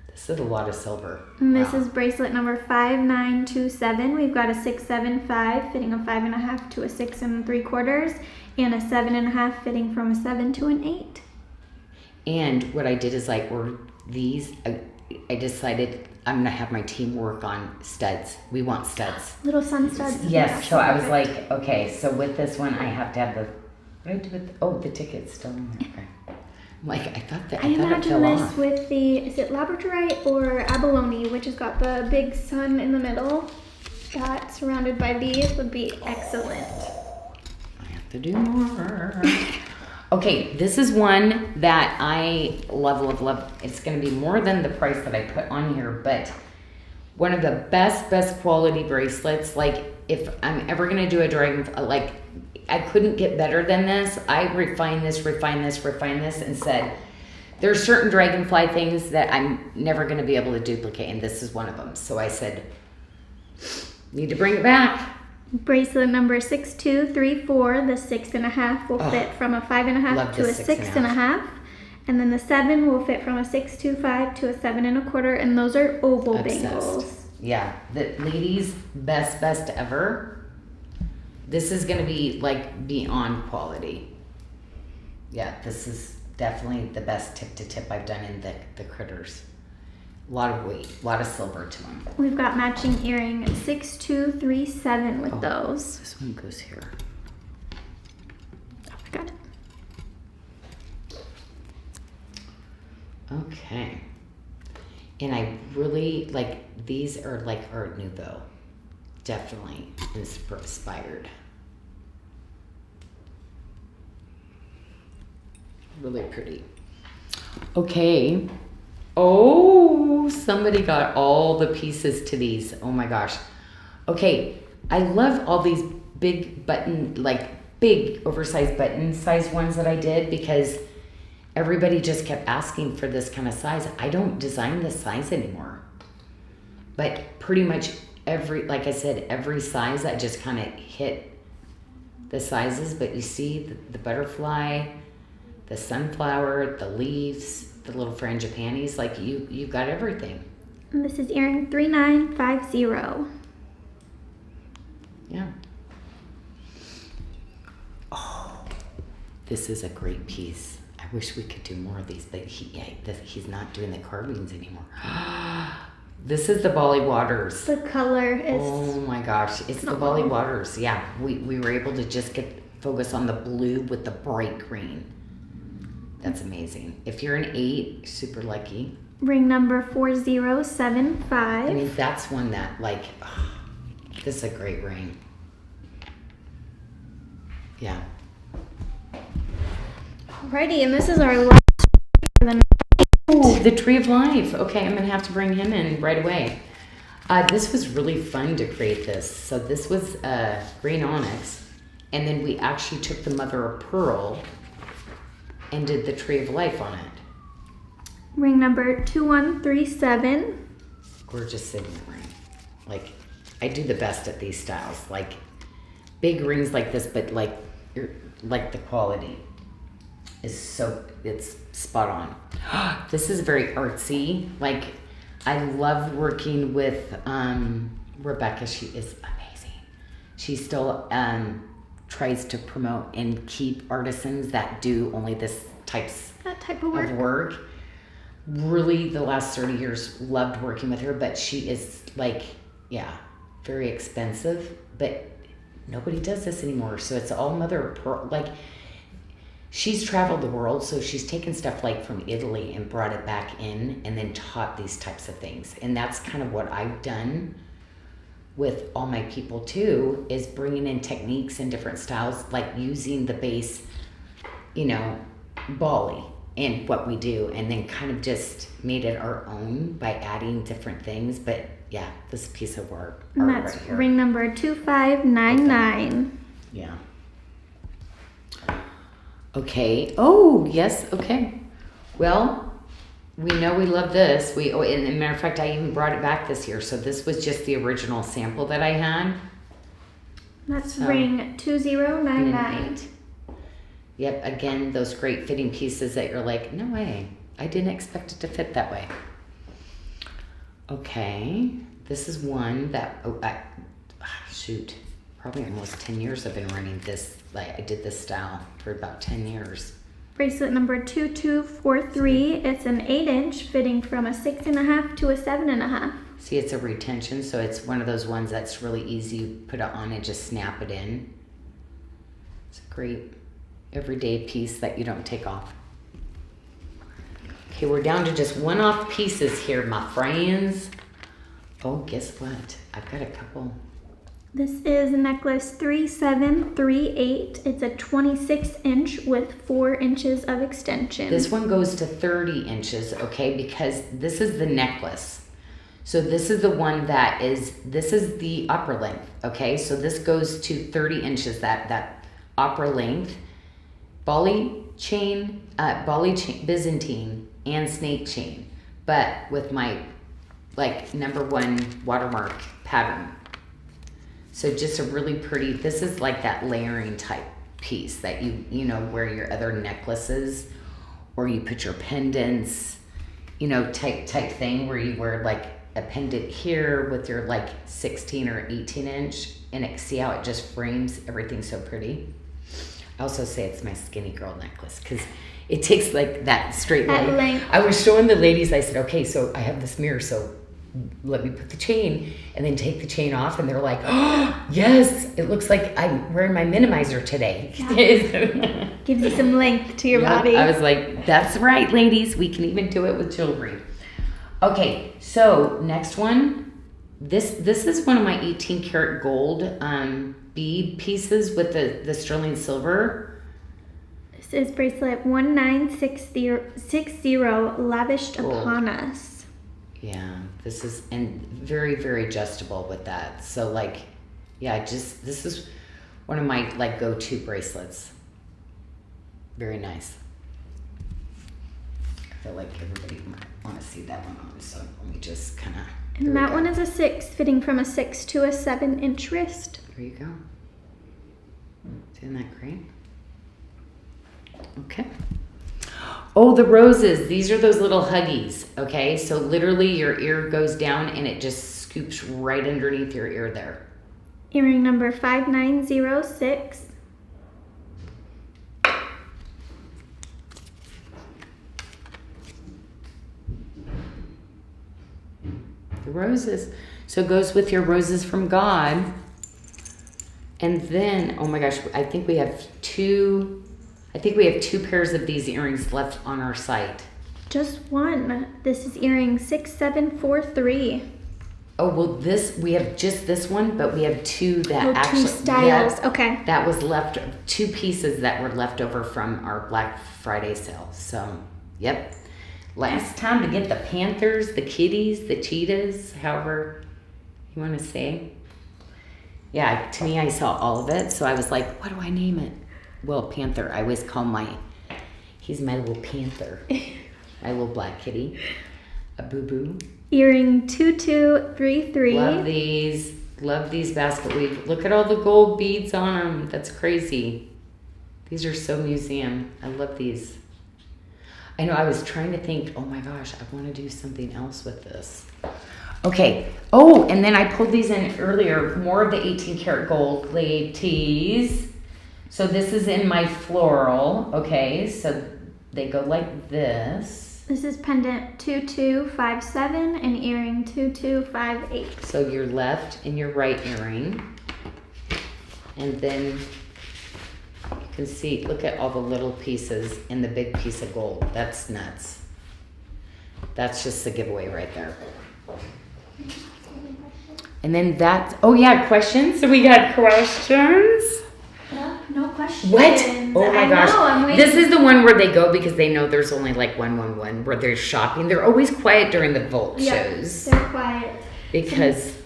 This is a lot of silver. And this is bracelet number 5927. We've got a 675 fitting a 5.5 to a 6.75, and a 7.5 fitting from a 7 to an 8. And what I did is like order these. I decided I'm gonna have my team work on studs. We want studs. Little sun studs. Yes. So I was like, okay. So with this one, I have to have the. What do I do with? Oh, the ticket's still in there. Okay. I'm like, I thought it imagine fell this off. with the, is it Labradorite or abalone, which has got the big sun in the middle. That surrounded by these would be excellent. I have to do more. Okay, this is one that I love, love, love. It's going to be more than the price that I put on here, but one of the best quality bracelets. Like, if I'm ever going to do a dragon, like, I couldn't get better than this. I refined this, and said, there's certain dragonfly things that I'm never going to be able to duplicate, and this is one of them. So I said, need to bring it back. Bracelet number 6234, the 6.5 will fit from a 5.5 to a 6.5, and then the 7 will fit from a 625 to a 7.25, and those are oval bangles. Yeah, the ladies' best ever. This is gonna be like beyond quality. Yeah, this is definitely the best tip to tip I've done in the critters. A lot of weight, a lot of silver to them. We've got matching earring 6237 with those. This one goes here. Oh, I got it. Okay. And I really like, these are like Art Nouveau. Definitely inspired. Really pretty. Okay. Oh, somebody got all the pieces to these. Oh my gosh. Okay, I love all these big button, like big oversized button size ones that I did because everybody just kept asking for this kind of size. I don't design this size anymore. But pretty much like I said, every size I just kind of hit the sizes. But you see the butterfly, the sunflower, the leaves, the little frangipani's, like you've got everything. And this is earring 3950. Yeah. Oh, this is a great piece. I wish we could do more of these, but he's not doing the carvings anymore. This is the Bali Waters. The color is... Oh my gosh, it's the Bali Waters. Yeah, we were able to just focus on the blue with the bright green. That's amazing. If you're an 8, super lucky. Ring number 4075. I mean, that's one that, like, this is a great ring. Yeah. Alrighty, and this is our last for the night. Oh, the Tree of Life. Okay, I'm going to have to bring him in right away. This was really fun to create this. So this was green onyx, and then we actually took the mother of pearl and did the Tree of Life on it. Ring number 2137. Gorgeous signet ring. Like, I do the best at these styles. Like, big rings like this, but like the quality is it's spot on. This is very artsy. Like, I love working with Rebecca. She is amazing. She still tries to promote and keep artisans that do only that type of work. Really, the last 30 years, loved working with her, but she is like, yeah, very expensive, but nobody does this anymore. So it's all mother of pearl. Like, she's traveled the world, so she's taken stuff like from Italy and brought it back in and then taught these types of things. And that's kind of what I've done with all my people too, is bringing in techniques and different styles, like using the base, Bali and what we do, and then kind of just made it our own by adding different things. But yeah, this piece of work. And that's right here. Ring number 2599. Yeah. Okay. Oh, yes. Okay. Well, we know we love this. And as a matter of fact, I even brought it back this year. So this was just the original sample that I had. That's ring 2099. Yep. Again, those great fitting pieces that you're like, no way. I didn't expect it to fit that way. Okay. This is one that, probably almost 10 years I've been running this. Like, I did this style for about 10 years. Bracelet number 2243. It's an 8-inch fitting from a 6.5 to a 7.5. See, it's a retention, so it's one of those ones that's really easy. You put it on and just snap it in. It's a great everyday piece that you don't take off. Okay, we're down to just one-off pieces here, my friends. Oh, guess what? I've got a couple. This is necklace 3738. It's a 26-inch with 4 inches of extension. This one goes to 30 inches, okay, because this is the necklace. So this is the one this is the upper length, okay? So this goes to 30 inches, that upper length. Bali chain, Byzantine, and snake chain, but with my, like, number 1 watermark pattern. So just a really pretty, this is like that layering type piece that you wear your other necklaces, or you put your pendants, type thing, where you wear like a pendant here with your like 16 or 18 inch, and see how it just frames everything so pretty. I also say it's my skinny girl necklace because it takes like that straight line. I was showing the ladies, I said, okay, so I have this mirror, so let me put the chain and then take the chain off, and they're like, oh, yes, it looks like I'm wearing my minimizer today. Yeah. Gives you some length to your body. I was like, that's right, ladies, we can even do it with jewelry. Okay, so next one, this is one of my 18 karat gold bead pieces with the sterling silver. This This is bracelet 1960 lavished upon us. Yeah, this is, and very, very adjustable with that. So like, yeah, just, this is one of my like go-to bracelets. Very nice. I feel like everybody might want to see that one on, so let me just kind of. And that one is a 6, fitting from a 6 to a 7-inch wrist. There you go. Isn't that great? Okay. Oh, the roses. These are those little huggies. Okay, so literally your ear goes down and it just scoops right underneath your ear there. Earring number 5906. The roses. So it goes with your roses from God. And then, oh my gosh, I think we have two pairs of these earrings left on our site. Just one. This is earring 6743. Oh, well, we have just this one, but we have two that two styles. Yeah, okay. That was left, 2 pieces that were left over from our Black Friday sale. So, yep. Last time to get the panthers, the kitties, the cheetahs, however you want to say. Yeah, to me, I saw all of it, so I was like, what do I name it? Well, panther. I always call he's my little panther. My little black kitty. A boo-boo. Earring 2233. Love these basket weave. Look at all the gold beads on them. That's crazy. These are so museum. I love these. I know, I was trying to think, oh my gosh, I want to do something else with this. Okay. Oh, and then I pulled these in earlier. More of the 18 karat gold ladies. So this is in my floral. Okay, so they go like this. This is pendant 2257 and earring 2258. So your left and your right earring. And then you can see, look at all the little pieces and the big piece of gold. That's nuts. That's just the giveaway right there. And then oh yeah, questions? So we got questions? No questions. What? Oh my gosh. I'm waiting. This is the one where they go because they know there's only like 111 where they're shopping. They're always quiet during the vault shows. They're quiet. Because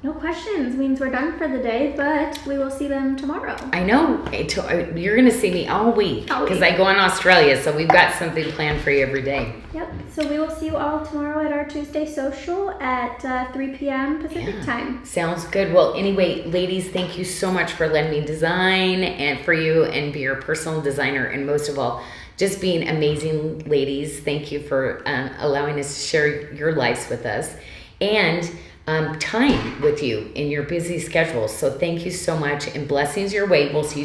no questions means we're done for the day, but we will see them tomorrow. I know. You're going to see me all week because I go in Australia, so we've got something planned for you every day. Yep. So we will see you all tomorrow at our Tuesday social at 3 p.m. Pacific time. Sounds good. Well, anyway, ladies, thank you so much for letting me design and for you and be your personal designer. And most of all, just being amazing ladies. Thank you for allowing us to share your lives with us. And time with you in your busy schedule. So thank you so much and blessings your way. We'll see you tomorrow.